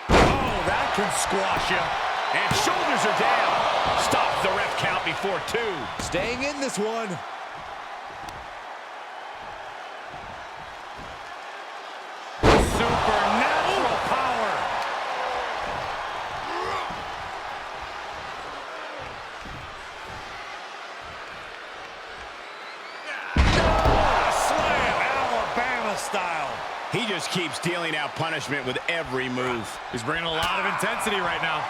Oh, that can squash him. And shoulders are down. Stops the ref count before 2. Staying in this one. Supernatural power. Slam. Alabama style. He just keeps dealing out punishment with every move. He's bringing a lot of intensity right now.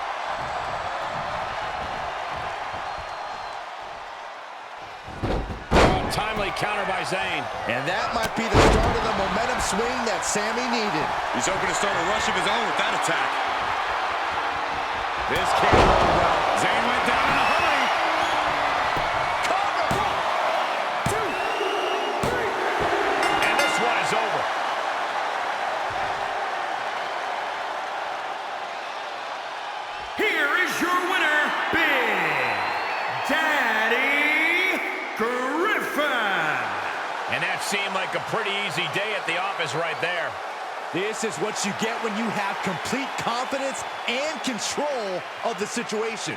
Timely counter by Zayn. And that might be the start of the momentum swing that Sami needed. He's hoping to start a rush of his own with that attack. This can't go well. Zayn went down in a hurry. And this one is over. Here is your winner, Big Daddy Griffin. And that seemed like a pretty easy day at the office right there. This is what you get when you have complete confidence and control of the situation.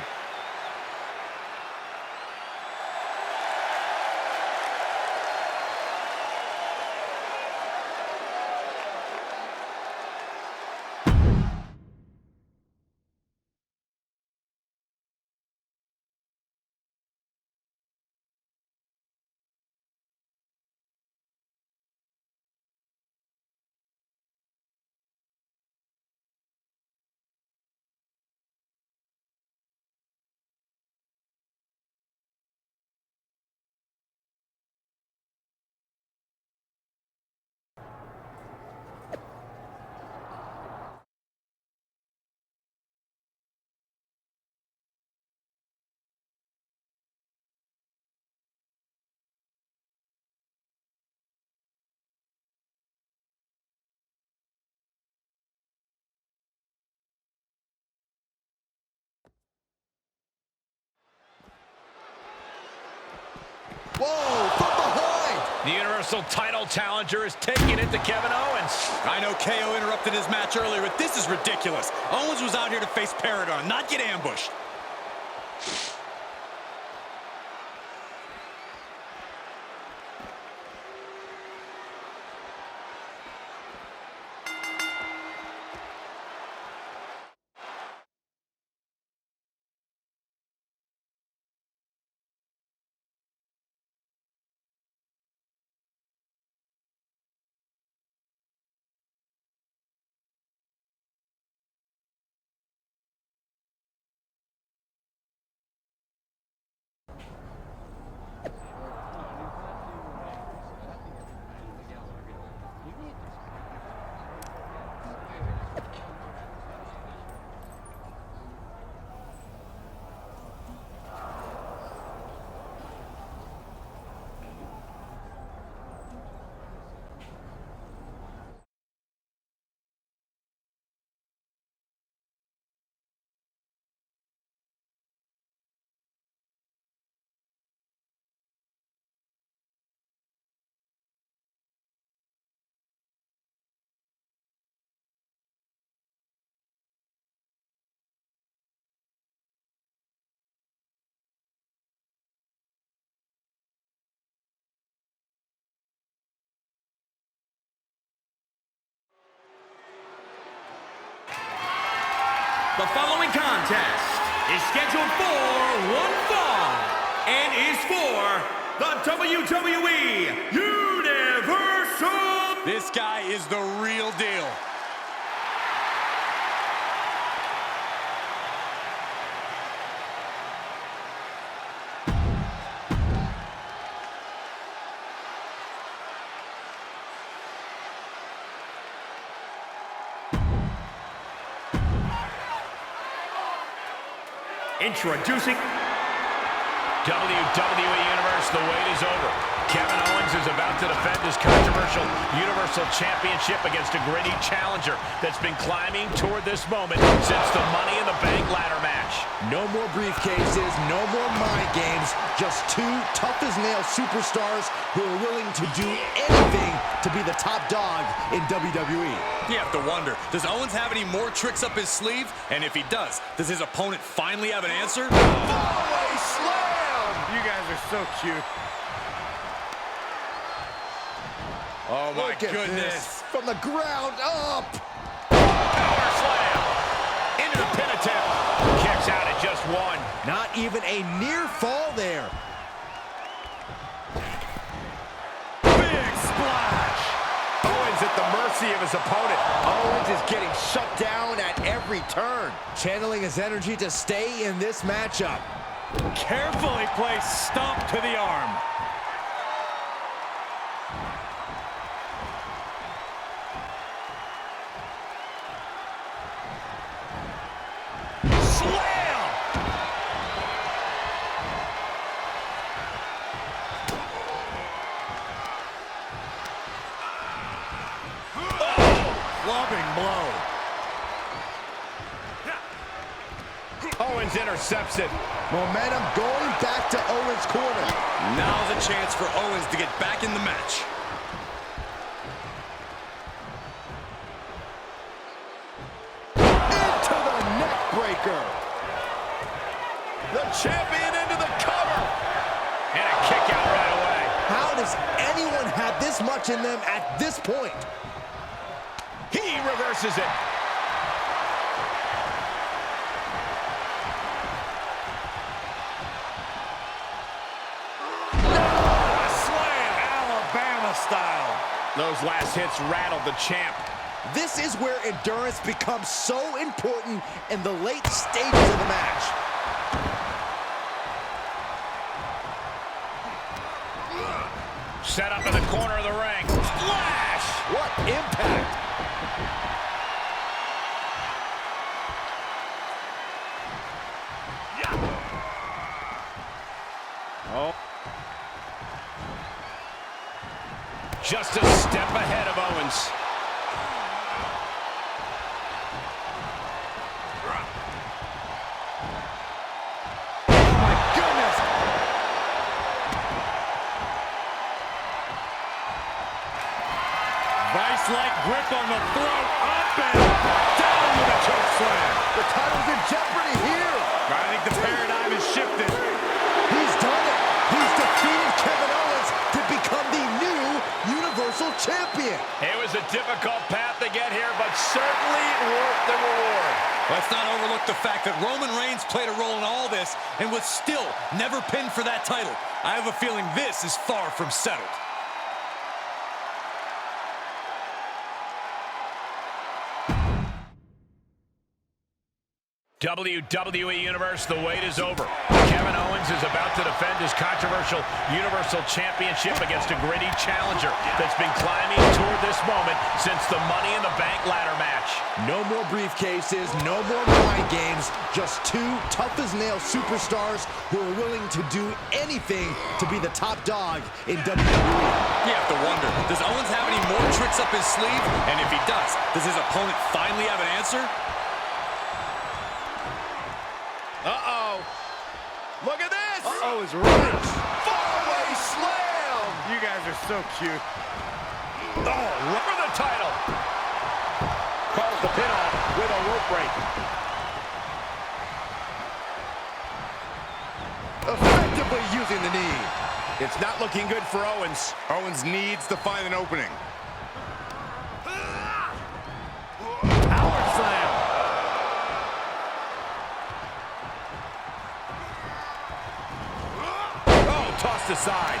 Whoa, from behind! The Universal title challenger is taking it to Kevin Owens. I know KO interrupted his match earlier, but this is ridiculous. Owens was out here to face Paragon, not get ambushed. The following contest is scheduled for one fall and is for the WWE Universal. This guy is the real deal. Introducing WWE Universe, the wait is over. Kevin Owens is about to defend his controversial Universal Championship against a gritty challenger that's been climbing toward this moment since the Money in the Bank ladder match. No more briefcases, no more mind games, just two tough-as-nail superstars who are willing to do anything to be the top dog in WWE. You have to wonder, does Owens have any more tricks up his sleeve? And if he does his opponent finally have an answer? Fallaway slam! You guys are so cute. Oh my Look at goodness. this. From the ground up. Power slam. Into the pin attempt. Kicks out at just one. Not even a near fall there. Big splash! Owens at the mercy of his opponent. Owens is getting shut down at every turn. Channeling his energy to stay in this matchup. Carefully placed stomp to the arm. Slam! Clubbing blow. Owens intercepts it. Momentum going back to Owens' corner. Now's a chance for Owens to get back in the match. Into the neck breaker. The champion into the cover. And a kick out right away. How does anyone have this much in them at this point? He reverses it. Slam! Alabama style. Those last hits rattled the champ. This is where endurance becomes so important in the late stages of the match. Set up in the corner of the ring. Splash! What impact! Oh. Just a step ahead of Owens. Vice-like grip on the throat, up and down with a choke slam. The title's in jeopardy here. I think the paradigm has shifted. He's done it. He's defeated Kevin Owens to become the new Universal Champion. It was a difficult path to get here, but certainly worth the reward. Let's not overlook the fact that Roman Reigns played a role in all this and was still never pinned for that title. I have a feeling this is far from settled. WWE Universe, the wait is over. Kevin Owens is about to defend his controversial Universal Championship against a gritty challenger that's been climbing toward this moment since the Money in the Bank ladder match. No more briefcases, no more mind games, just two tough-as-nail superstars who are willing to do anything to be the top dog in WWE. You have to wonder, does Owens have any more tricks up his sleeve? And if he does his opponent finally have an answer? Uh-oh. Look at this. Uh-oh is right. Fallaway slam. You guys are so cute. Oh, for the title. Calls the pin off with a rope break. Effectively using the knee. It's not looking good for Owens. Owens needs to find an opening. Power slam. tossed aside.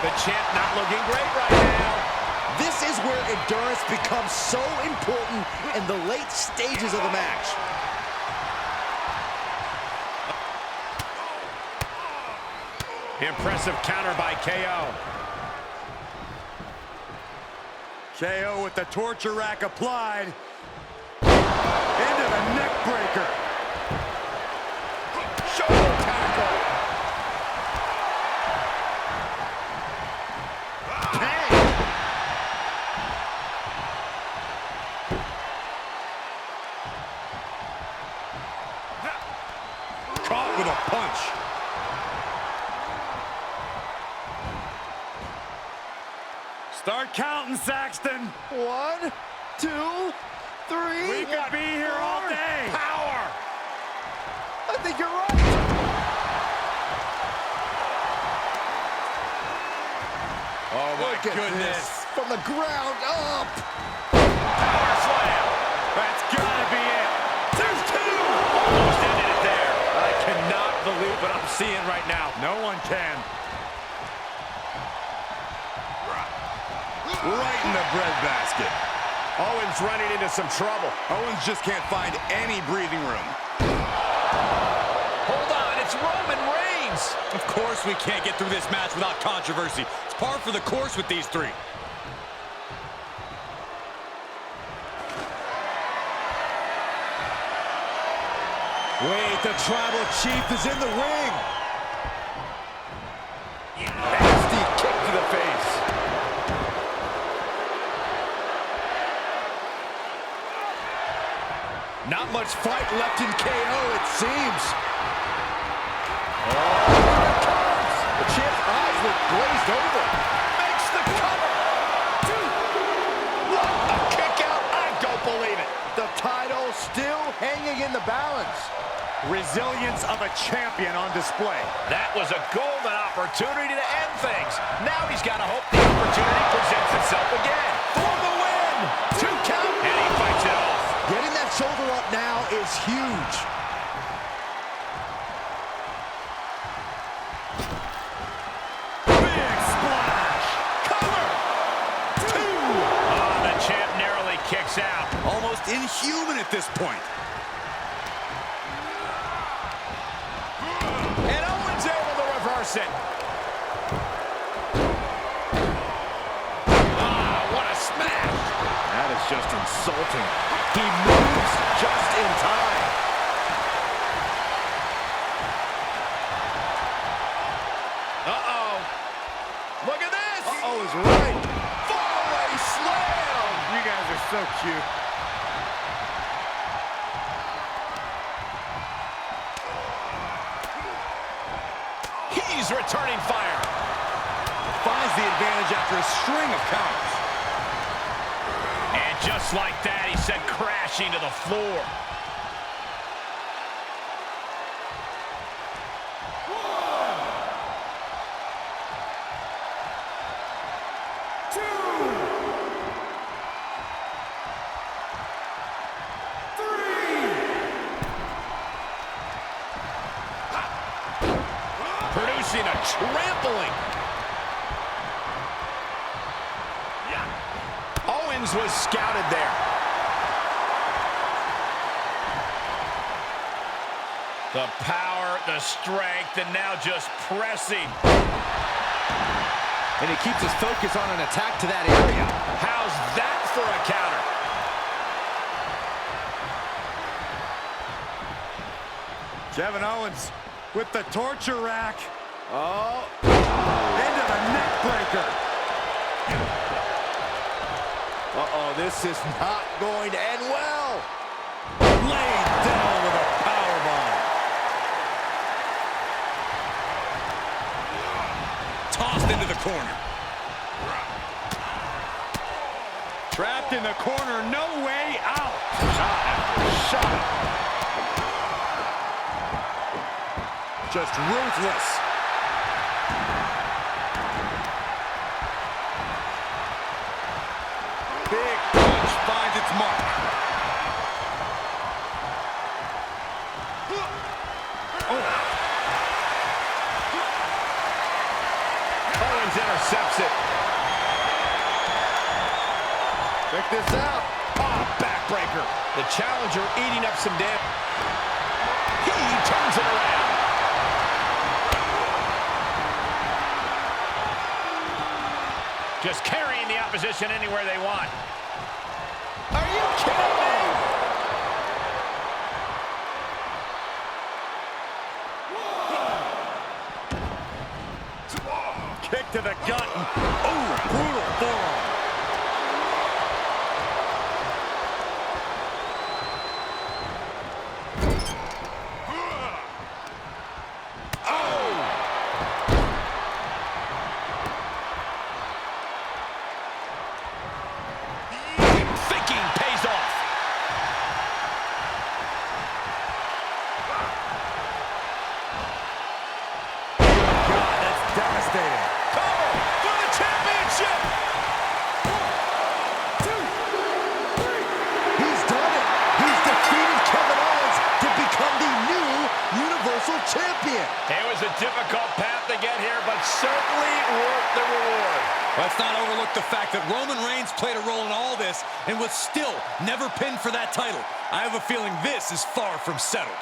The champ not looking great right now. This is where endurance becomes so important in the late stages of the match. Impressive counter by KO. KO with the torture rack applied. Into the neck breaker. Shoulder tackle. Caught with a punch. Start counting, Saxton. 1, 2, 3. We could be here all day. Power. I think you're right. Oh my Look at goodness. this. From the ground up. Power slam. That's gotta be it. There's two. Almost ended it there. I cannot believe what I'm seeing right now. No one can. Right in the breadbasket. Owens running into some trouble. Owens just can't find any breathing room. Hold on, it's Roman Reigns. Of course we can't get through this match without controversy. It's par for the course with these three. Wait, the tribal chief is in the ring. Nasty kick to the face. Not much fight left in KO, it seems. Oh, here it comes. The champ's eyes look glazed over. Makes the cover. What a kick out. I don't believe it. The title still hanging in the balance. Resilience of a champion on display. That was a golden opportunity to end things. Now he's got to hope the opportunity presents itself again. For the win. 2 count. And he fights it off. Getting that shoulder up now is huge. Big splash. Cover. 2. Oh, the champ narrowly kicks out. Almost inhuman at this point. And Owens able to reverse it. Ah, what a smash. That is just insulting. He moves just in time. Uh-oh. Look at this. Uh-oh is right. Fallaway slam. You guys are so cute. He's returning fire. Finds the advantage after a string of counters. And just like that, he sent crashing to the floor. Producing a trampling. Owens was scouted there. The power, the strength, and now just pressing. And he keeps his focus on an attack to that area. How's that for a counter? Kevin Owens with the torture rack. Oh. Into the neck breaker. Uh-oh, this is not going to end well. Laid down with a powerbomb. Tossed into the corner. Trapped in the corner, no way out. Shot after shot. Just ruthless. Big punch finds its mark. Oh. intercepts it. Check this out. Oh, backbreaker. The challenger eating up some damage. He turns it around. Just carrying the opposition anywhere they want. Are you kidding me? Kick to the gut. Oh, brutal forearm. Thinking pays off. God, that's devastating. Cover for the championship. He's done it. He's defeated Kevin Owens to become the new Universal Champion. It was a difficult path to get here, but certainly worth the reward. Let's not overlook the fact that Roman Reigns played a role in all this and was still never pinned for that title. I have a feeling this is far from settled.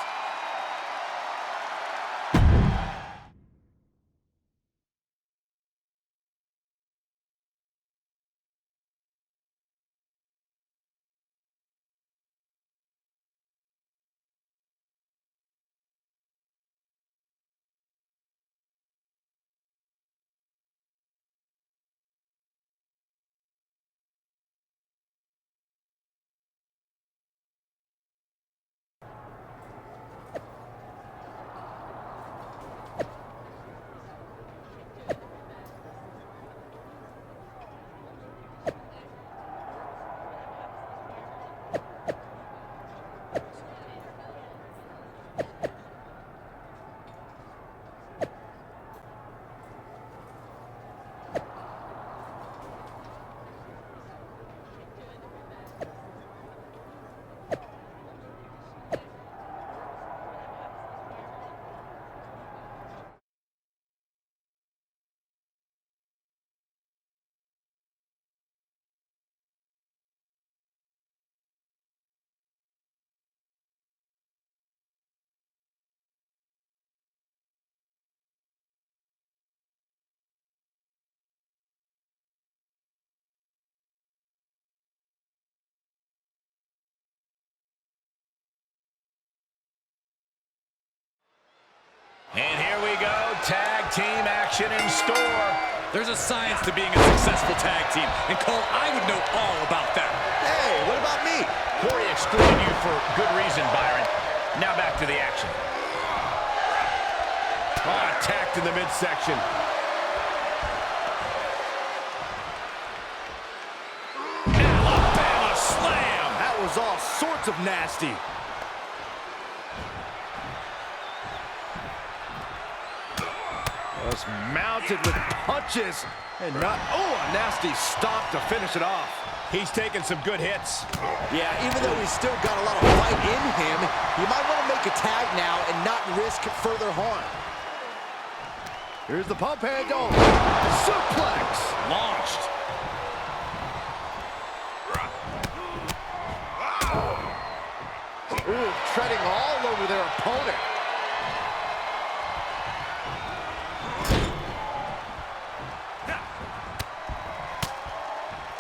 And here we go, tag team action in store. There's a science to being a successful tag team, and Cole, I would know all about that. Hey, what about me? Corey excluded you for good reason, Byron. Now back to the action. Attacked in the midsection. Alabama slam. That was all sorts of nasty. Was mounted with punches and not, oh, a nasty stop to finish it off. He's taking some good hits. Yeah, even though he's still got a lot of fight in him, you might want to make a tag now and not risk further harm. Here's the pump handle. Suplex. Launched. Ooh, treading all over their opponent.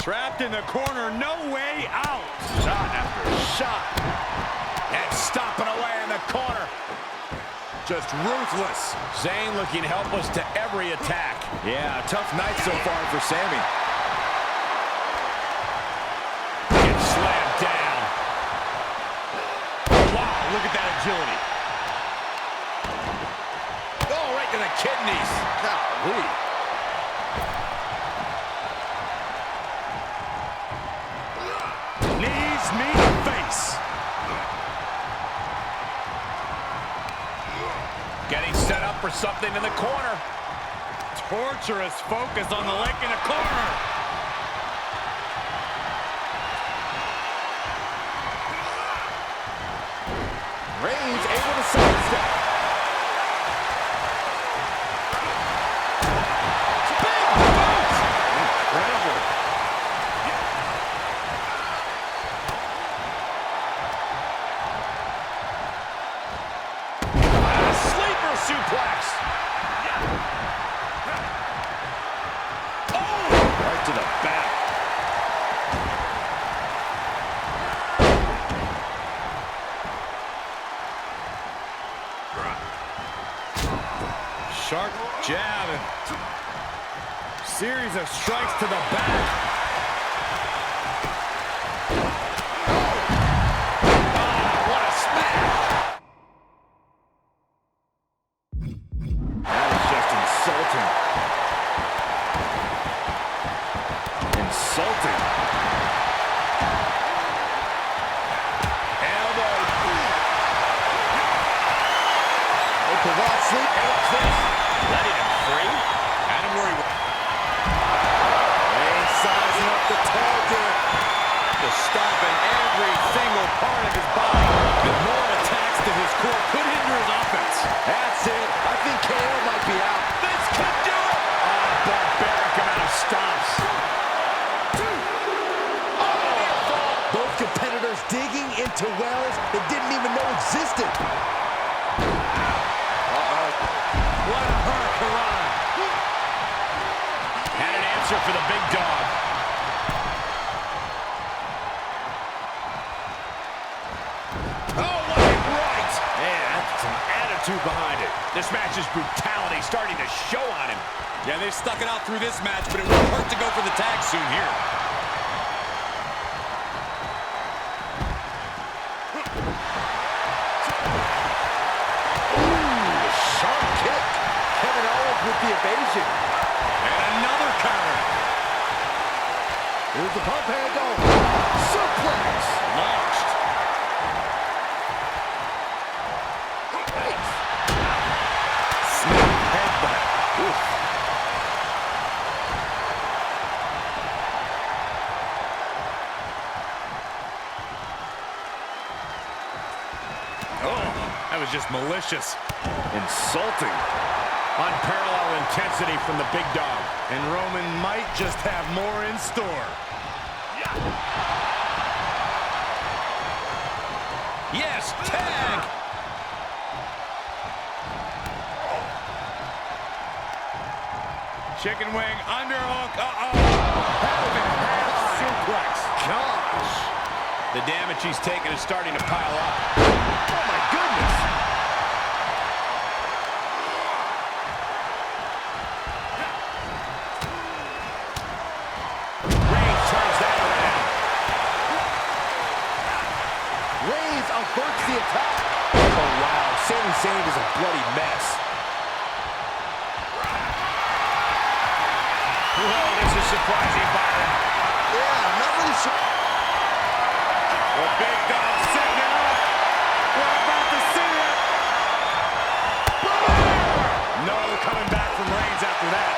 Trapped in the corner, no way out. Shot after shot. And stomping away in the corner. Just ruthless. Zayn looking helpless to every attack. Yeah, tough night so far for Sammy. Gets slammed down. Wow, look at that agility. Oh, right to the kidneys. Golly. Knees meet face. Getting set up for something in the corner. Torturous focus on the leg in the corner. Reigns able to sidestep. Big boom! Right to the back. Sharp jab and series of strikes to the back. What a smash! That is just insulting. Insulting. Elbow. Open Lashley. And what's this? Letting him free? Adam worry. Reigns sizing up the target. Just stopping every single part of his body. And more attacks to his core could hinder his offense. That's it. I think KO might be out. This could do it! Barbaric amount of stops. Both competitors digging into wells they didn't even know existed. What a hurricane. Had an answer for the big dog. Oh, what a right! Man, that's some attitude behind it. This match's brutality starting to show on him. Yeah, they've stuck it out through this match, but it won't hurt to go for the tag soon here. Sharp kick. Kevin Owens with the evasion. And another counter. Here's the pump handle. Suplex. Launched. Snap headbutt. Oof. That was just malicious. Insulting. Unparalleled intensity from the big dog. And Roman might just have more in store. Yes, tag! Chicken wing, underhook, suplex. Gosh. The damage he's taken is starting to pile up. Oh my goodness. Reigns turns that around. Reigns averts the attack. Oh, wow. Sami Zayn is a bloody mess. Whoa, this is surprising, Byron. Yeah, not really sure. The big dog setting it up. We're about to see it. No coming back from Reigns after that.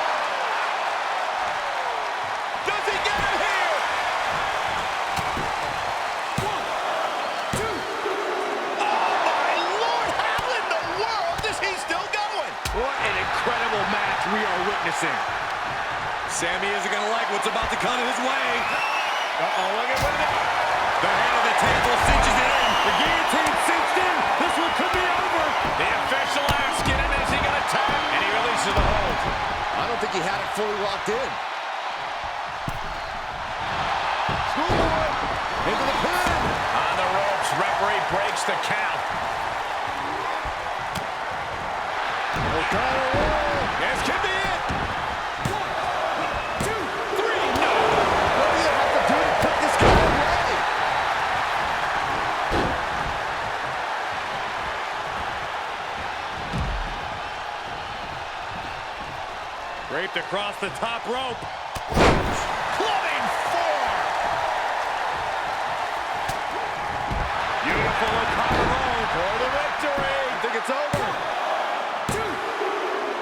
Does he get it here? 1, 2. Oh, my Lord, how in the world is he still going? What an incredible match we are witnessing. Sami isn't going to like what's about to come his way. Look at what it is. The hand of the table cinches it in. The guillotine cinched in. This one could be over. The official asking him, is he going to tap? And he releases the hold. I don't think he had it fully locked in. Schoolboy into the pin. On the ropes, referee breaks the count. This could be it. 1, 2, 3, no! What do you have to do to put this guy away? Draped across the top rope. Clubbing forearm. Beautiful O'Connor roll for the victory. I think it's over. 2,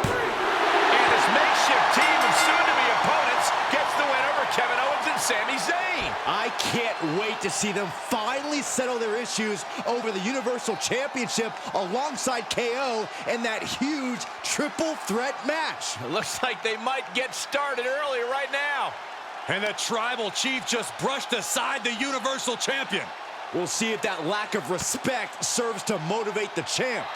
3. And his makeshift team of soon-to-be opponents gets the win over Kevin Owens and Sami Zayn. I can't wait to see them finally settle their issues over the Universal Championship alongside KO in that huge triple threat match. Looks like they might get started early right now. And the tribal chief just brushed aside the Universal Champion. We'll see if that lack of respect serves to motivate the champ.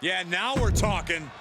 Yeah, now we're talking.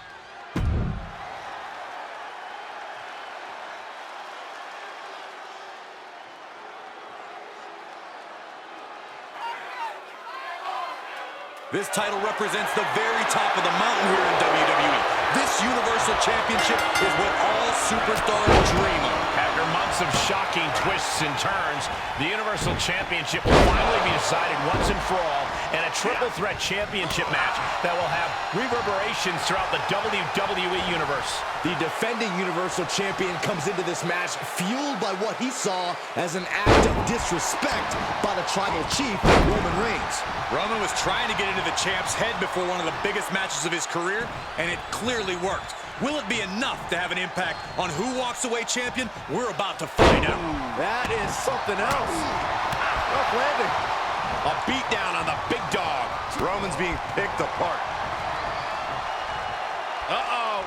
This title represents the very top of the mountain here in WWE. This Universal Championship is what all superstars dream of. After months of shocking twists and turns, the Universal Championship will finally be decided once and for all in a triple threat championship match that will have reverberations throughout the WWE Universe. The defending Universal Champion comes into this match fueled by what he saw as an act of disrespect by the Tribal Chief, Roman Reigns. Roman was trying to get into the champ's head before one of the biggest matches of his career, and it clearly worked. Will it be enough to have an impact on who walks away champion? We're about to find out. That is something else. Rough landing. A beatdown on the big dog. Roman's being picked apart. Uh-oh.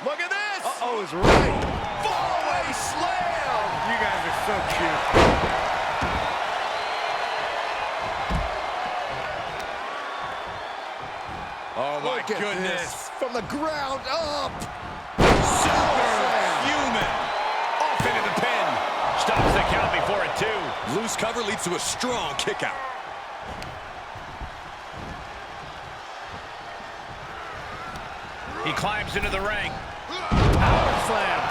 Look at this. Uh-oh is right. Fallaway slam. You guys are so cute. Oh, my Look at goodness. this. From the ground up. Superhuman. Off into the pin. Stops the count before it, too. Loose cover leads to a strong kick out. He climbs into the ring. Power slam.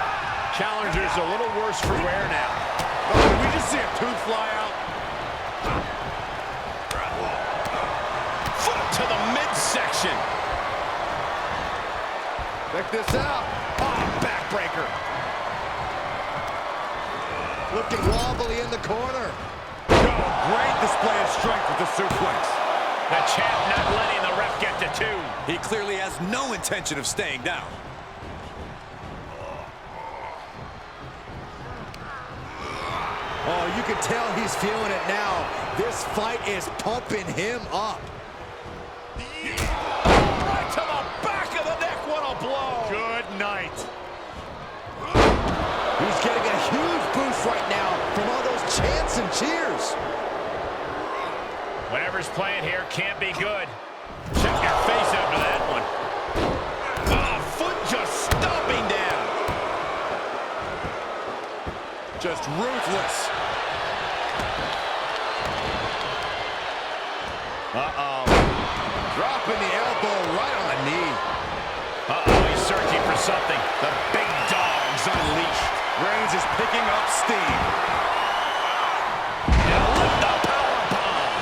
Challenger's a little worse for wear now. Oh, did we just see a tooth fly out? Foot to the midsection. Check this out. Oh, backbreaker. Looking wobbly in the corner. Oh, great display of strength with the suplex. The champ not letting the ref get to two. He clearly has no intention of staying down. Oh, you can tell he's feeling it now. This fight is pumping him up. Right to the back of the neck. What a blow. Good night. He's getting a huge boost right now from all those chants and cheers. Whatever's playing here can't be good. Check your face after that one. Ah, foot just stomping down. Just ruthless. Uh-oh. Dropping the elbow right on the knee. Uh-oh, he's searching for something. The big dog's unleashed. Reigns is picking up steam. Now lift the powerbomb.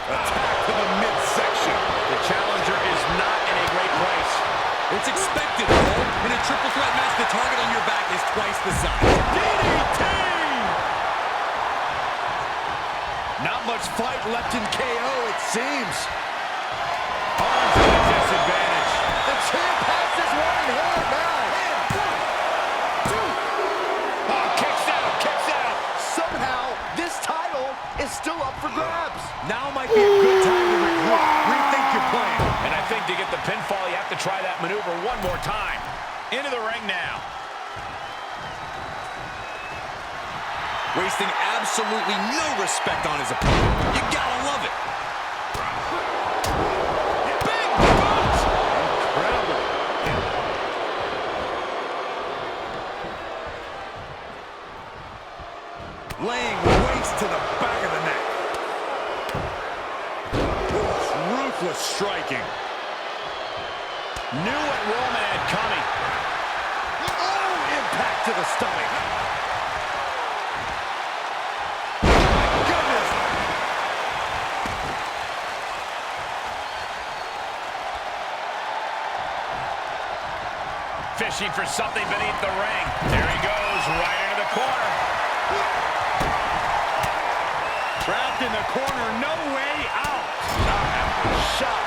Attack to the midsection. The challenger is not in a great place. It's expected, though. In a triple threat match, the target on your back is twice the size. DDT! Not much fight left in KO, it seems. Arms at a disadvantage. The champ has this one in hand now. Oh, kicks out, kicks out. Somehow, this title is still up for grabs. Now might be a good time to regroup. Rethink your plan. And I think to get the pinfall, you have to try that maneuver one more time. Into the ring now. Wasting absolutely no respect on his opponent. You gotta love it. Big boot. Incredible. Laying waste to the back of the neck. Ruthless striking. Knew what Roman had coming. Oh, impact to the stomach. Fishing for something beneath the ring. There he goes, right into the corner. Trapped in the corner, no way out. Shot.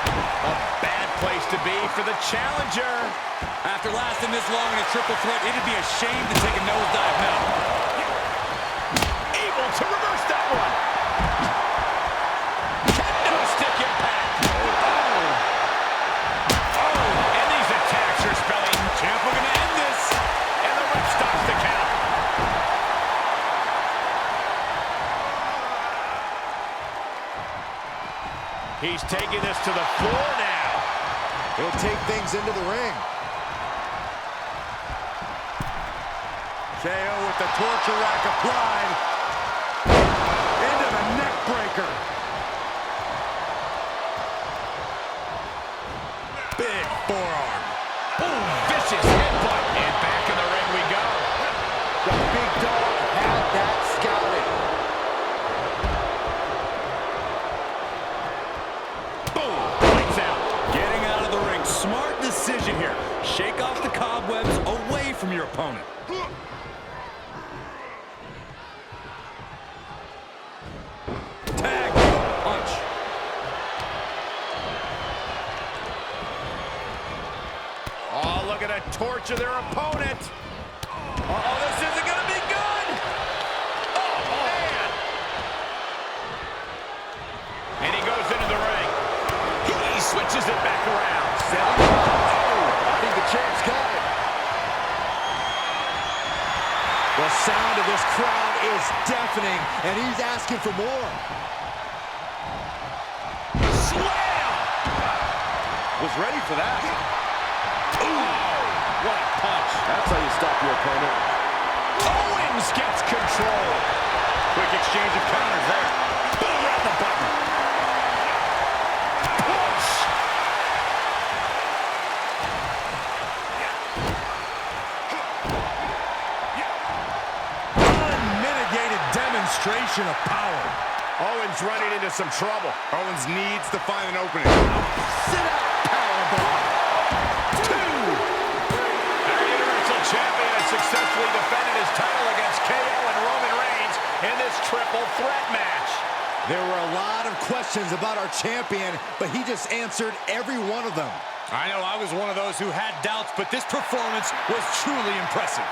A bad place to be for the challenger. After lasting this long in a triple threat, it'd be a shame to take a nosedive now. Able to reverse that one. Kendo stick impact. And these attacks are spelling Champ, we're gonna end this. and the ref stops the count. He's taking this to the floor now. He'll take things into the ring. KO with the torture rack applied. Into the neck breaker. Big forearm. Boom, vicious headbutt. And back in the ring we go. The big dog had that scouted. Boom, lights out. Getting out of the ring. Smart decision here. Shake off the cobwebs away from your opponent. Tag. Punch. Oh, look at it torture their opponent. Uh-oh, this isn't going to be good. Oh, man. And he goes into the ring. He switches it back around. I think the champ's got it. The sound of this crowd is deafening, and he's asking for more. Slam! Was ready for that. What a punch. That's how you stop your opponent. Owens gets control. Quick exchange of counters there. Boom, right the button. Push. Unmitigated demonstration of power. Owens running into some trouble. Owens needs to find an opening. Sit out powerbomb. Our Universal Champion has successfully defended his title against KO and Roman Reigns in this triple threat match. There were a lot of questions about our champion, but he just answered every one of them. I know I was one of those who had doubts, but this performance was truly impressive.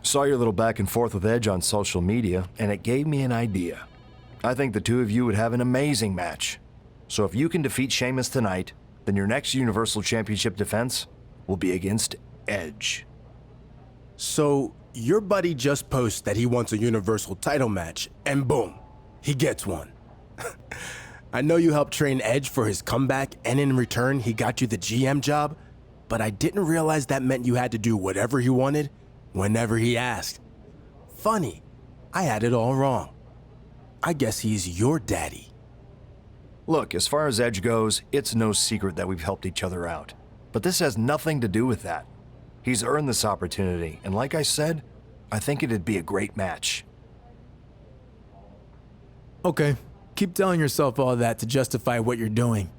Saw your little back and forth with Edge on social media, and it gave me an idea. I think the two of you would have an amazing match. So if you can defeat Sheamus tonight, then your next Universal Championship defense will be against Edge. So your buddy just posts that he wants a Universal title match, and boom, he gets one. I know you helped train Edge for his comeback, and in return, he got you the GM job, but I didn't realize that meant you had to do whatever he wanted, whenever he asked. Funny, I had it all wrong. I guess he's your daddy. Look, as far as Edge goes, it's no secret that we've helped each other out. But this has nothing to do with that. He's earned this opportunity, and like I said, I think it'd be a great match. Okay, keep telling yourself all that to justify what you're doing.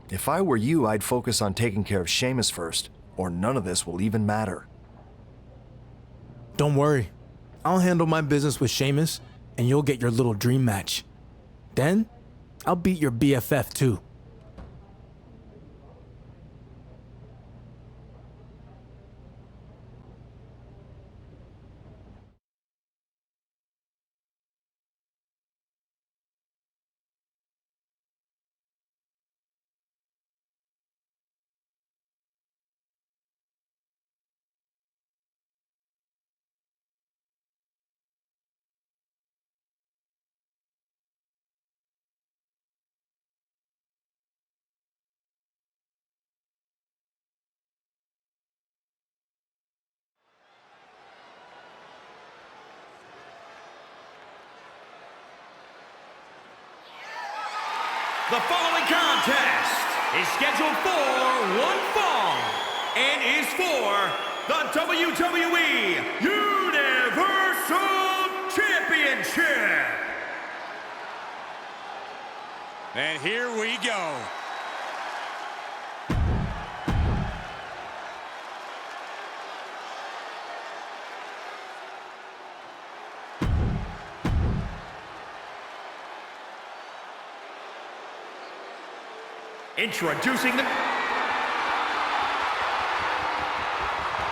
If I were you, I'd focus on taking care of Sheamus first, or none of this will even matter. Don't worry. I'll handle my business with Sheamus, and you'll get your little dream match. Then, I'll beat your BFF too. The following contest is scheduled for one fall and is for the WWE Universal Championship. And here we go. Introducing the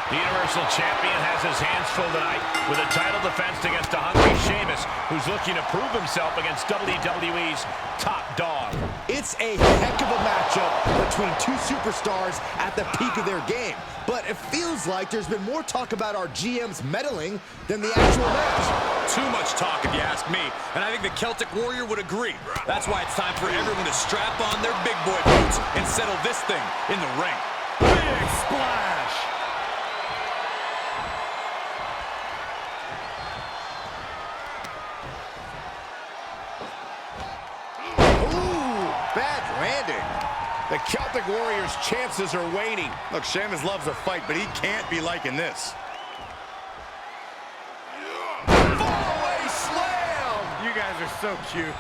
Universal Champion has his hands full tonight with a title defense against a hungry Sheamus, who's looking to prove himself against WWE's top dog. It's a heck of a matchup between two superstars at the peak of their game. But it feels like there's been more talk about our GM's meddling than the actual match. Too much talk, if you ask me. And I think the Celtic Warrior would agree. That's why it's time for everyone to strap on their big boy boots and settle this thing in the ring. Big splash! Ooh, bad landing. The Celtic Warrior's chances are waning. Look, Sheamus loves a fight, but he can't be liking this. Fallaway slam! You guys are so cute.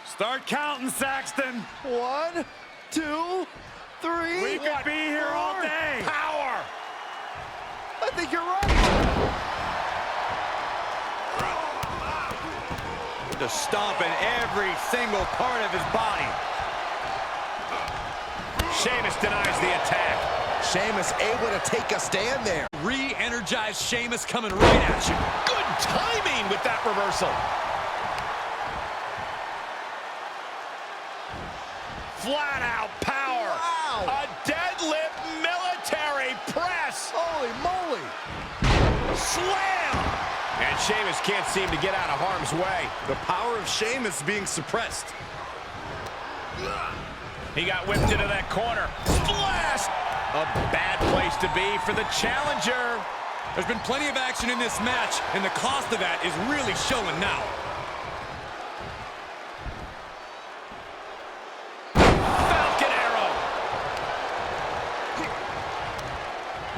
Start counting, Saxton. 1, 2, 3. We could be here all day. Power! I think you're right. Just stomping every single part of his body. Sheamus denies the attack. Sheamus able to take a stand there. Re-energized Sheamus coming right at you. Good timing with that reversal. Flat out power. Wow. A deadlift military press. Holy moly. Slam. And Sheamus can't seem to get out of harm's way. The power of Sheamus being suppressed. He got whipped into that corner. Splash! A bad place to be for the challenger. There's been plenty of action in this match, and the cost of that is really showing now. Falcon arrow.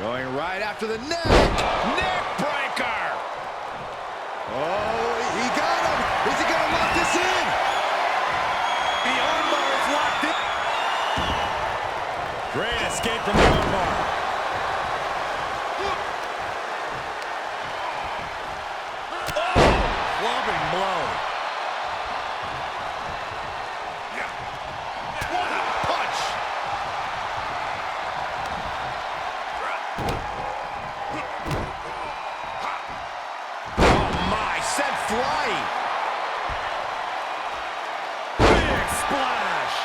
Going right after the neck. Neck breaker. Oh, he got him. Is he going to lock this in? The armbar is locked in. Great escape from the armbar. Clubbing blow. What a punch. Oh my, sent flying. Big splash.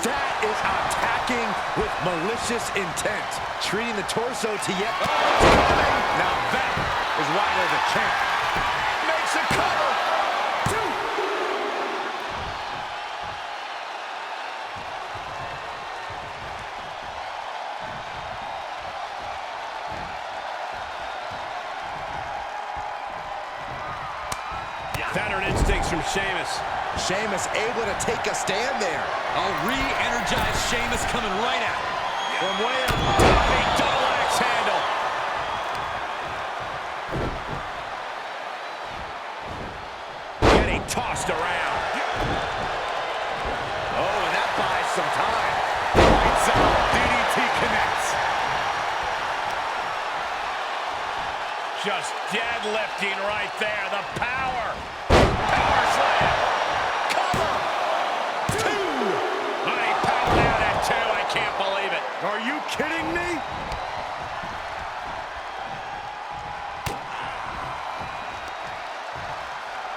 That is attacking with malicious intent. Treating the torso to yet... Oh, it's coming. Now that is why they're the champ. Makes a cover. 2 Veteran instincts from Sheamus. Sheamus able to take a stand there. A re-energized Sheamus coming right at him. From way up top, a double axe handle. Getting tossed around. Oh, and that buys some time. Lights out. DDT connects. Just deadlifting right there. The power. Power slam. Cover. Two. I powered out at two. I can't believe it. Are you kidding me?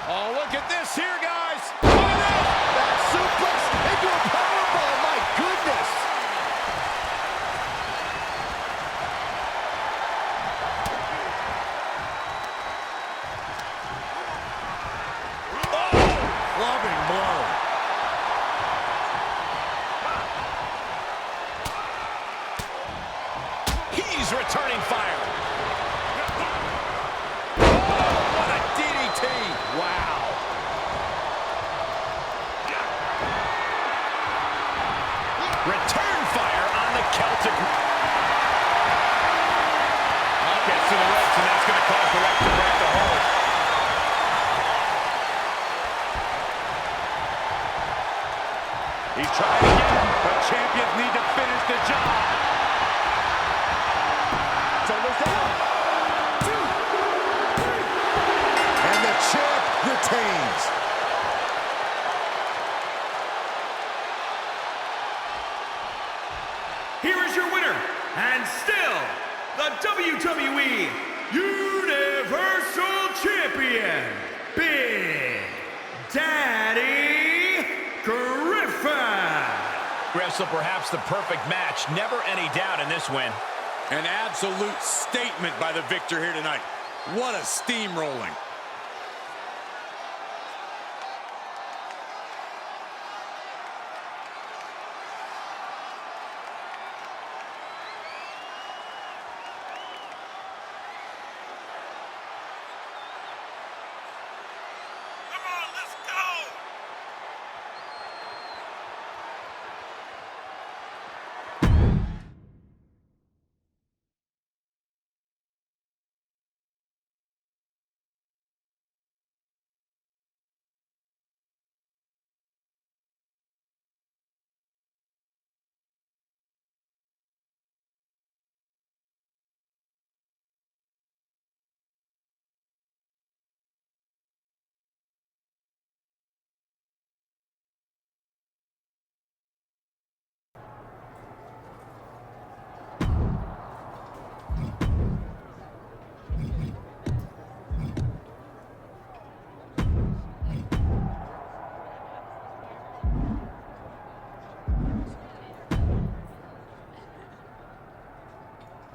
Oh, look at this here, guys. That suplex into a powerbomb. My goodness. Loving blow. He's returning fire. Oh, what a DDT. Wow. Return fire on the Celtic. Gets to the ropes, and that's going to cause the ref to break the hold. He's trying again, but champions need to finish the job. Shoulders down. 2, 3. And the champ retains. Here is your winner, and still the WWE Universal Champion, Big Daddy Griffin. Wrestle perhaps the perfect match. Never any doubt in this win. An absolute statement by the victor here tonight. What a steamrolling. Come on, let's go!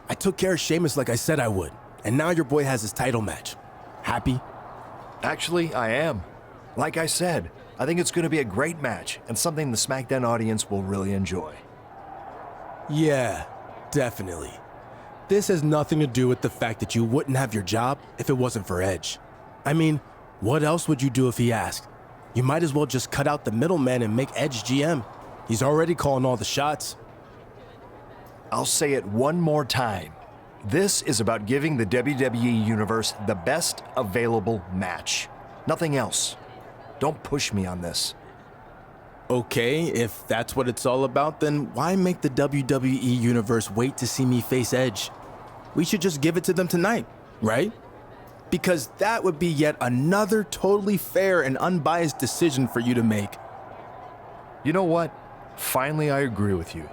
I took care of Sheamus like I said I would, and now your boy has his title match. Happy? Actually, I am. Like I said, I think it's going to be a great match and something the Smackdown audience will really enjoy. Yeah, definitely. This has nothing to do with the fact that you wouldn't have your job if it wasn't for Edge. I mean, what else would you do if he asked? You might as well just cut out the middleman and make Edge GM. He's already calling all the shots. I'll say it one more time. This is about giving the WWE Universe the best available match. Nothing else. Don't push me on this. Okay, if that's what it's all about, then why make the WWE Universe wait to see me face Edge? We should just give it to them tonight, right? Because that would be yet another totally fair and unbiased decision for you to make. You know what? Finally, I agree with you.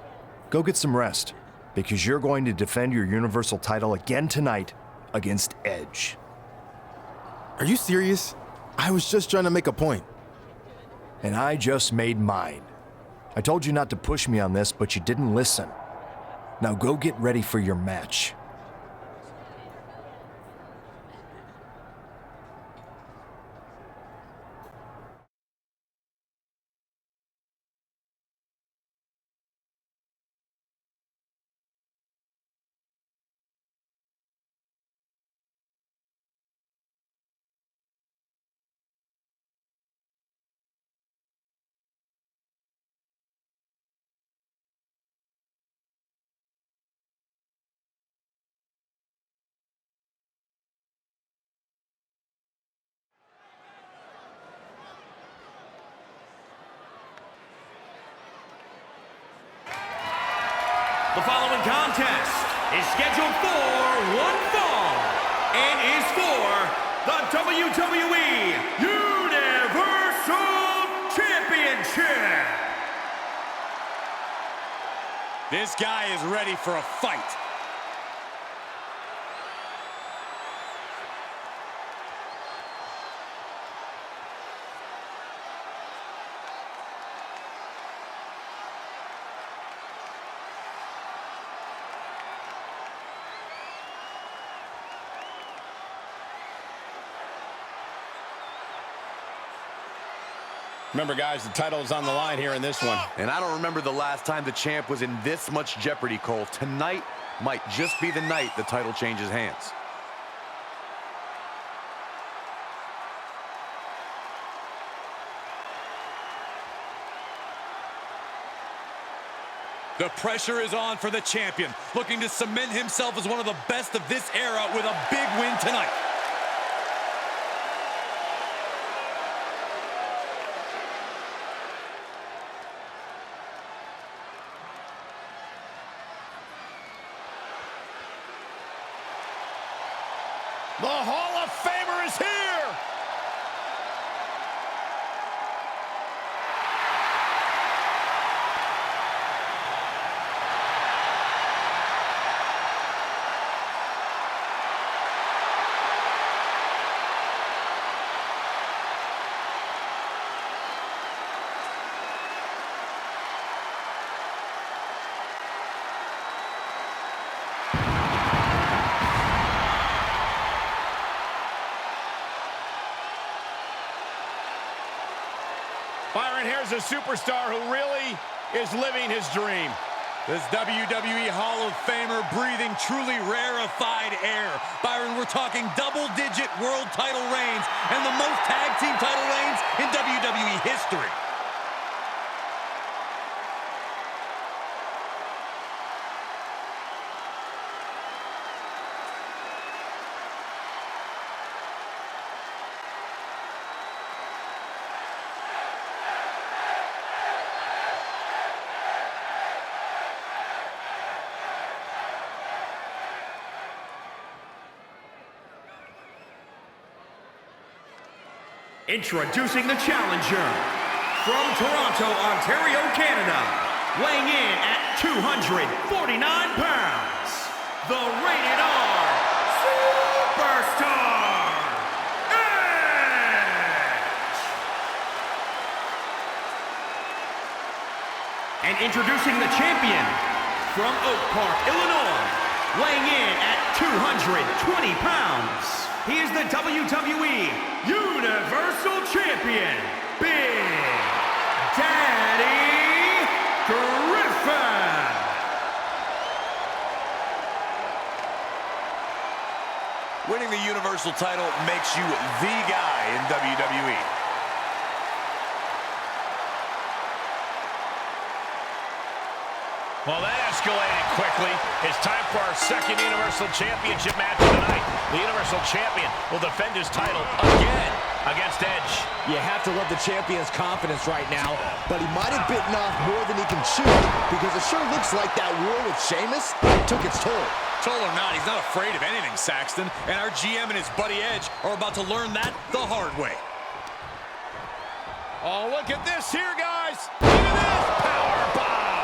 Go get some rest, because you're going to defend your Universal title again tonight against Edge. Are you serious? I was just trying to make a point. And I just made mine. I told you not to push me on this, but you didn't listen. Now go get ready for your match. The following contest is scheduled for one fall and is for the WWE Universal Championship. This guy is ready for a fight. Remember, guys, the title is on the line here in this one. And I don't remember the last time the champ was in this much jeopardy, Cole. Tonight might just be the night the title changes hands. The pressure is on for the champion, looking to cement himself as one of the best of this era with a big win tonight. The Hall of Famer is here! Byron, here's a superstar who really is living his dream. This WWE Hall of Famer breathing truly rarefied air. Byron, we're talking double-digit world title reigns and the most tag team title reigns in WWE history. Introducing the challenger from Toronto, Ontario, Canada, weighing in at 249 pounds, the Rated R Superstar, Edge! And introducing the champion from Oak Park, Illinois, weighing in at 220 pounds, he is the WWE Universal Champion, Big Daddy Griffin. Winning the Universal title makes you the guy in WWE. Well, that escalated quickly. It's time for our second Universal Championship match of the night. The Universal Champion will defend his title again against Edge. You have to love the champion's confidence right now, but he might have bitten off more than he can chew because it sure looks like that war with Sheamus took its toll. Toll or not, he's not afraid of anything, Saxton. And our GM and his buddy Edge are about to learn that the hard way. Oh, look at this here, guys. Look at this power bomb.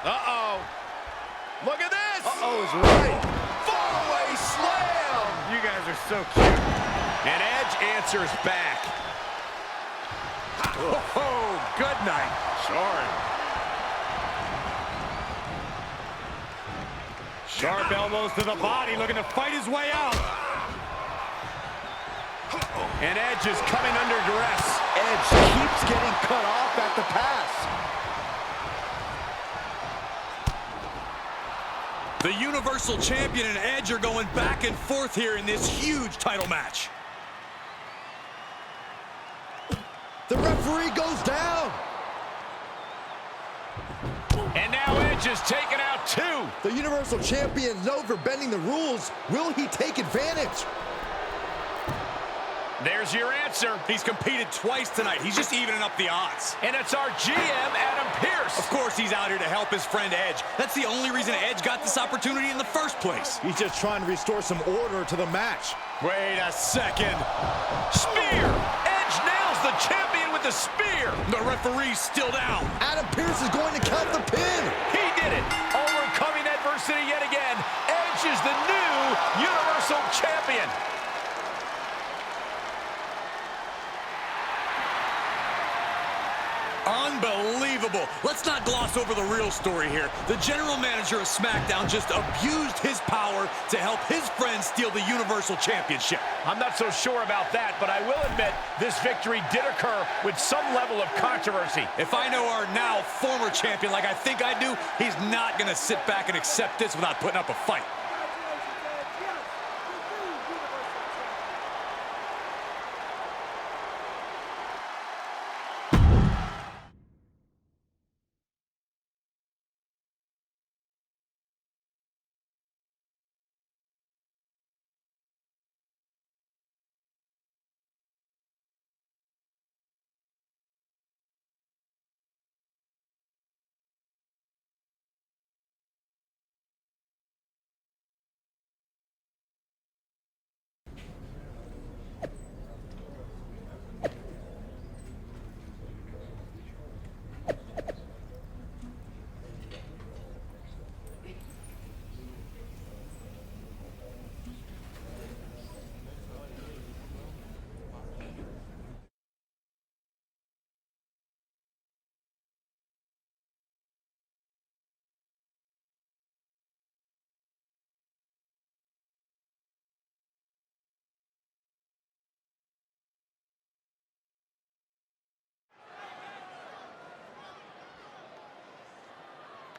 Uh-oh. Look at this. Uh-oh is right. Fallaway slam. You guys are so cute. And Edge answers back. Oh, good night. Sorry. Sharp elbows to the body, looking to fight his way out. And Edge is coming under duress. Edge keeps getting cut off at the pass. The Universal Champion and Edge are going back and forth here in this huge title match. The referee goes down. And now Edge is taken out too. The Universal Champion is known for bending the rules. Will he take advantage? There's your answer. He's competed twice tonight. He's just evening up the odds. And it's our GM, Adam Pearce. Of course he's out here to help his friend Edge. That's the only reason Edge got this opportunity in the first place. He's just trying to restore some order to the match. Wait a second. Spear. Edge nails the champion with the spear. The referee's still down. Adam Pearce is going to count the pin. He did it. Overcoming adversity yet again. Edge is the new Universal Champion. Unbelievable. Let's not gloss over the real story here. The general manager of Smackdown just abused his power to help his friends steal the Universal Championship. I'm not so sure about that, but I will admit this victory did occur with some level of controversy. If I know our now former champion like I think I do, he's not going to sit back and accept this without putting up a fight.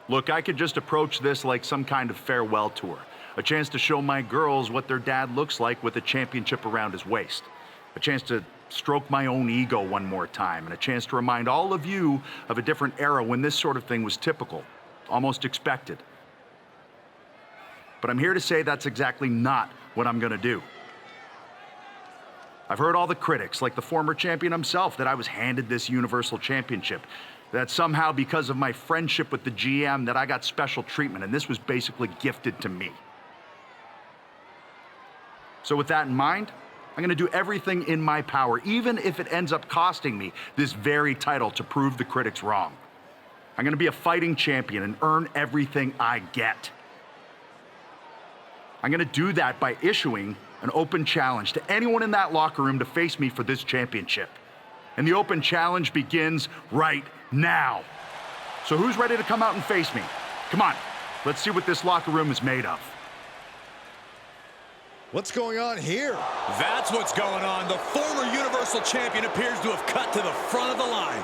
Look, I could just approach this like some kind of farewell tour. A chance to show my girls what their dad looks like with a championship around his waist. A chance to stroke my own ego one more time, and a chance to remind all of you of a different era when this sort of thing was typical, almost expected. But I'm here to say that's exactly not what I'm gonna do. I've heard all the critics, like the former champion himself, that I was handed this Universal Championship. That somehow, because of my friendship with the GM, that I got special treatment, and this was basically gifted to me. So with that in mind, I'm gonna do everything in my power, even if it ends up costing me this very title, to prove the critics wrong. I'm gonna be a fighting champion and earn everything I get. I'm gonna do that by issuing an open challenge to anyone in that locker room to face me for this championship. And the open challenge begins right now. So who's ready to come out and face me? Come on, let's see what this locker room is made of. What's going on here? That's what's going on. The former Universal Champion appears to have cut to the front of the line.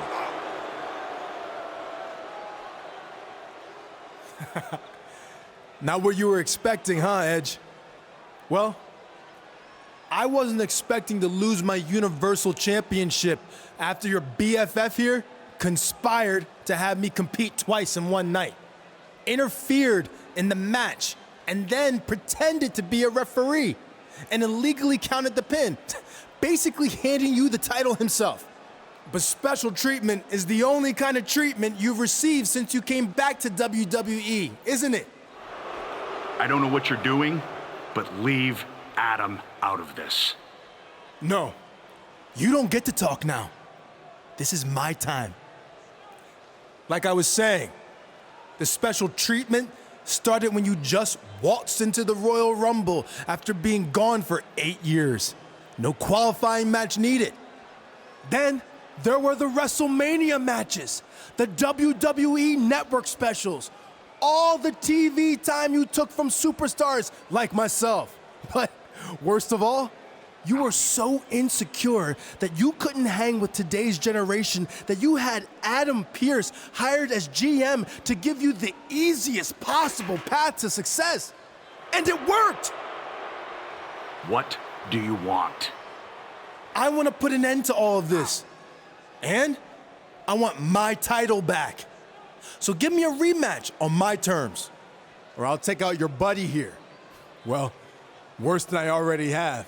Not what you were expecting, huh, Edge? Well, I wasn't expecting to lose my Universal Championship after your BFF here conspired to have me compete twice in one night, interfered in the match, and then pretended to be a referee and illegally counted the pin, basically handing you the title himself. But special treatment is the only kind of treatment you've received since you came back to WWE, isn't it? I don't know what you're doing, but leave Adam out of this. No, you don't get to talk now. This is my time. Like I was saying, the special treatment started when you just waltzed into the Royal Rumble after being gone for 8 years. No qualifying match needed. Then there were the WrestleMania matches, the WWE Network specials, all the TV time you took from superstars like myself. But worst of all, you were so insecure that you couldn't hang with today's generation that you had Adam Pearce hired as GM to give you the easiest possible path to success. And it worked! What do you want? I want to put an end to all of this. And I want my title back. So give me a rematch on my terms, or I'll take out your buddy here. Well, worse than I already have.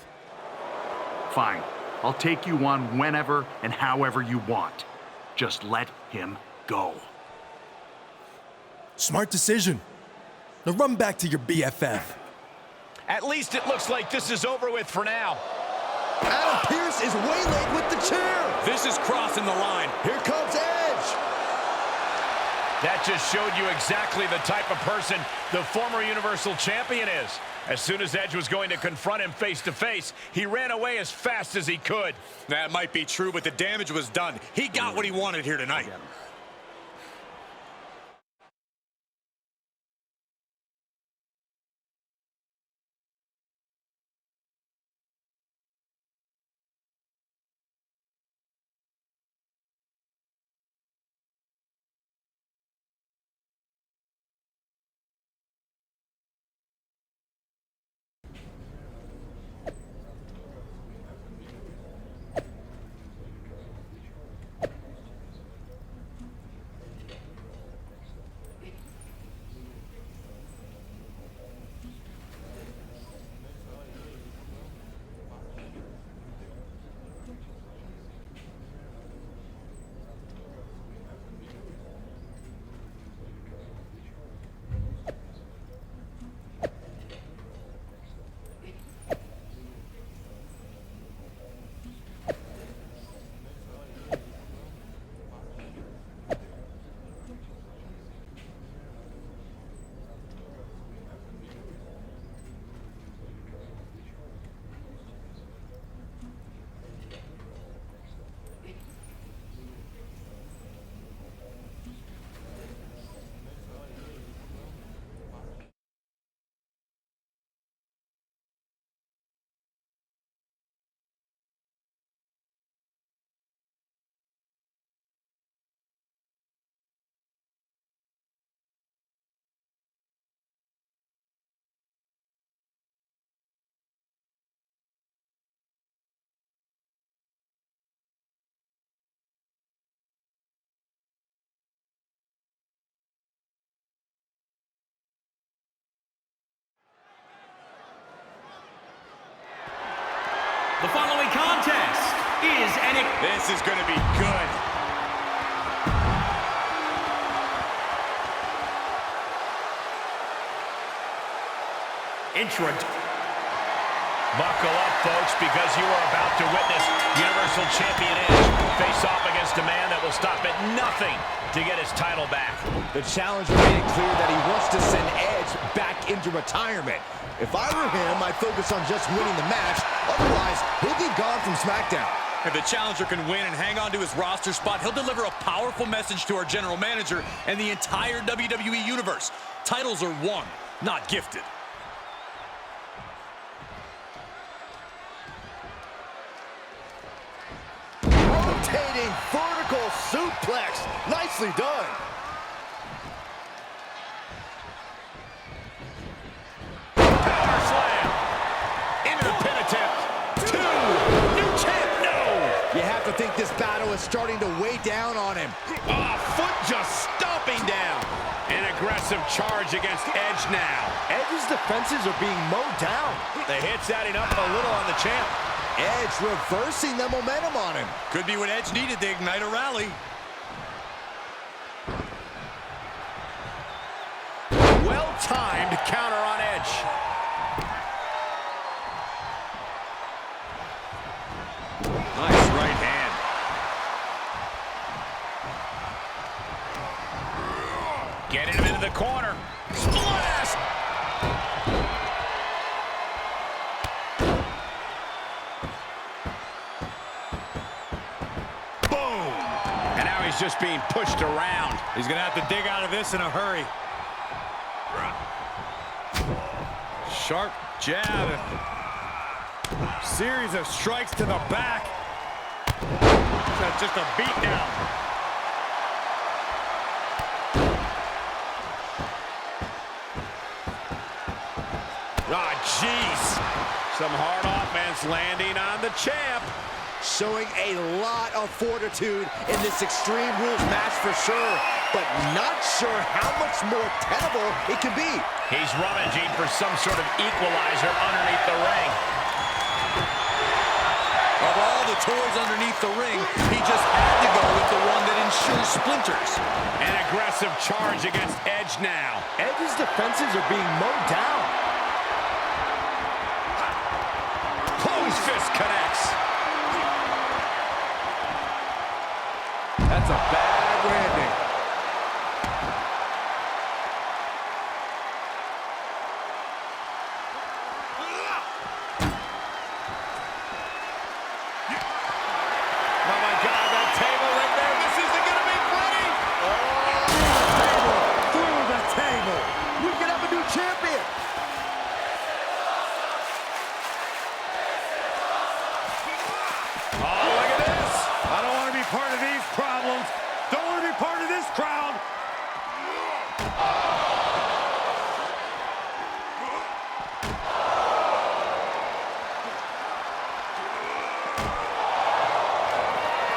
Fine. I'll take you on whenever and however you want. Just let him go. Smart decision. Now run back to your BFF. At least it looks like this is over with for now. Adam Pearce is waylaid with the chair. This is crossing the line. Here comes Edge. That just showed you exactly the type of person the former Universal Champion is. As soon as Edge was going to confront him face to face, he ran away as fast as he could. That might be true, but the damage was done. He got what he wanted here tonight. The following contest is an... This is going to be good. Buckle up, folks, because you are about to witness Universal Champion Edge face off against a man that will stop at nothing to get his title back. The challenger made it clear that he wants to send Edge back into retirement. If I were him, I'd focus on just winning the match. Otherwise, he'll be gone from Smackdown. If the challenger can win and hang on to his roster spot, he'll deliver a powerful message to our general manager and the entire WWE Universe. Titles are won, not gifted. Rotating vertical suplex. Nicely done. Power slam. Into the pin attempt. 2. New champ, no. You have to think this battle is starting to weigh down on him. Foot just stomping down. An aggressive charge against Edge now. Edge's defenses are being mowed down. The hit's adding up a little on the champ. Edge reversing the momentum on him. Could be what Edge needed to ignite a rally. Well-timed counter on Edge. Nice right hand. Getting him into the corner. Splash! Boom! And now he's just being pushed around. He's going to have to dig out of this in a hurry. Sharp jab. Series of strikes to the back. That's just a beatdown. Ah, jeez. Some hard offense landing on the champ. Showing a lot of fortitude in this Extreme Rules match for sure, but not sure how much more tenable it can be. He's rummaging for some sort of equalizer underneath the ring. Of all the toys underneath the ring. He just had to go with the one that ensures splinters. An aggressive charge against Edge now. Edge's defenses are being mowed down. Close fist connects. That's a bad landing. Oh my God, that table right there. This isn't going to be pretty. Through the table. We can have a new champion. Oh, look at this. I don't want to be part of these problems. Don't want to be part of this crowd.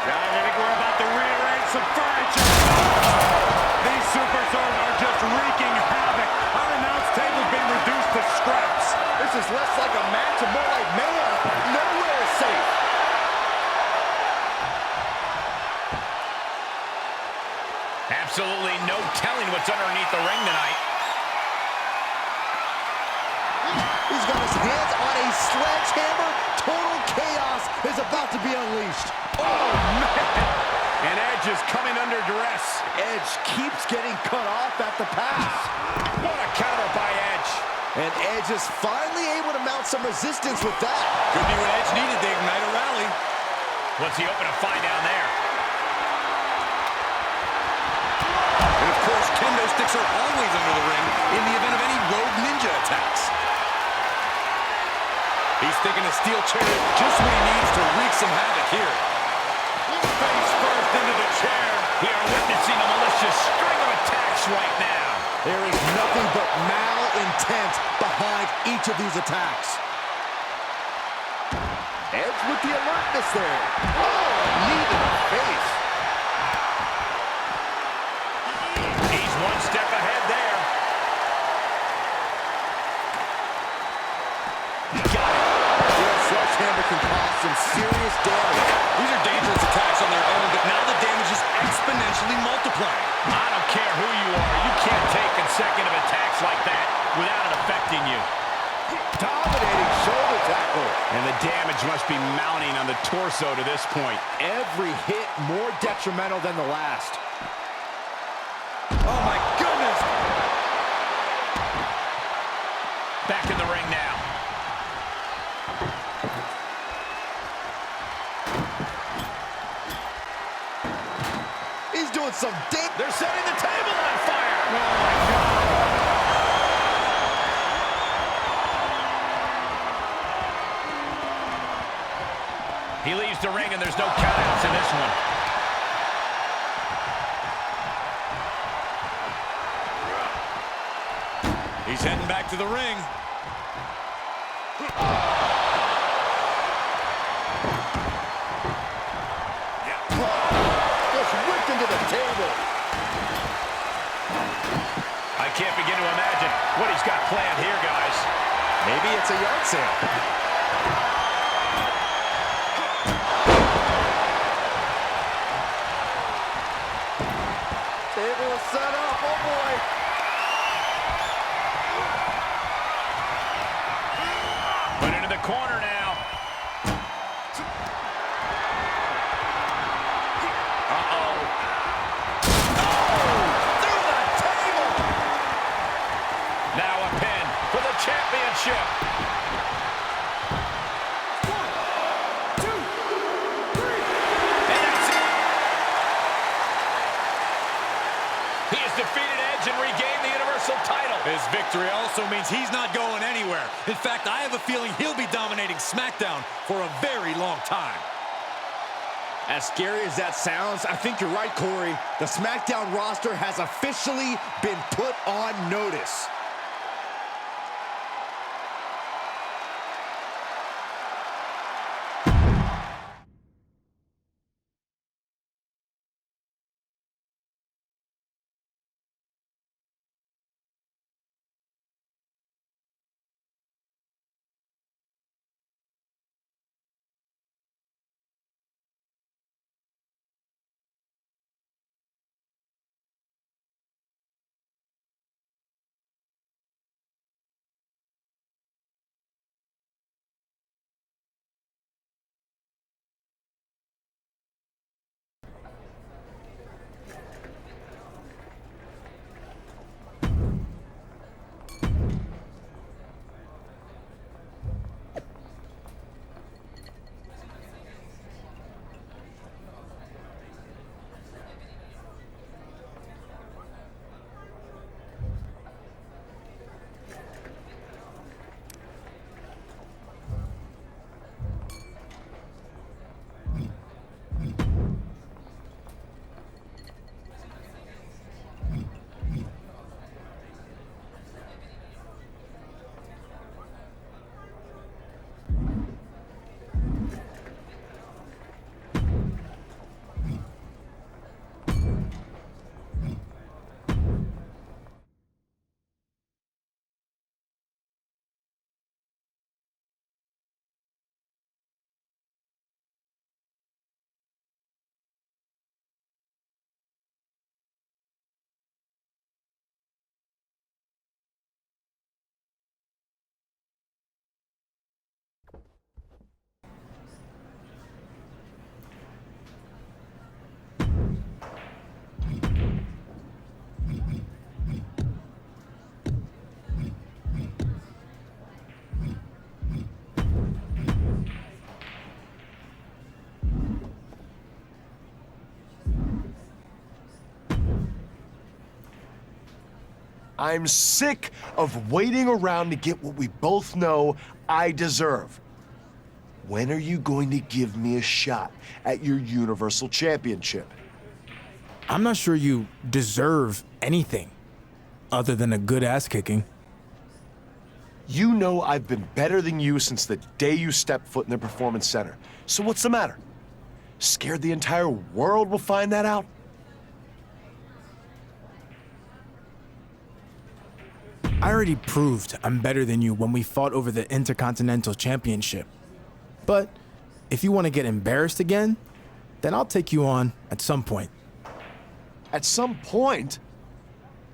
I think we're about to rearrange some furniture. These superstars are just wreaking havoc. Our announce table's been reduced to scraps. This is less like a match and more like mayhem. Nowhere is safe. Absolutely no telling what's underneath the ring tonight. He's got his hands on a sledgehammer. Total chaos is about to be unleashed. Oh, man. And Edge is coming under duress. Edge keeps getting cut off at the pass. What a counter by Edge. And Edge is finally able to mount some resistance with that. Could be what Edge needed to ignite a rally. What's he hoping to find down there? And of course, kendo sticks are always under the ring in the event of any rogue ninja attacks. He's thinking a steel chair is just what he needs to wreak some havoc here. Face first into the chair. We are witnessing a malicious string of attacks right now. There is nothing but malintent behind each of these attacks. Edge with the alertness there. Oh, knee to the face. He's one step ahead there. Got it. The sledgehammer can cause some serious damage. These are dangerous attacks on their own, but now the damage is exponentially multiplying. I don't care who you are. You can't take consecutive attacks like that without it affecting you. Dominating shoulder tackle. And the damage must be mounting on the torso to this point. Every hit more detrimental than the last. Oh, my goodness. Back in the ring now. He's doing some They're setting the table on fire. Oh, my God. He leaves the ring, and there's no countouts in this one. He's heading back to the ring. Just whipped into the table. I can't begin to imagine what he's got planned here, guys. Maybe it's a yard sale. Table is set up. Oh, boy. Put into the corner now. Uh-oh. Oh! Through the table! Now a pin for the championship. 1, 2, 3. And that's it. He has defeated Edge and regained the Universal title. His victory also means he's not going anywhere. In fact, I have a feeling he'll be dominating Smackdown for a very long time. As scary as that sounds, I think you're right, Corey. The SmackDown roster has officially been put on notice. I'm sick of waiting around to get what we both know I deserve. When are you going to give me a shot at your Universal Championship? I'm not sure you deserve anything other than a good ass kicking. You know I've been better than you since the day you stepped foot in the Performance Center. So what's the matter? Scared the entire world will find that out? I already proved I'm better than you when we fought over the Intercontinental Championship. But if you want to get embarrassed again, then I'll take you on at some point. At some point?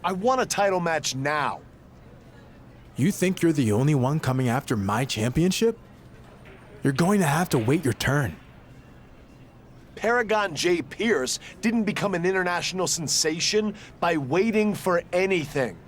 I want a title match now. You think you're the only one coming after my championship? You're going to have to wait your turn. Paragon J. Pierce didn't become an international sensation by waiting for anything.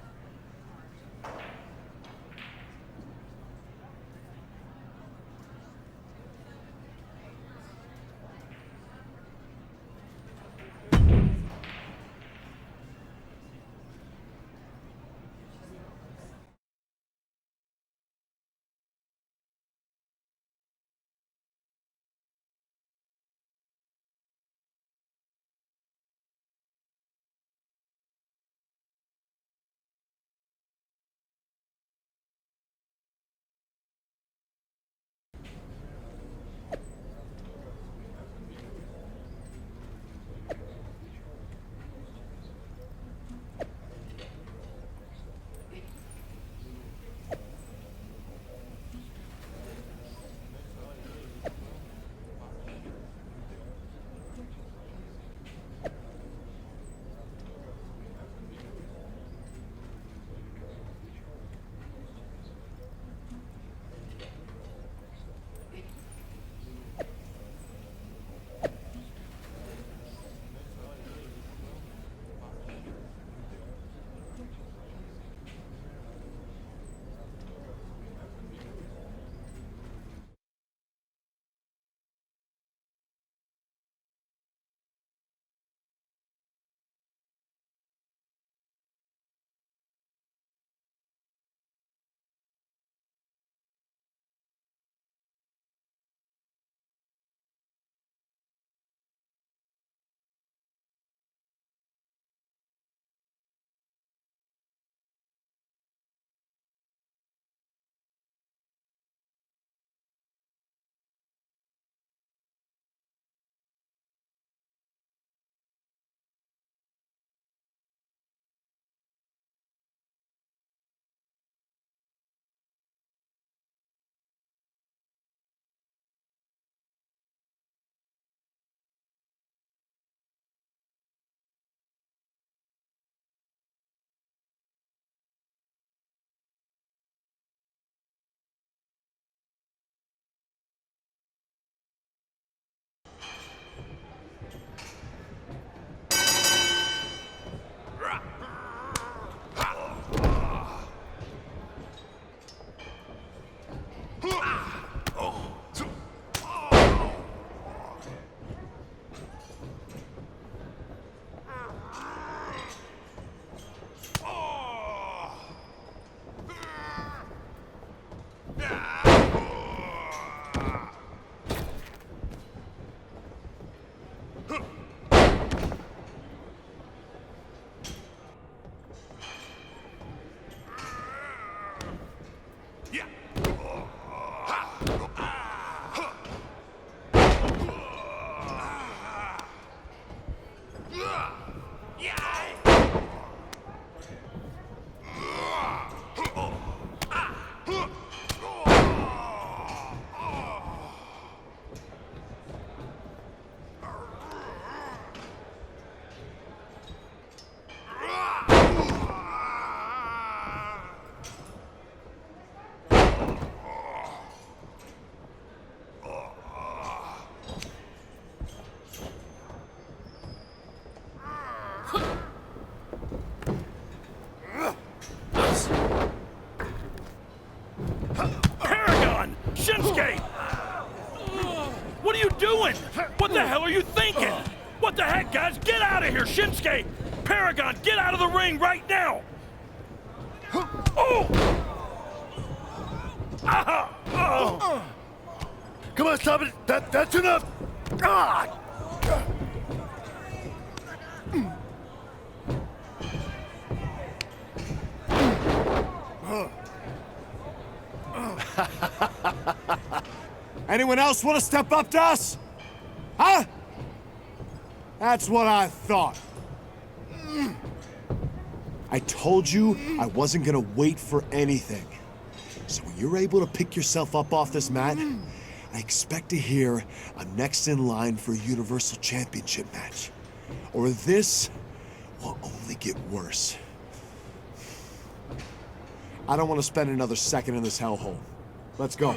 What are you doing? What the hell are you thinking? What the heck, guys? Get out of here, Shinsuke! Paragon, get out of the ring right now! Come on, stop it. That's enough. Ah! Anyone else want to step up to us? Huh? That's what I thought. I told you I wasn't gonna wait for anything. So when you're able to pick yourself up off this mat, I expect to hear I'm next in line for a Universal Championship match. Or this will only get worse. I don't want to spend another second in this hellhole. Let's go.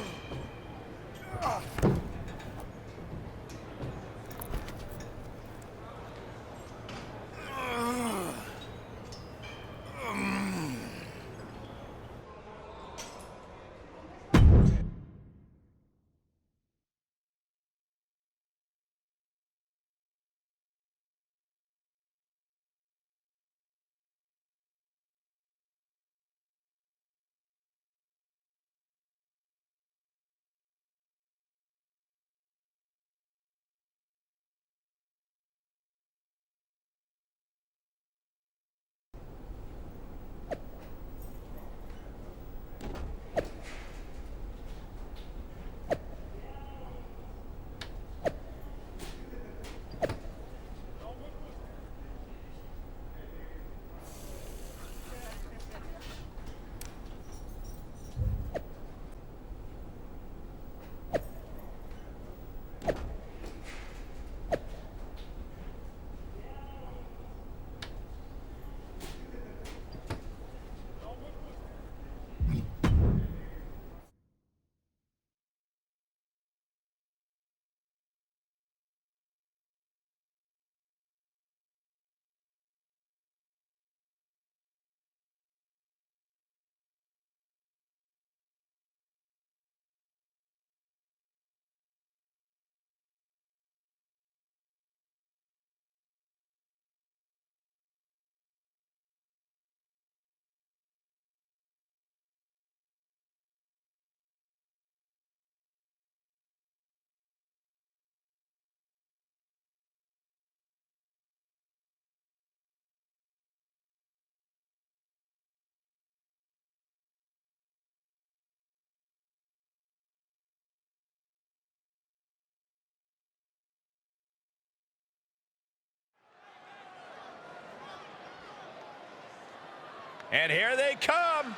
And here they come.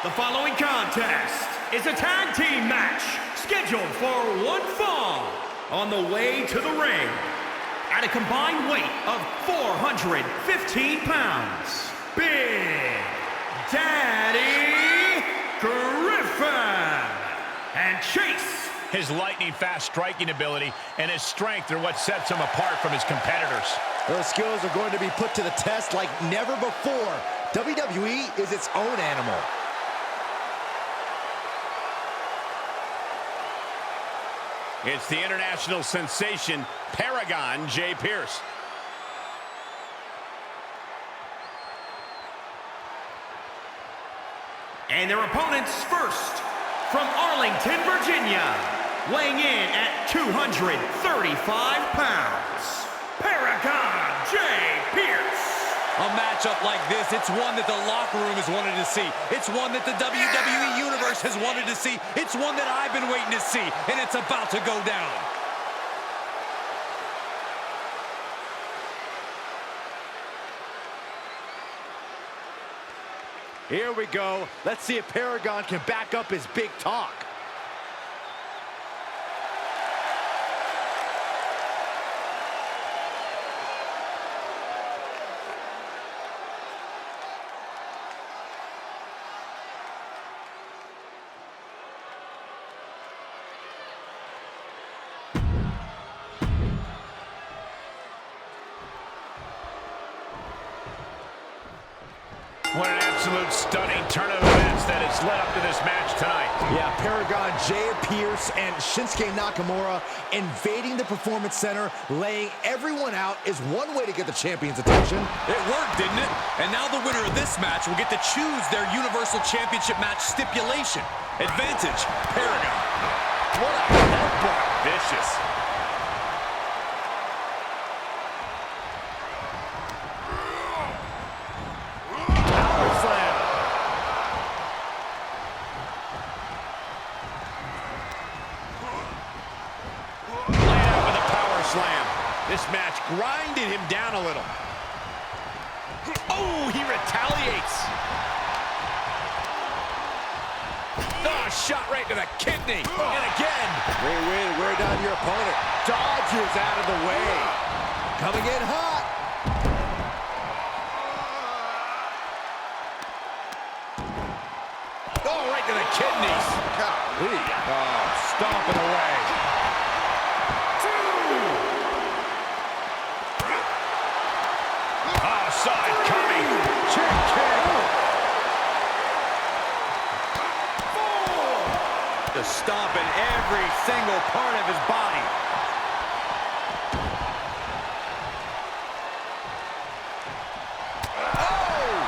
The following contest is a tag team match scheduled for one fall. On the way to the ring, at a combined weight of 415 pounds, Big Daddy Griffin and Chase. His lightning-fast striking ability and his strength are what sets him apart from his competitors. Those skills are going to be put to the test like never before. WWE is its own animal. It's the international sensation, Paragon J. Pierce. And their opponents first, from Arlington, Virginia, weighing in at 235 pounds, Paragon J. Pierce. A matchup like this, it's one that the locker room has wanted to see. It's one that the WWE Universe has wanted to see. It's one that I've been waiting to see, and it's about to go down. Here we go. Let's see if Paragon can back up his big talk. What an absolute stunning turn of events that has led up to this match tonight. Yeah, Paragon, Jay Pierce, and Shinsuke Nakamura invading the Performance Center, laying everyone out is one way to get the champion's attention. It worked, didn't it? And now the winner of this match will get to choose their Universal Championship match stipulation. Advantage, Paragon. What a headbutt. Vicious. This match grinded him down a little. Oh, he retaliates. Oh, shot right to the kidney. And again. Great way to wear down your opponent. Dodges out of the way. Coming in hot. Oh, right to the kidneys. Golly. Oh, stomping away. Side coming. Kick, kick. Just stomping every single part of his body. Oh!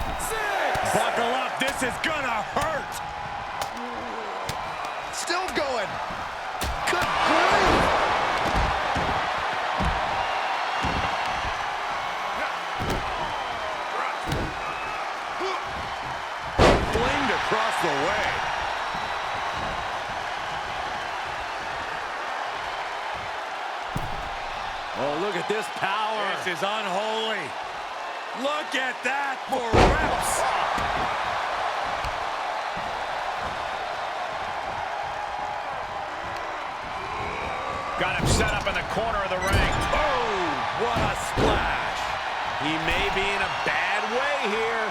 5. 6. Buckle up. This is gonna hurt. Still going. Good grief! Flamed across the way. Oh, look at this power. This is unholy. Look at that for reps. Got him set up in the corner of the ring. Oh, what a splash. He may be in a bad way here.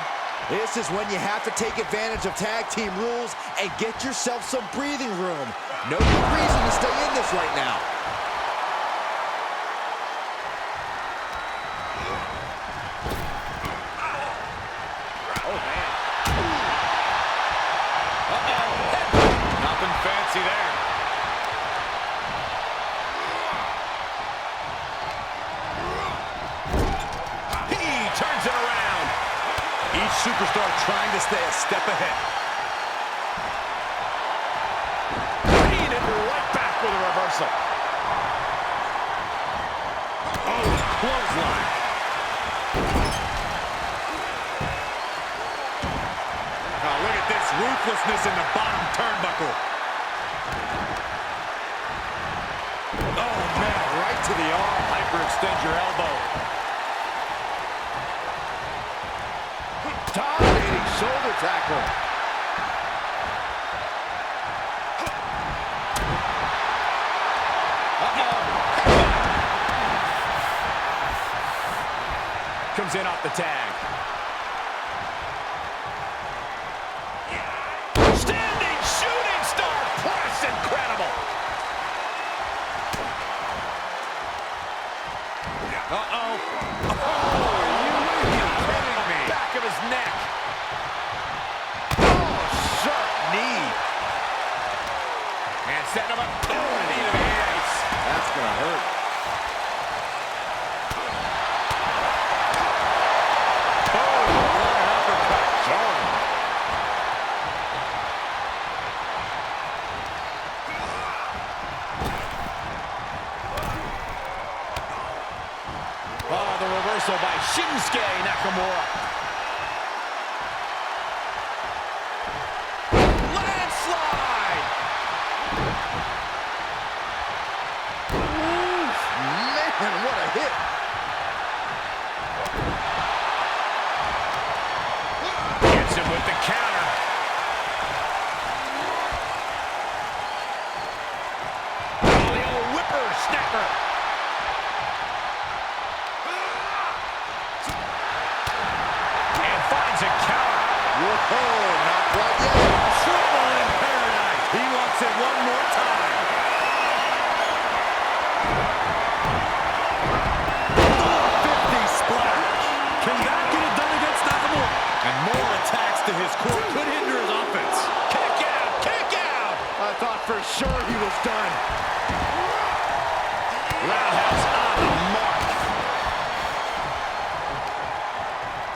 This is when you have to take advantage of tag team rules and get yourself some breathing room. No good reason to stay in this right now. Oh, man. Uh-oh. Nothing fancy there. Superstar trying to stay a step ahead. Beat it right back with a reversal. Oh, clothesline. Oh, look at this ruthlessness in the bottom turnbuckle. Oh, man, right to the arm. Hyperextend your elbow. Dominating shoulder tackle. Comes in off the tag. Standing shooting star press, incredible. Uh-oh. Oh, you kidding me? Back of his neck. Oh, sharp knee. And setting him up. Oh, knee to the ace. That's gonna hurt. Reversal by Shinsuke Nakamura. Landslide! Oof, man, what a hit. Gets him with the counter. Oh, the old whippersnapper. A counter. Whoa, not quite yet. Trouble in paradise. He wants it one more time. for sure he was done. Roundhouse on the mark.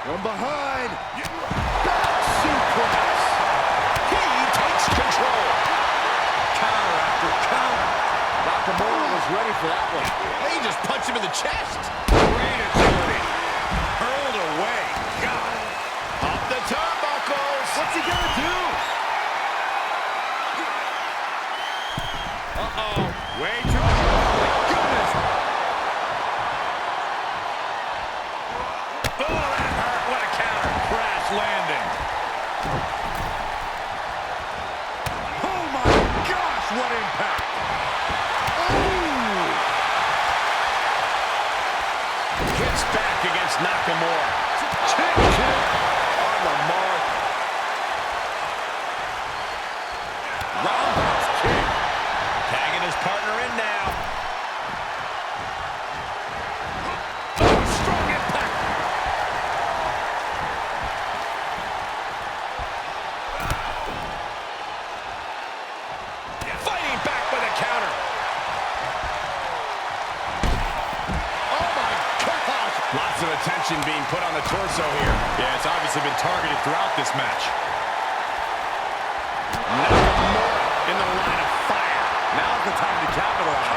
From behind. Back suplex. He takes control. Counter after counter. Nakamura was ready for that one. They just punch him in the chest. Great agility. Hurled away. God. Up the turnbuckles. What's he gonna do? Uh-oh. Way too much. Goodness. Oh, that hurt. What a counter. Crash landing. Oh my gosh, what impact! Hits back against Nakamura. Kick on the mark. Roundhouse kick. Tagging his partner in now. Oh, strong impact. Fighting back with a counter. Oh my gosh. Lots of attention being put on the torso here. Yeah, it's obviously been targeted throughout this match. Nakamura in the line of fire. Now's the time to capitalize.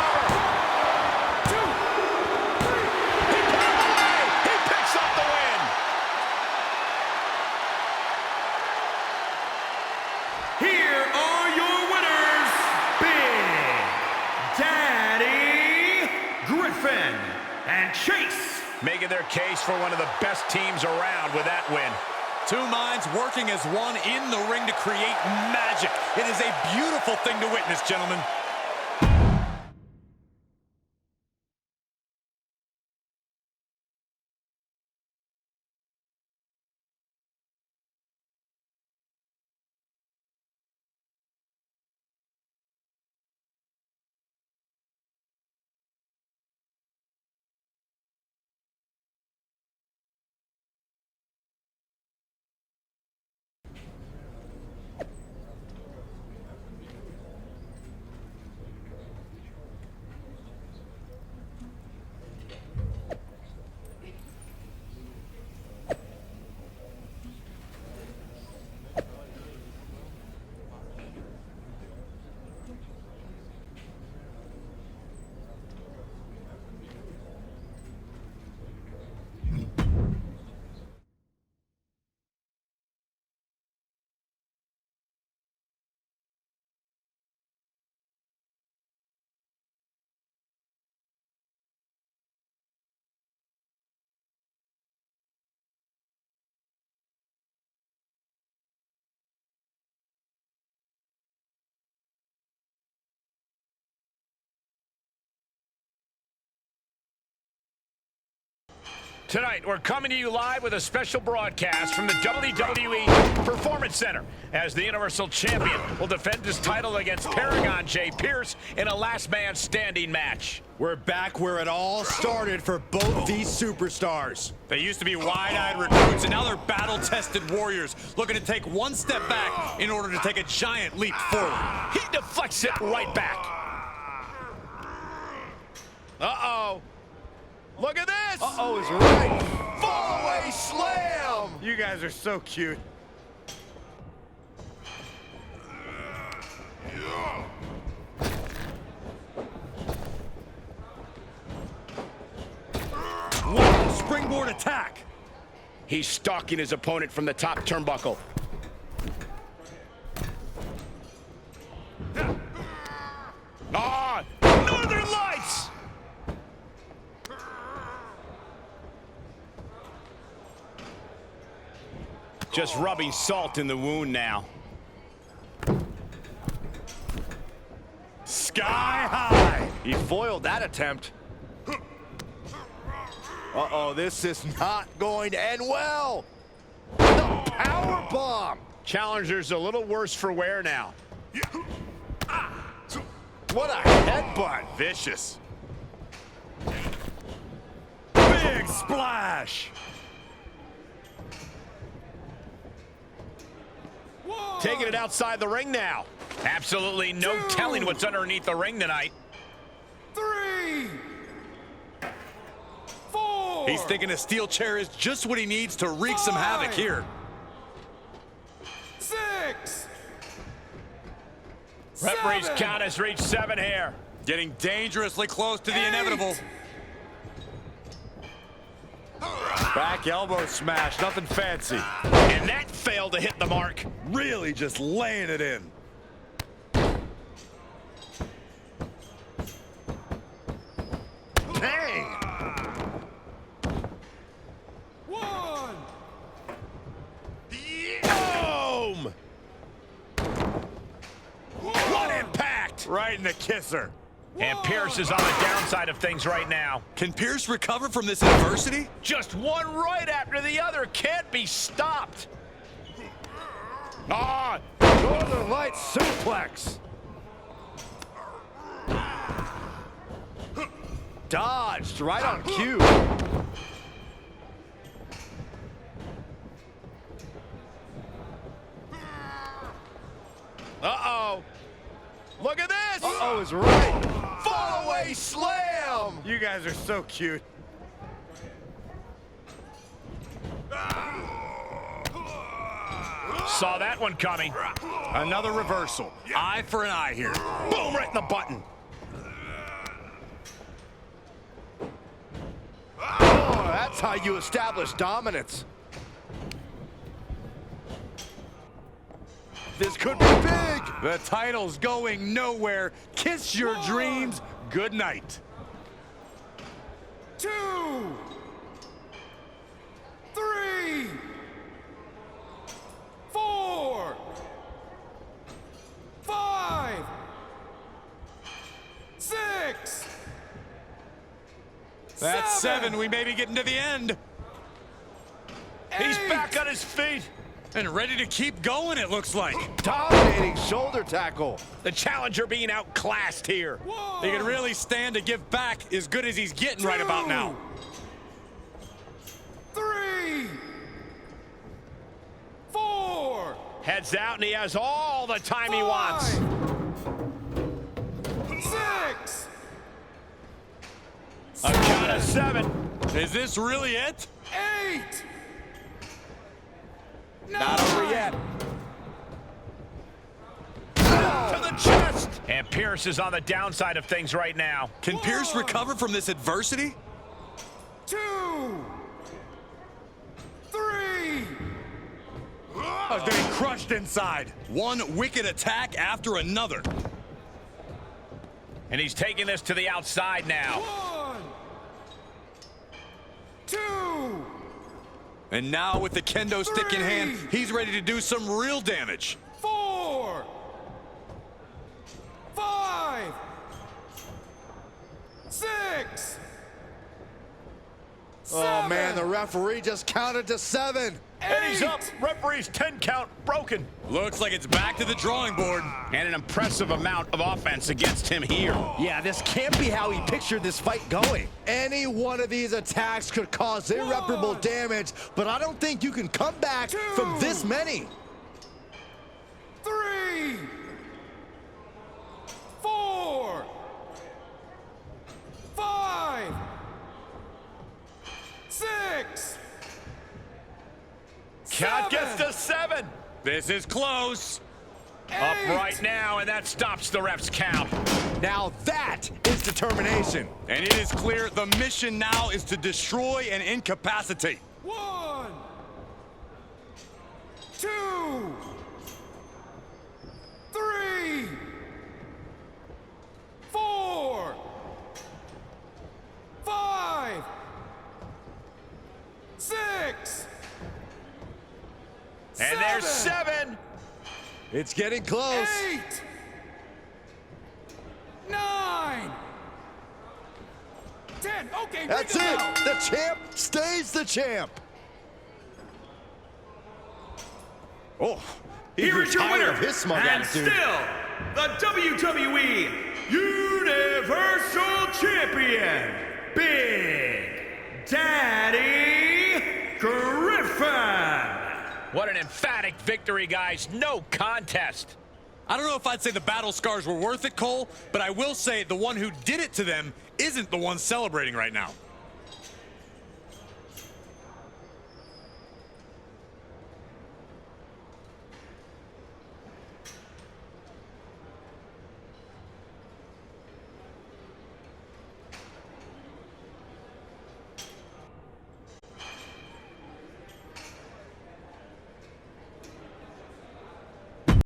He picks up the win. Here are your winners, Big Daddy Griffin and Chase. Making their case for one of the best teams around with that win. Two minds working as one in the ring to create magic. It is a beautiful thing to witness, gentlemen. Tonight, we're coming to you live with a special broadcast from the WWE Performance Center as the Universal Champion will defend his title against Paragon J. Pierce in a last man standing match. We're back where it all started for both these superstars. They used to be wide-eyed recruits, and now they're battle-tested warriors looking to take one step back in order to take a giant leap forward. He deflects it right back. Uh-oh. Look at this! Uh-oh is right. Fallaway slam! You guys are so cute. Whoa, springboard attack. He's stalking his opponent from the top turnbuckle. Ah! Northern Lights! Just rubbing salt in the wound now. Sky high. He foiled that attempt. Uh-oh, this is not going to end well. The power bomb. Challenger's a little worse for wear now. What a headbutt. Vicious. Big splash. Taking it outside the ring now. Absolutely no telling what's underneath the ring tonight. 3, 4. He's thinking a steel chair is just what he needs to wreak some havoc here. 6. Referee's 7. count has reached 7 here. Getting dangerously close to the inevitable. Back elbow smash, nothing fancy. And that failed to hit the mark. Really just laying it in. Dang! 1. Boom! What impact! Right in the kisser. And Pierce is on the downside of things right now. Can Pierce recover from this adversity? Just one right after the other. Can't be stopped. Ah! Northern Light suplex. Dodged right on cue. Uh-oh. Look at this. Uh-oh is right. Fall away slam. You guys are so cute. Saw that one coming. Another reversal. Eye for an eye here. Boom, right in the button. Oh, that's how you establish dominance. This could be big. The title's going nowhere. Kiss your dreams. Good night. 2, 3, 4, 5, 6. That's 7. We may be getting to the end. He's back on his feet. And ready to keep going, it looks like. Dominating shoulder tackle. The challenger being outclassed here. He can really stand to give back as good as he's getting right about now. 3, 4. Heads out, and he has all the time he wants. 6. A count of 7. Is this really it? 8. Not over yet. To the chest. And Pierce is on the downside of things right now. Can Pierce recover from this adversity? 2, 3. Getting crushed inside. One wicked attack after another. And he's taking this to the outside now. 1, 2. And now with the kendo stick in hand, he's ready to do some real damage. 4, 5, 6. Oh man, the referee just counted to 7. And he's up. Referee's 10 count broken. Looks like it's back to the drawing board. And an impressive amount of offense against him here. Yeah, this can't be how he pictured this fight going. Any one of these attacks could cause irreparable damage, but I don't think you can come back from this many. 3, 4, 5, 6. Count gets to 7. This is close. Up right now, and that stops the ref's count. Now that is determination. And it is clear the mission now is to destroy and incapacitate. 1, 2, 3, 4, 5, 6. And there's 7. It's getting close. 8, 9, 10. Okay, That's ring it. them out. The champ stays the champ. Oh, Here is your tired winner, of his smug and attitude. still the WWE Universal Champion, Big Daddy Griffin. What an emphatic victory, guys. No contest. I don't know if I'd say the battle scars were worth it, Cole, but I will say the one who did it to them isn't the one celebrating right now.